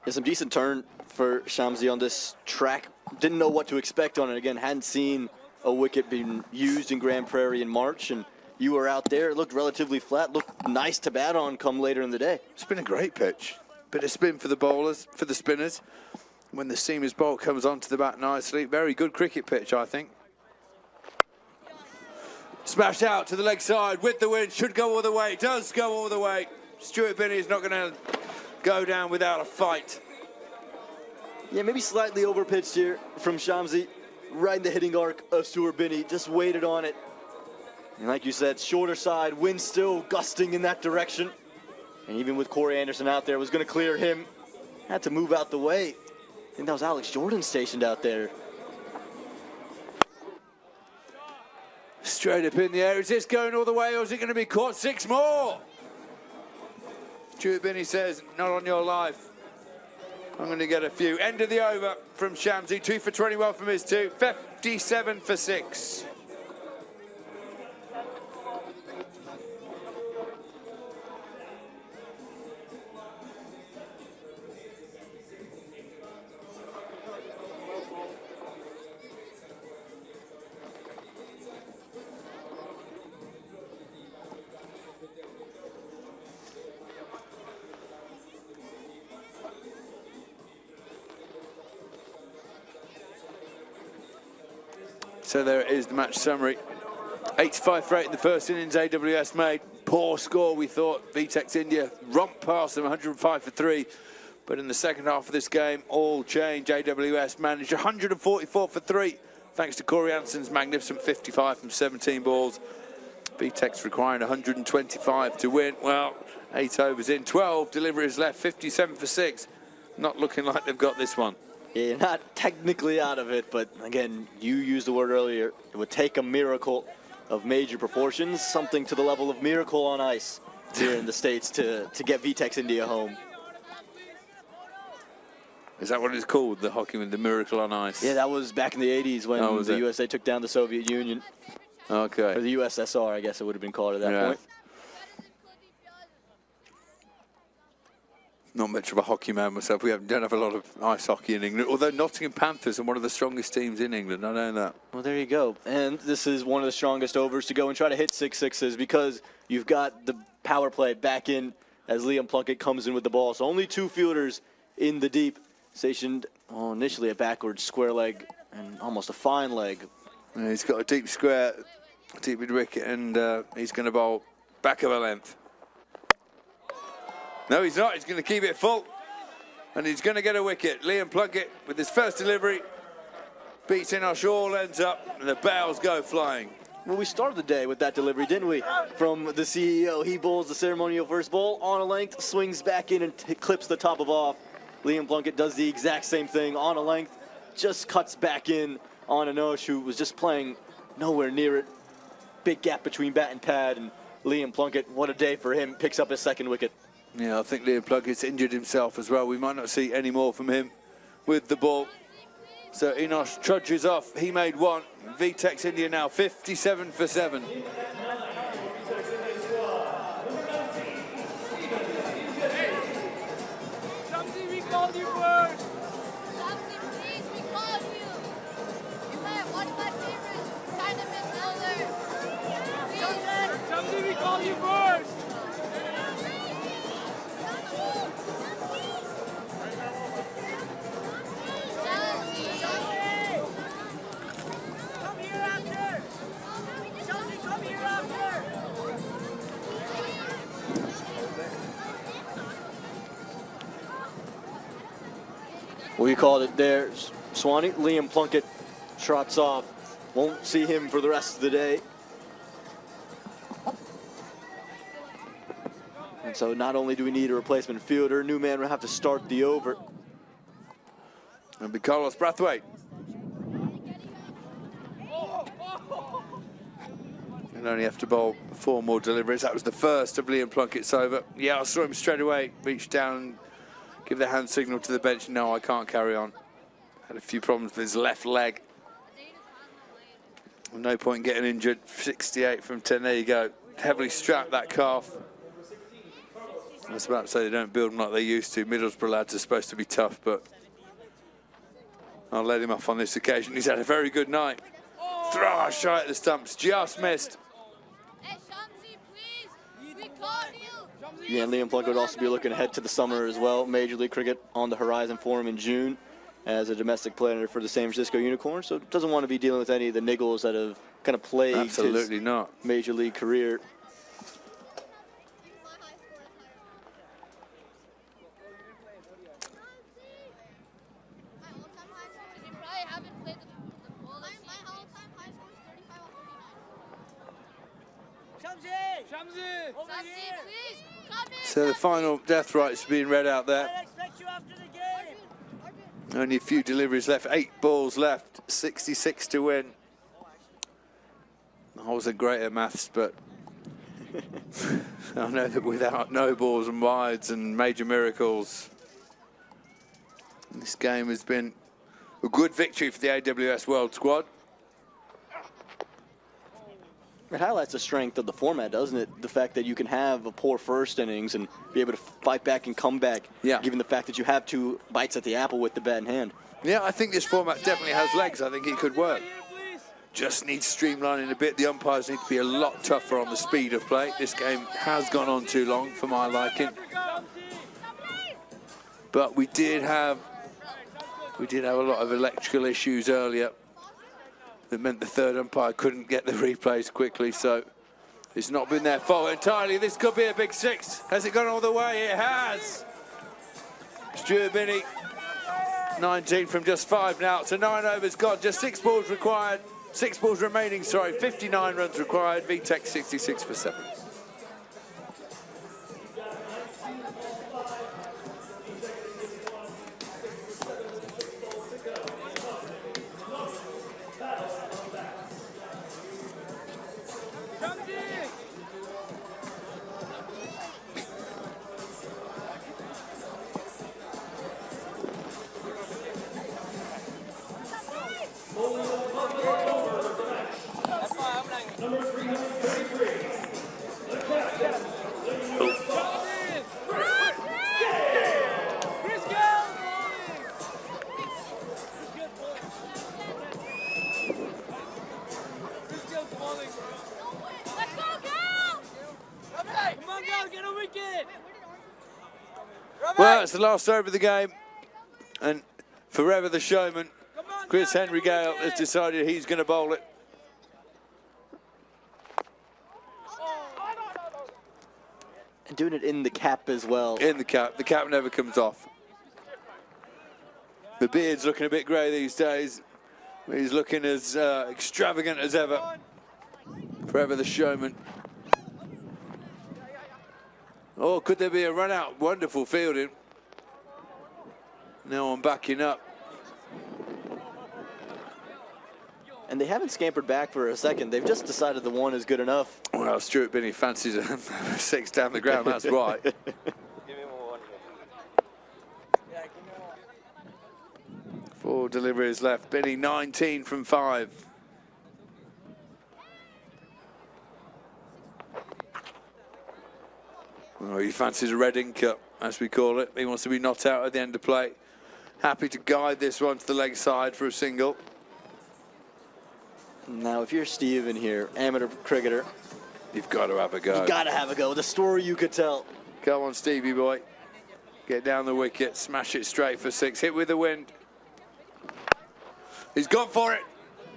There's some decent turn for Shamsi on this track. Didn't know what to expect on it. Again, hadn't seen a wicket being used in Grand Prairie in March, and you were out there. It looked relatively flat, looked nice to bat on come later in the day. It's been a great pitch. Bit of spin for the bowlers, for the spinners. When the seamer's bolt comes onto the bat nicely. Very good cricket pitch, I think. Smashed out to the leg side with the wind. Should go all the way. Does go all the way. Stuart Binney is not going to go down without a fight. Yeah, maybe slightly overpitched here from Shamsi. Right in the hitting arc of Stuart Binney. Just waited on it. And like you said, shorter side, wind still gusting in that direction. And even with Corey Anderson out there, was going to clear him. Had to move out the way. I think that was Alex Jordan stationed out there. Straight up in the air. Is this going all the way, or is it going to be caught? 6 more. Stuart Binney says, not on your life. I'm going to get a few. End of the over from Shamsi. 2 for 21 from his 2. 57 for 6. So there it is, the match summary. 85 for 8 in the first innings, AWS made. Poor score, we thought. VTEX India romped past them, 105 for 3. But in the second half of this game, all change. AWS managed 144 for 3, thanks to Corey Anderson's magnificent 55 from 17 balls. VTEX requiring 125 to win. Well, 8 overs in, 12 deliveries left, 57 for 6. Not looking like they've got this one. Yeah, you're not technically out of it, but again, you used the word earlier. It would take a miracle of major proportions, something to the level of Miracle on Ice here in the States to get VTEX India home. Is that what it's called, the hockey with the Miracle on Ice? Yeah, that was back in the 80s when the USA took down the Soviet Union. Okay. Or the USSR, I guess it would have been called at that point. Not much of a hockey man myself. Don't have a lot of ice hockey in England, although Nottingham Panthers are one of the strongest teams in England. I know that. Well, there you go. And this is one of the strongest overs to go and try to hit 6-6s because you've got the power play back in as Liam Plunkett comes in with the ball. So only 2 fielders in the deep, stationed initially a backwards square leg and almost a fine leg. Yeah, he's got a deep square, deep mid wicket, and he's going to bowl back of a length. No, he's not. He's going to keep it full. And he's going to get a wicket. Liam Plunkett, with his first delivery, beats Inosh, all ends up, and the bails go flying. Well, we started the day with that delivery, didn't we? From the CEO. He bowls the ceremonial first ball on a length, swings back in and clips the top of off. Liam Plunkett does the exact same thing on a length, just cuts back in on Inosh, who was just playing nowhere near it. Big gap between bat and pad, and Liam Plunkett, what a day for him, picks up his second wicket. Yeah, I think Liam Plunkett's injured himself as well. We might not see any more from him with the ball. So Inosh trudges off. He made 1. VTEX India now 57 for 7. Shamsi, we called you first. Shamsi, please, we called you. You are one of my favorites. Kind of miss Elder. Shamsi, we called you first. We called it there, Swanee. Liam Plunkett trots off. Won't see him for the rest of the day. And so not only do we need a replacement fielder, new man will have to start the over. And be Carlos Brathwaite. And only have to bowl 4 more deliveries. That was the first of Liam Plunkett's over. Yeah, I saw him straight away, reach down, give the hand signal to the bench. No, I can't carry on. Had a few problems with his left leg. No point getting injured. 68 from 10. There you go. Heavily strapped that calf. I was about to say they don't build them like they used to. Middlesbrough lads are supposed to be tough, but I'll let him off on this occasion. He's had a very good night. Throw shy at the stumps. Just missed. Hey, Shamsi, please. We called you. Yeah, and Liam Plunkett would also be looking ahead to the summer as well. Major League Cricket on the horizon for him in June as a domestic player for the San Francisco Unicorns. So doesn't want to be dealing with any of the niggles that have kind of plagued his Major League career. So the final death rites being read out there. Only a few deliveries left, 8 balls left, 66 to win. I wasn't great at maths, but I know that without no balls and wides and major miracles, this game has been a good victory for the AWS World Squad. It highlights the strength of the format, doesn't it? The fact that you can have a poor first innings and be able to fight back and come back, given the fact that you have 2 bites at the apple with the bat in hand. Yeah, I think this format definitely has legs. I think it could work. Just needs streamlining a bit. The umpires need to be a lot tougher on the speed of play. This game has gone on too long for my liking. But we did have a lot of electrical issues earlier that meant the third umpire couldn't get the replays quickly, so it's not been their fault entirely. This could be a big 6. Has it gone all the way? It has. Stuart Binney, 19 from just 5 now. So 9 overs gone, just 6 balls required. 6 balls remaining, sorry, 59 runs required. VTEX 66 for 7. Well, it's the last over of the game, and forever the showman, Chris Henry Gale, has decided he's going to bowl it. And doing it in the cap as well. In the cap never comes off. The beard's looking a bit grey these days. He's looking as extravagant as ever. Forever the showman. Oh, could there be a run out? Wonderful fielding. No one backing up. And they haven't scampered back for a second. They've just decided the one is good enough. Well, Stuart Binney fancies a 6 down the ground, that's right. 4 deliveries left. Binney 19 from 5. Well, he fancies a red ink cup, as we call it. He wants to be not out at the end of play. Happy to guide this one to the leg side for a single. Now, if you're Steven here, amateur cricketer, you've got to have a go. You've got to have a go. The story you could tell. Come on, Stevie boy. Get down the wicket, smash it straight for 6. Hit with the wind. He's gone for it.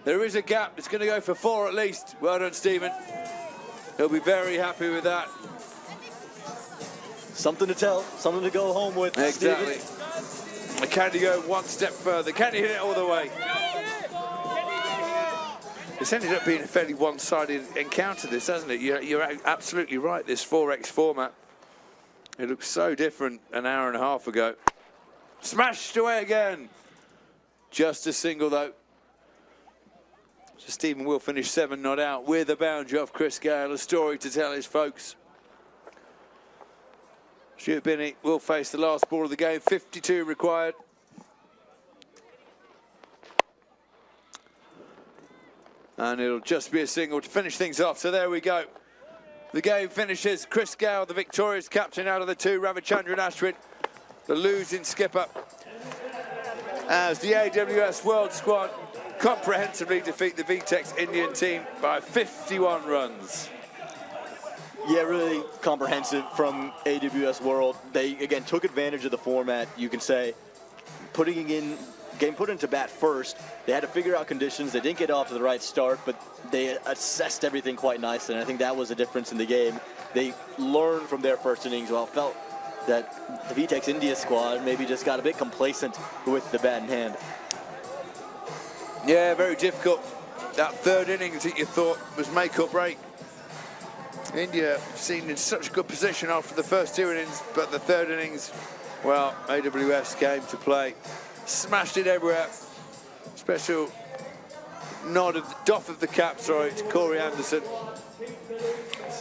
There is a gap. It's going to go for 4 at least. Well done, Stephen. He'll be very happy with that. Something to tell, something to go home with. Exactly. Steven. Can he go one step further? Can he hit it all the way? It's ended up being a fairly one-sided encounter, this, hasn't it? You're absolutely right, this 4x format. It looks so different an hour and a half ago. Smashed away again. Just a single, though. So Stephen will finish 7 not out with a boundary off Chris Gale. A story to tell his folks. Stuart Binney will face the last ball of the game. 52 required. And it'll just be a single to finish things off. So there we go. The game finishes. Chris Gale, the victorious captain out of the 2. Ravichandran Ashwin, the losing skipper. As the AWS World Squad comprehensively defeat the VTEX Indian team by 51 runs. Yeah, really comprehensive from AWS World. They, again, took advantage of the format, you can say. Game put into bat first. They had to figure out conditions. They didn't get off to the right start, but they assessed everything quite nicely, and I think that was a difference in the game. They learned from their first innings, well, felt that the VTEX India squad maybe just got a bit complacent with the bat in hand. Yeah, very difficult. That 3rd innings that you thought was make or break. India seen in such a good position after the first 2 innings, but the 3rd innings, well, AWS came to play. Smashed it everywhere. Special doff of the cap, sorry, to Corey Anderson.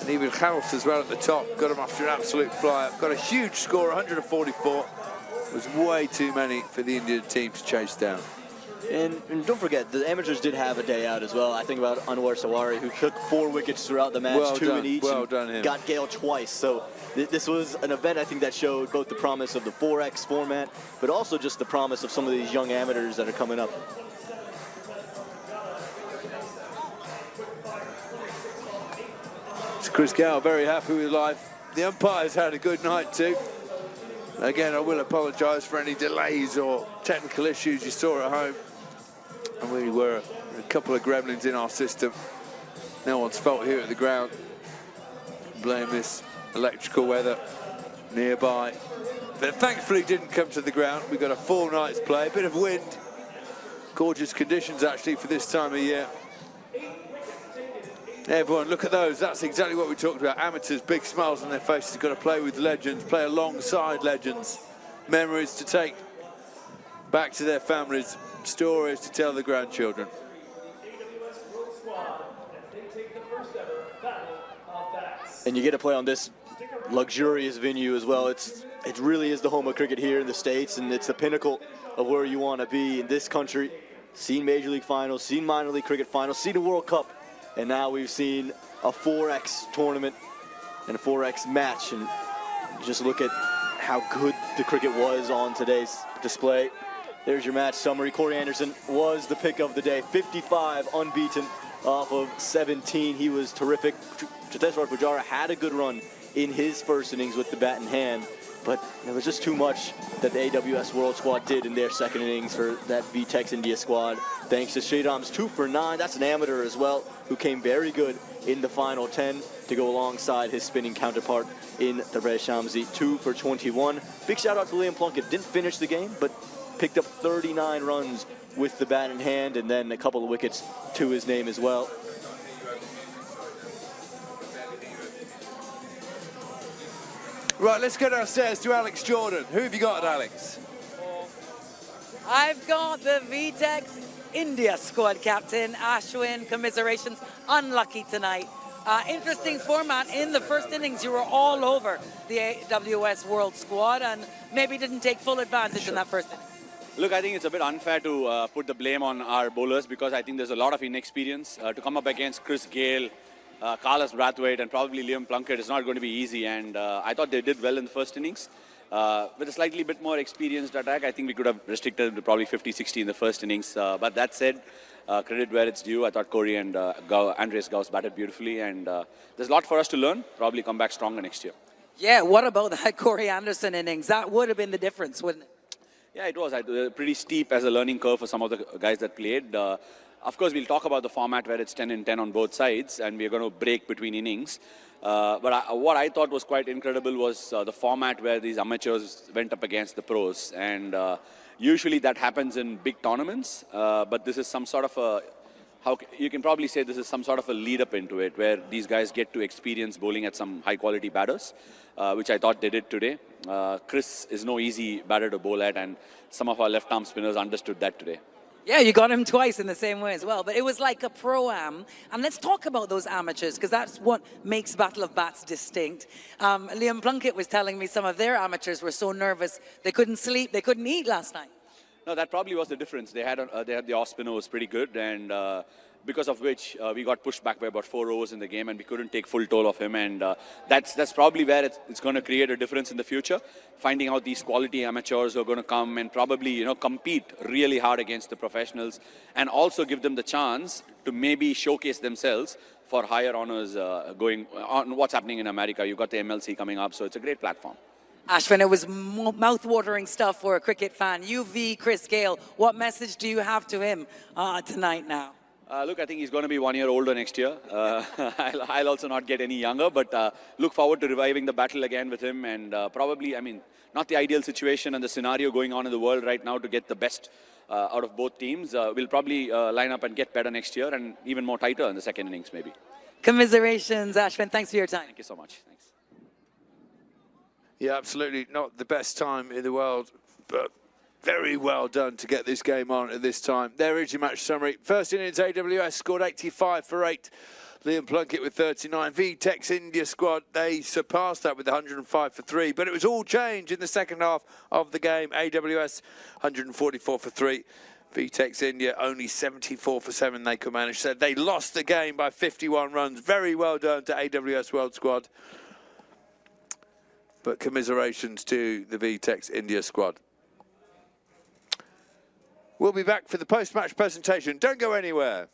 And even House as well at the top. Got him after an absolute flyer. Got a huge score, 144. It was way too many for the Indian team to chase down. And don't forget, the amateurs did have a day out as well. I think about Anwar Sawari, who took 4 wickets throughout the match, well 2 done. in each, well done him. Got Gale twice. So this was an event, I think, that showed both the promise of the 4X format, but also just the promise of some of these young amateurs that are coming up. So Chris Gale very happy with life. The umpires had a good night too. Again, I will apologise for any delays or technical issues you saw at home. And we were a couple of gremlins in our system. No one's fault here at the ground. Blame this electrical weather nearby. But thankfully didn't come to the ground. We got a full night's play, a bit of wind. Gorgeous conditions actually for this time of year. Everyone, look at those. That's exactly what we talked about. Amateurs, big smiles on their faces. Got to play with legends, play alongside legends. Memories to take back to their families, stories to tell the grandchildren. And you get to play on this luxurious venue as well. It really is the home of cricket here in the States, and it's the pinnacle of where you want to be in this country. Seen Major League Finals, seen minor league cricket finals, seen a World Cup, and now we've seen a 4X tournament and a 4X match. And just look at how good the cricket was on today's display. There's your match summary. Corey Anderson was the pick of the day. 55 unbeaten off of 17. He was terrific. Cheteshwar Pujara had a good run in his first innings with the bat in hand. but there was just too much that the AWS World Squad did in their second innings for that VTEX India squad. Thanks to Sridham's 2 for 9. That's an amateur as well, who came very good in the final 10 to go alongside his spinning counterpart in Tabrez Shamsi, 2 for 21. Big shout out to Liam Plunkett. Didn't finish the game, but picked up 39 runs with the bat in hand, and then a couple of wickets to his name as well. Right, let's go downstairs to Alex Jordan. Who have you got, Alex? I've got the VTEX India squad captain, Ashwin. Commiserations. Unlucky tonight. Interesting format. In the first innings, you were all over the AWS World Squad and maybe didn't take full advantage in that first inning. Look, I think it's a bit unfair to put the blame on our bowlers because I think there's a lot of inexperience. To come up against Chris Gale, Carlos Brathwaite and probably Liam Plunkett is not going to be easy, and I thought they did well in the first innings. With a slightly bit more experienced attack, I think we could have restricted to probably 50-60 in the first innings. But that said, credit where it's due. I thought Corey and Andreas Gauss batted beautifully, and there's a lot for us to learn. Probably come back stronger next year. Yeah, what about that Corey Anderson innings? That would have been the difference, wouldn't it? Yeah, it was pretty steep as a learning curve for some of the guys that played. Of course, we'll talk about the format where it's 10 and 10 on both sides, and we're going to break between innings. But what I thought was quite incredible was the format where these amateurs went up against the pros. And usually that happens in big tournaments, but this is some sort of a, you can probably say this is some sort of a lead up into it, where these guys get to experience bowling at some high quality batters, which I thought they did today. Chris is no easy batter to bowl at, and some of our left arm spinners understood that today. Yeah, you got him twice in the same way as well. But it was like a pro-am. And let's talk about those amateurs, because that's what makes Battle of Bats distinct. Liam Plunkett was telling me some of their amateurs were so nervous they couldn't sleep, they couldn't eat last night. No, that probably was the difference. They had the off spinner was pretty good, and because of which we got pushed back by about 4 overs in the game, and we couldn't take full toll of him. And that's probably where it's going to create a difference in the future. Finding out these quality amateurs who are going to come and probably compete really hard against the professionals, and also give them the chance to maybe showcase themselves for higher honors going on what's happening in America. You've got the MLC coming up, so it's a great platform. Ashwin, it was mouth-watering stuff for a cricket fan. UV Chris Gale, what message do you have to him tonight now? Look, I think he's going to be 1 year older next year. I'll also not get any younger, but look forward to reviving the battle again with him. And probably, I mean, not the ideal situation and the scenario going on in the world right now to get the best out of both teams. We'll probably line up and get better next year and even more tighter in the second innings, maybe. Commiserations, Ashwin. Thanks for your time. Thank you so much. Thanks. Yeah, absolutely. Not the best time in the world, but very well done to get this game on at this time. There is your match summary. First innings, AWS scored 85 for 8. Liam Plunkett with 39. VTEX India squad, they surpassed that with 105 for 3. But it was all change in the second half of the game. AWS 144 for 3. VTEX India only 74 for 7 they could manage. So they lost the game by 51 runs. Very well done to AWS World Squad. But commiserations to the VTEX India squad. We'll be back for the post-match presentation. Don't go anywhere.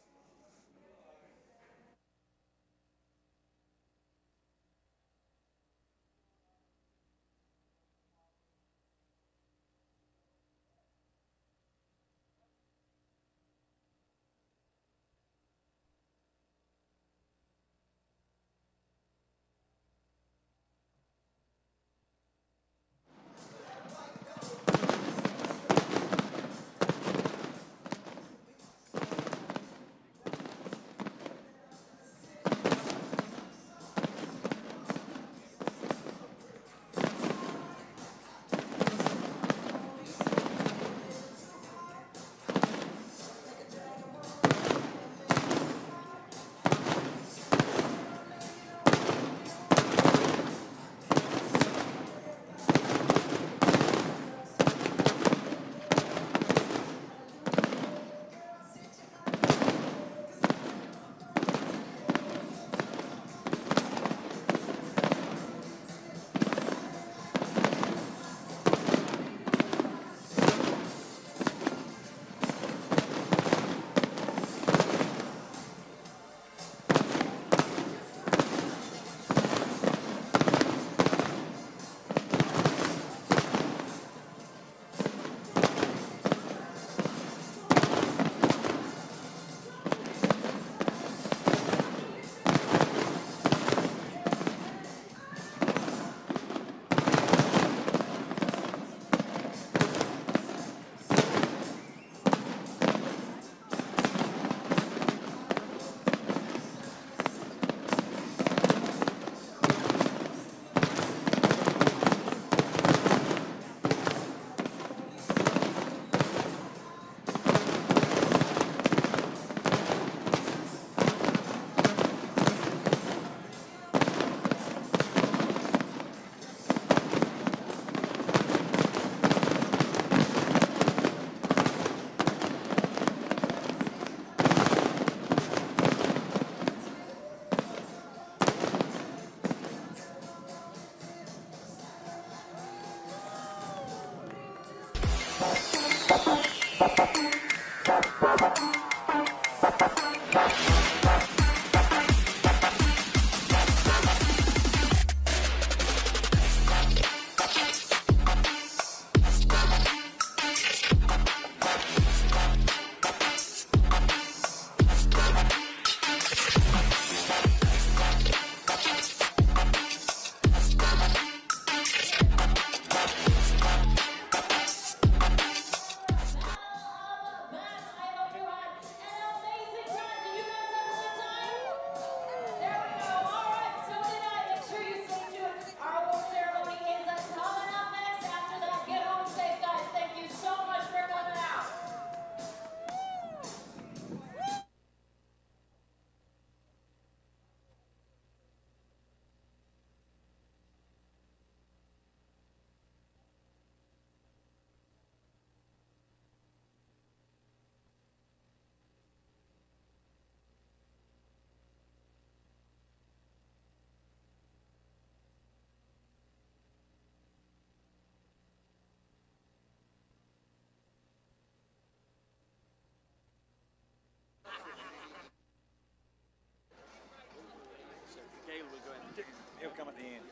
He'll come at the end.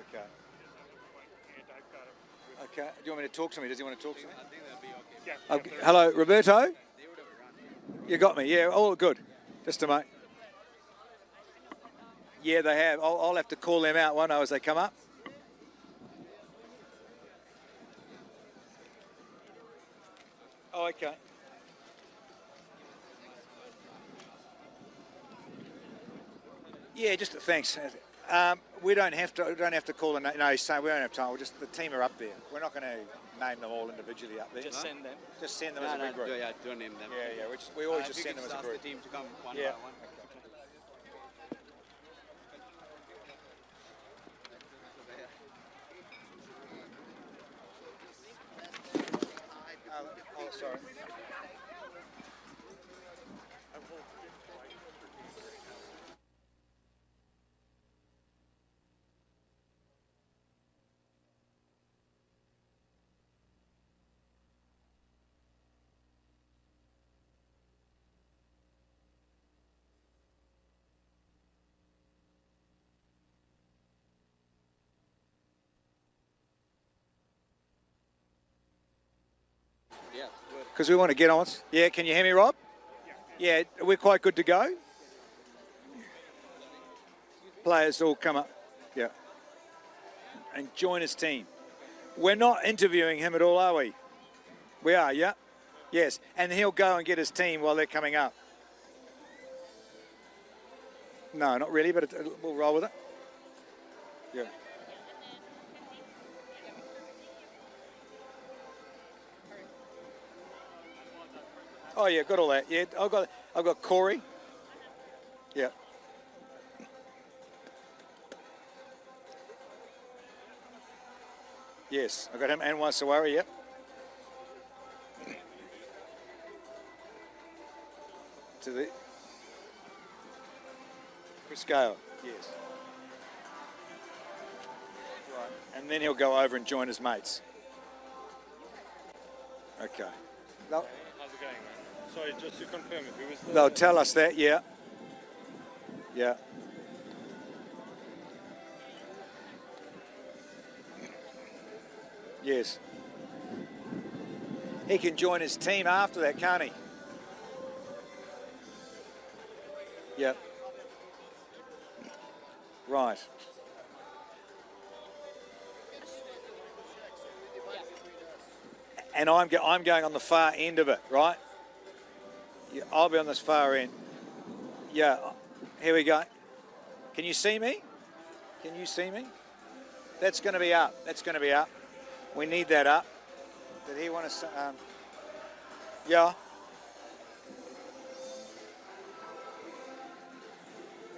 Okay. Okay. Do you want me to talk to me? Does he want to talk to me? I think that'll be okay. Oh, hello, Roberto. You got me. Yeah. Oh, good. Just a moment. Yeah, they have. I'll have to call them out, won't I, as they come up? Oh, okay. Yeah, just thanks. We don't have to call them. No, he's saying we don't have time. The team are up there. We're not going to name them all individually up there. Just send them. Just send them as a big group. Yeah, don't name them. Yeah. We always just send them as a ask group. the team to come one Yeah. by one. Oh, sorry. Yeah, good. Because we want to get on. Yeah, can you hear me, Rob? Yeah, we're quite good to go. Players all come up. Yeah. And join his team. We're not interviewing him at all, are we? We are, yeah? Yes. And he'll go and get his team while they're coming up. No, not really, but we'll roll with it. Yeah. Oh yeah, got all that. Yeah, I've got Corey. Yeah. Yes, I got him and Wasawari. Yep. To the Chris Gale. Yes. Right, and then he'll go over and join his mates. Okay. How's it going, man? Sorry, just to confirm it. Who was the... They'll tell us that, yeah. Yeah. Yes. He can join his team after that, can't he? Yep. Right. And I'm going on the far end of it, right? Yeah, I'll be on this far end. Yeah, here we go. Can you see me? Can you see me? That's going to be up. That's going to be up. We need that up. Did he want to? Yeah.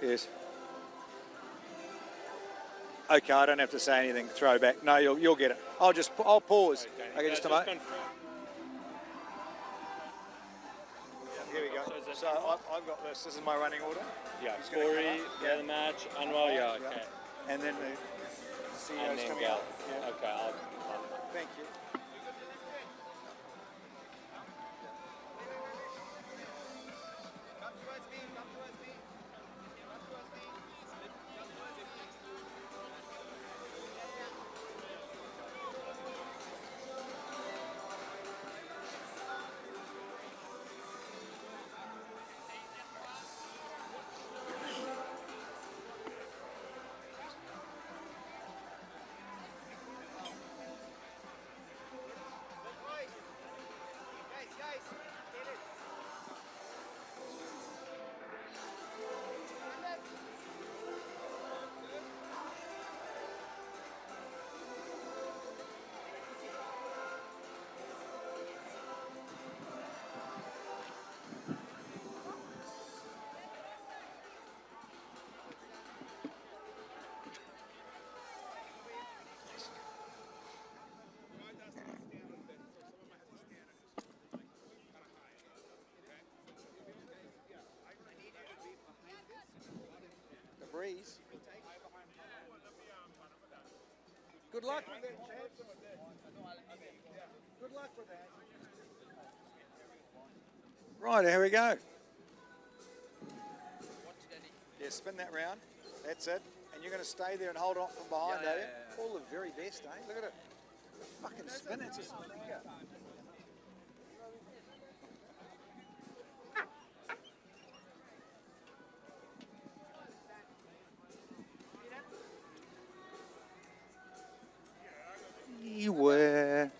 Yes. Okay, I don't have to say anything. Throw back. No, you'll get it. I'll pause. Okay, just a moment. Here we go. So I've got this. This is my running order. Yeah, Corey, the match, Anwar, yeah, okay. And then the CEO's then coming go. out. Yeah. Okay, Thank you. Breeze. Good luck with that, chaps. Good luck with that. Right, here we go. Yeah, spin that round. That's it. And you're going to stay there and hold on from behind, are you? All the very best, eh? Look at it. Fucking spin. It's a spinner. You were.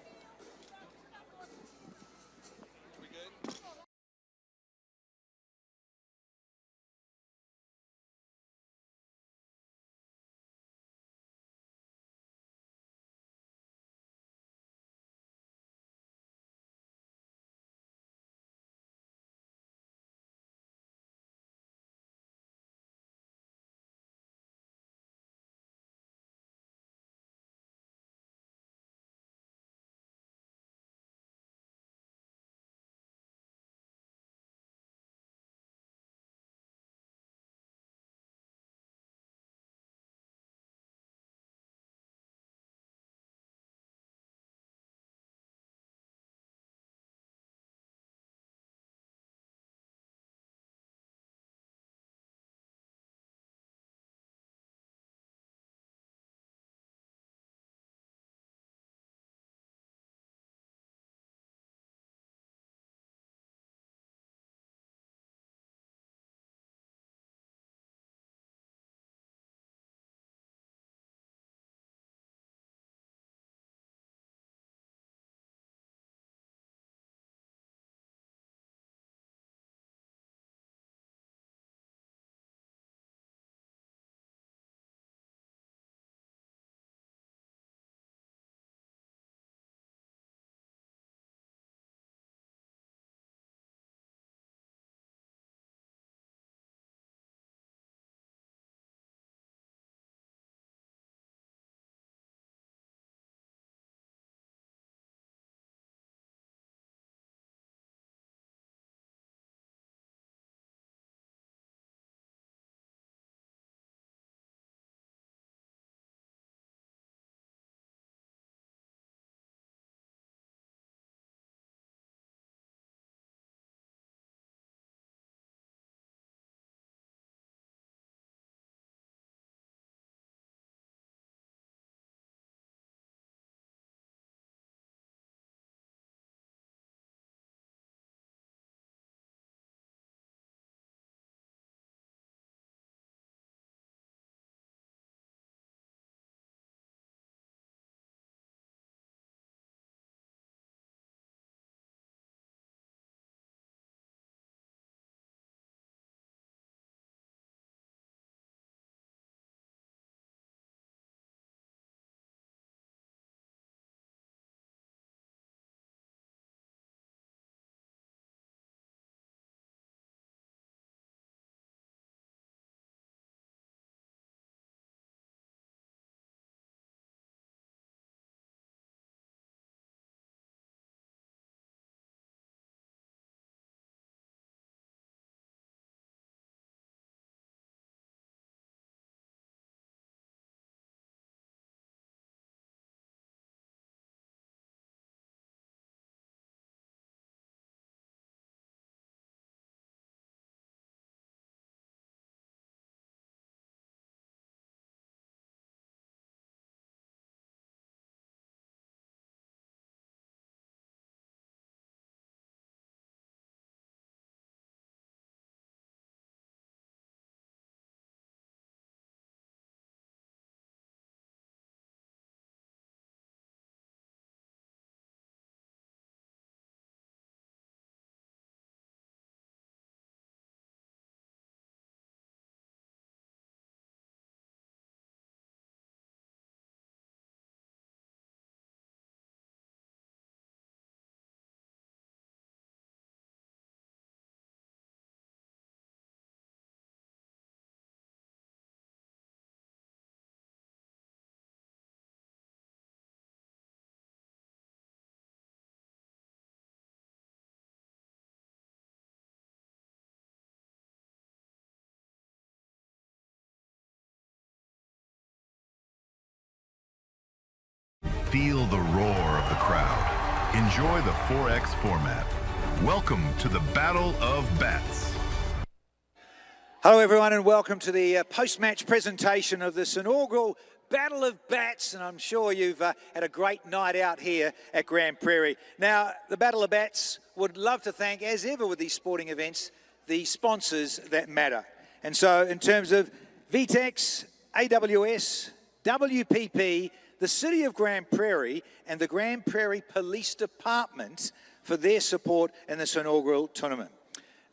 Feel the roar of the crowd. Enjoy the 4X format. Welcome to the Battle of Bats. Hello everyone and welcome to the post-match presentation of this inaugural Battle of Bats, and I'm sure you've had a great night out here at Grand Prairie. Now, the Battle of Bats would love to thank, as ever with these sporting events, the sponsors that matter. And so in terms of VTEX, AWS, WPP, the City of Grand Prairie and the Grand Prairie Police Department for their support in this inaugural tournament.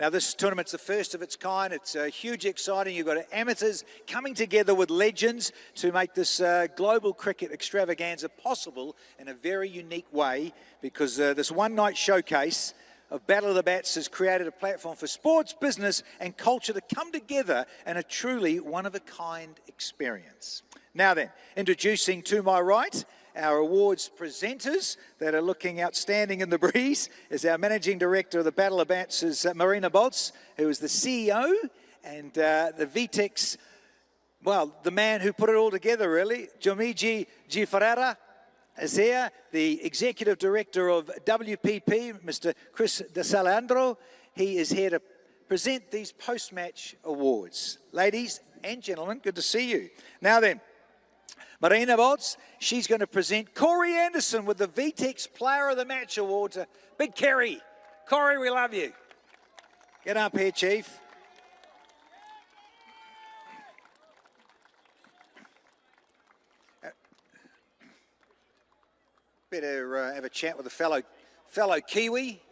Now, this tournament's the first of its kind. It's hugely exciting. You've got amateurs coming together with legends to make this global cricket extravaganza possible in a very unique way, because this one-night showcase of Battle of the Bats has created a platform for sports, business and culture to come together in a truly one-of-a-kind experience. Now then, introducing to my right, our awards presenters that are looking outstanding in the breeze is our Managing Director of the Battle of Bats, is Marina Bolts, who is the CEO, and the VTEX, well, the man who put it all together really, Jomiji G. Ferreira is here, the Executive Director of WPP, Mr. Chris DeSalendro. He is here to present these post-match awards. Ladies and gentlemen, good to see you. Now then, Marina Bolts, she's going to present Corey Anderson with the VTEX Player of the Match Award to Big Kerry. Corey, we love you. Get up here, Chief. Better have a chat with a fellow Kiwi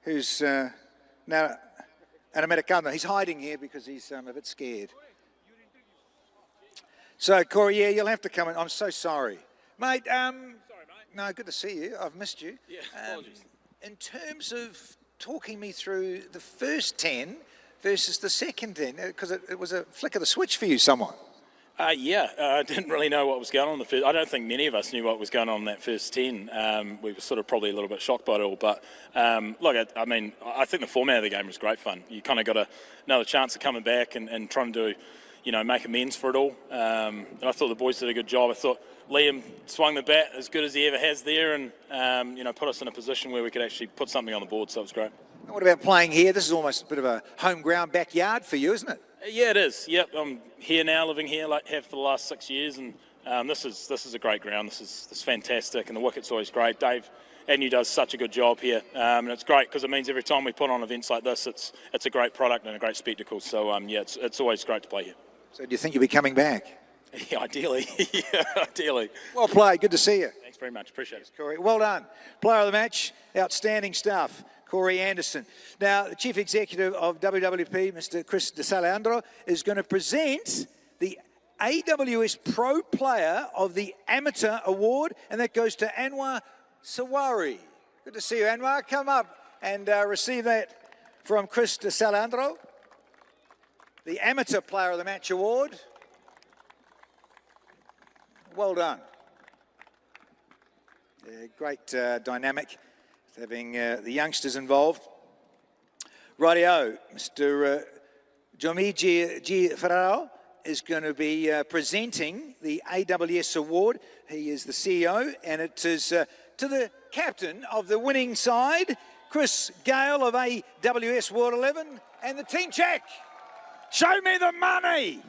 who's now an Americano. He's hiding here because he's a bit scared. So, Corey, yeah, you'll have to come in. I'm so sorry. Mate, sorry, mate. No, good to see you. I've missed you. Yeah, apologies. In terms of talking me through the first 10 versus the second 10, because it was a flick of the switch for you somewhat. Yeah, I didn't really know what was going on in the first. I don't think many of us knew what was going on in that first 10. We were sort of probably a little bit shocked by it all. But look, I mean, I think the format of the game was great fun. You kind of got another chance of coming back and trying to do, you know, make amends for it all. And I thought the boys did a good job. I thought Liam swung the bat as good as he ever has there, and you know, put us in a position where we could actually put something on the board. So it was great. And what about playing here? This is almost a bit of a home ground backyard for you, isn't it? Yeah, it is. Yep, I'm here now, living here, like have for the last 6 years, and this is a great ground. This is fantastic, and the wicket's always great. Dave Agnew does such a good job here, and it's great because it means every time we put on events like this, it's a great product and a great spectacle. So yeah, it's always great to play here. So do you think you'll be coming back? Yeah, ideally. Yeah, ideally. Well played. Good to see you. Thanks very much. Appreciate it. Corey, well done. Player of the match, outstanding stuff. Corey Anderson. Now, the Chief Executive of WWP, Mr. Chris DeSalendro, is going to present the AWS Pro Player of the Amateur Award, and that goes to Anwar Sawari. Good to see you, Anwar. Come up and receive that from Chris DeSalendro. The Amateur Player of the Match Award. Well done. Great dynamic, having the youngsters involved. Rightio, Mr. Jomiji G. Ferraro is going to be presenting the AWS Award. He is the CEO, and it is to the captain of the winning side, Chris Gale of AWS World 11, and the team check. Show me the money.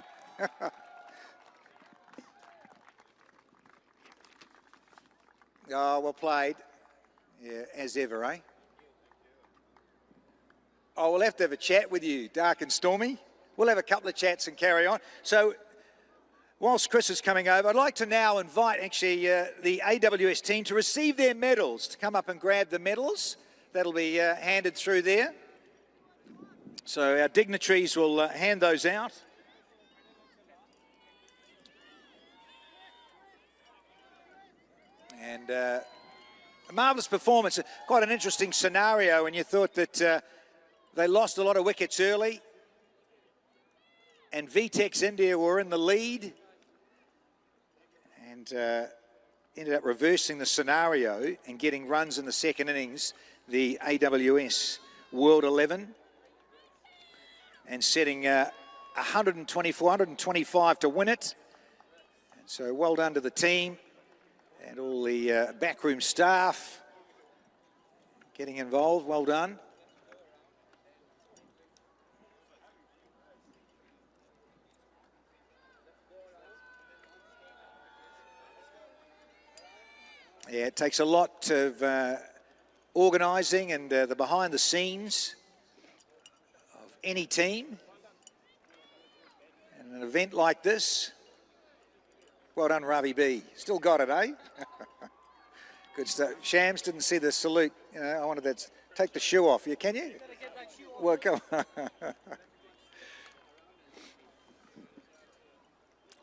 Oh, well played. Yeah, as ever, eh? Oh, we'll have to have a chat with you, Dark and Stormy. We'll have a couple of chats and carry on. So, whilst Chris is coming over, I'd like to now invite actually the AWS team to receive their medals, to come up and grab the medals. That'll be handed through there. So our dignitaries will hand those out. And a marvellous performance. Quite an interesting scenario when you thought that they lost a lot of wickets early and VTEX India were in the lead and ended up reversing the scenario and getting runs in the second innings, the AWS World 11, and setting 124, 125 to win it. And so well done to the team and all the backroom staff getting involved. Well done. Yeah, it takes a lot of organising and the behind the scenes of any team. And an event like this, well done, Ravi B. Still got it, eh? Good stuff. Shams didn't see the salute. You know, I wanted to take the shoe off. Can you? Well, come on.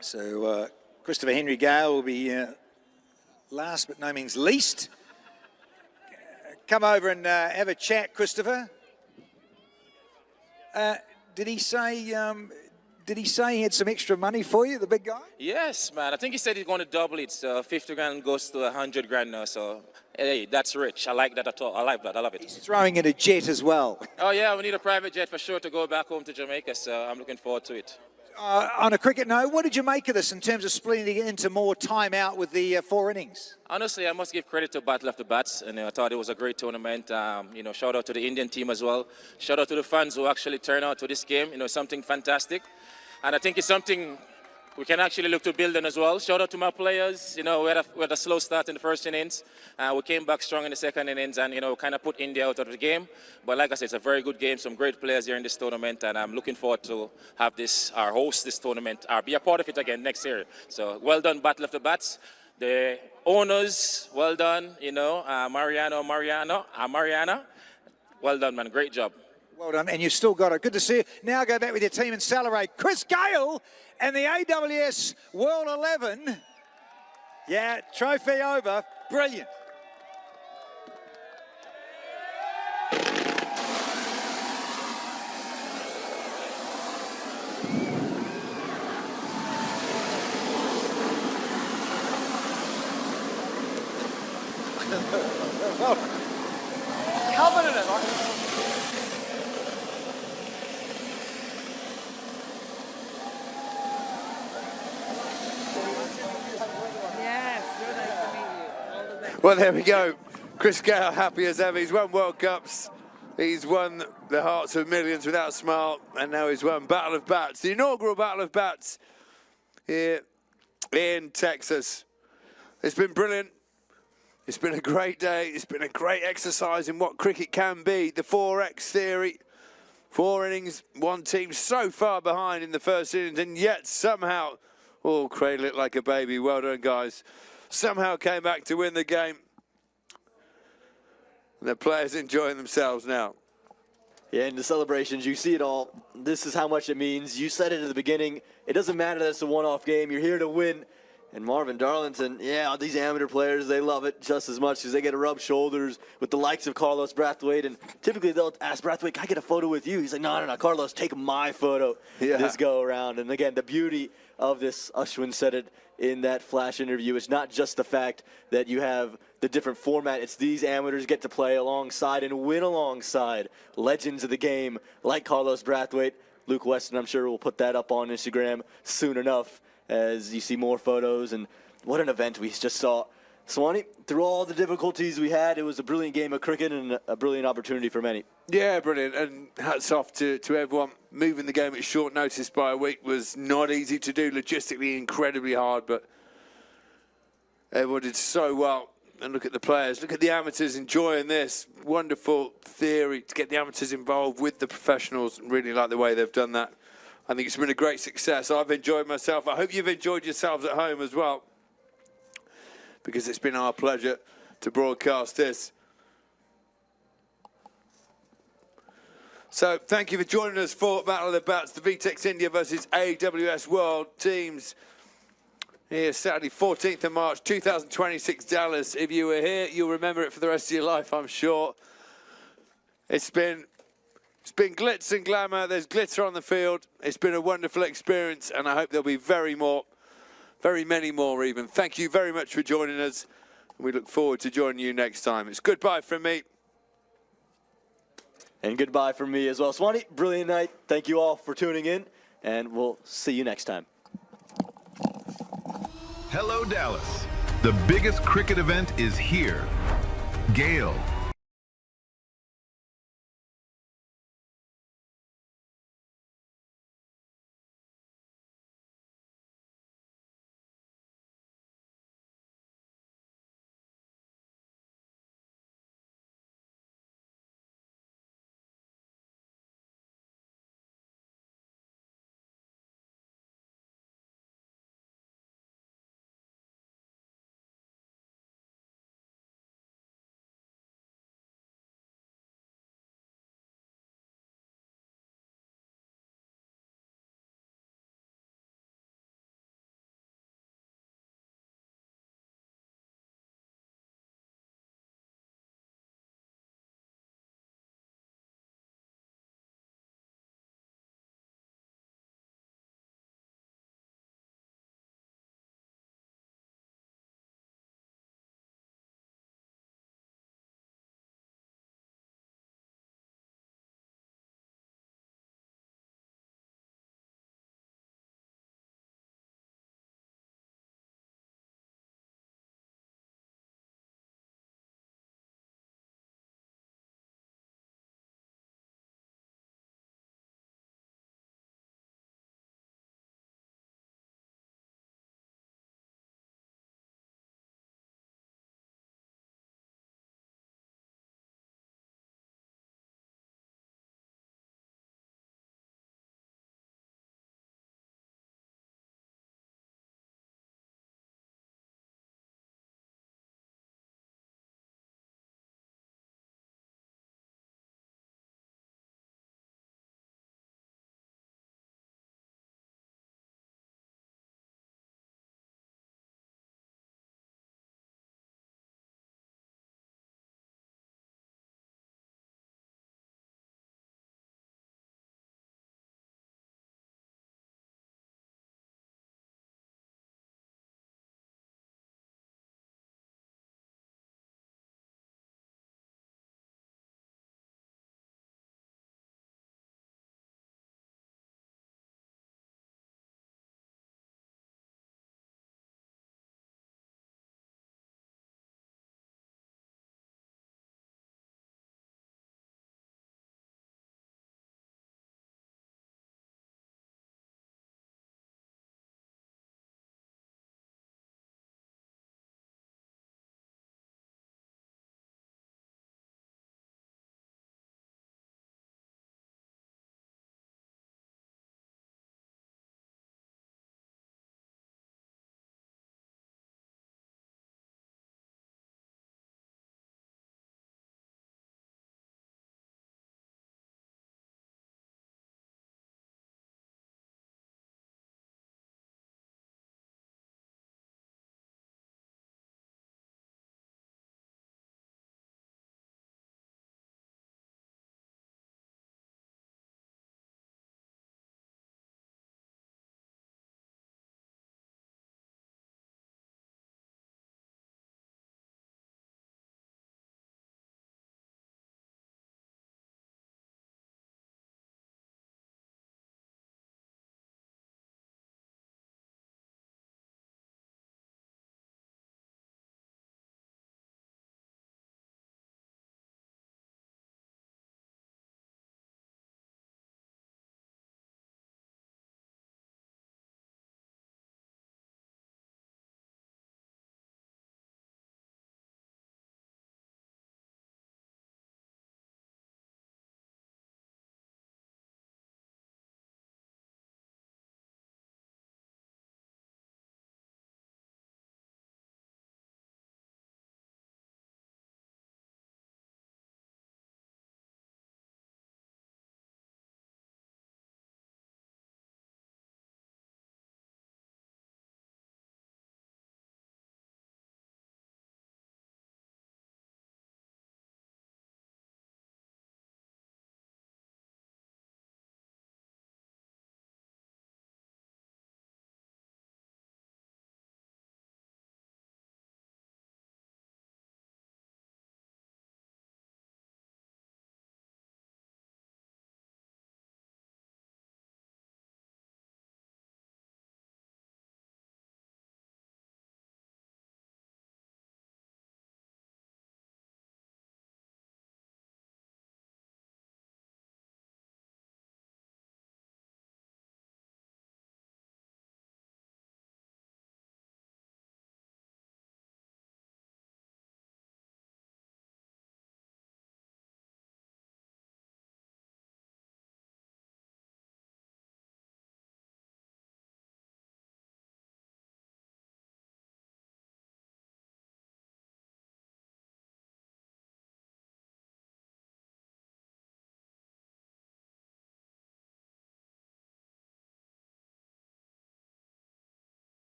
So Christopher Henry Gale will be last but no means least. Come over and have a chat, Christopher. Did he say he had some extra money for you, the big guy? Yes, man. I think he said he's going to double it. So 50 grand goes to 100 grand now. So, hey, that's rich. I like that at all. I like that. I love it. He's throwing in a jet as well. Oh, yeah. We need a private jet for sure to go back home to Jamaica. So I'm looking forward to it. On a cricket note, what did you make of this in terms of splitting it into more time out with the 4 innings? Honestly, I must give credit to Battle of the Bats, and I thought it was a great tournament. Shout out to the Indian team as well. Shout out to the fans who actually turned out to this game. Something fantastic, and I think it's something we can actually look to build on as well. Shout out to my players. We had a slow start in the first innings. We came back strong in the second innings and, kind of put India out of the game. But like I said, it's a very good game, some great players here in this tournament, and I'm looking forward to have host this tournament, or be a part of it again next year. So well done, Battle of the Bats. The owners, well done, Mariana, well done, man, great job. Well done, and you've still got it. Good to see you. Now go back with your team and celebrate. Chris Gale and the AWS World 11. Yeah, trophy over. Brilliant. Covered in it, right? Well, there we go. Chris Gale, happy as ever. He's won World Cups. He's won the hearts of millions without a smile. And now he's won Battle of Bats, the inaugural Battle of Bats here in Texas. It's been brilliant. It's been a great day. It's been a great exercise in what cricket can be. The 4X theory. 4 innings, one team so far behind in the first innings, and yet somehow, cradle it like a baby. Well done, guys. Somehow came back to win the game. And the players enjoying themselves now. Yeah, in the celebrations, you see it all. This is how much it means. You said it at the beginning. It doesn't matter that it's a one-off game. You're here to win. And Marvin Darlington, yeah, these amateur players, they love it just as much because they get to rub shoulders with the likes of Carlos Brathwaite. And typically they'll ask Brathwaite, can I get a photo with you? He's like, no, Carlos, take my photo this go around. And again, the beauty of this, Ashwin said it in that flash interview, it's not just the fact that you have the different format. It's these amateurs get to play alongside and win alongside legends of the game like Carlos Brathwaite. Luke Weston, I'm sure, will put that up on Instagram soon enough as you see more photos. And what an event we just saw. Swanee, through all the difficulties we had, it was a brilliant game of cricket and a brilliant opportunity for many. Yeah, brilliant. And hats off to everyone. Moving the game at short notice by a week was not easy to do, logistically incredibly hard, but everyone did so well. And look at the players. Look at the amateurs enjoying this. Wonderful theory to get the amateurs involved with the professionals. Really like the way they've done that. I think it's been a great success. I've enjoyed myself. I hope you've enjoyed yourselves at home as well, because it's been our pleasure to broadcast this. So thank you for joining us for Battle of the Bats, the VTEX India versus AWS World teams. Here, Saturday, 14th of March, 2026, Dallas. If you were here, you'll remember it for the rest of your life, I'm sure. It's been glitz and glamour. There's glitter on the field. It's been a wonderful experience, and I hope there'll be very many more even. Thank you very much for joining us. We look forward to joining you next time. It's goodbye from me. And goodbye from me as well. Swanee, brilliant night. Thank you all for tuning in, and we'll see you next time. Hello, Dallas. The biggest cricket event is here. Gale,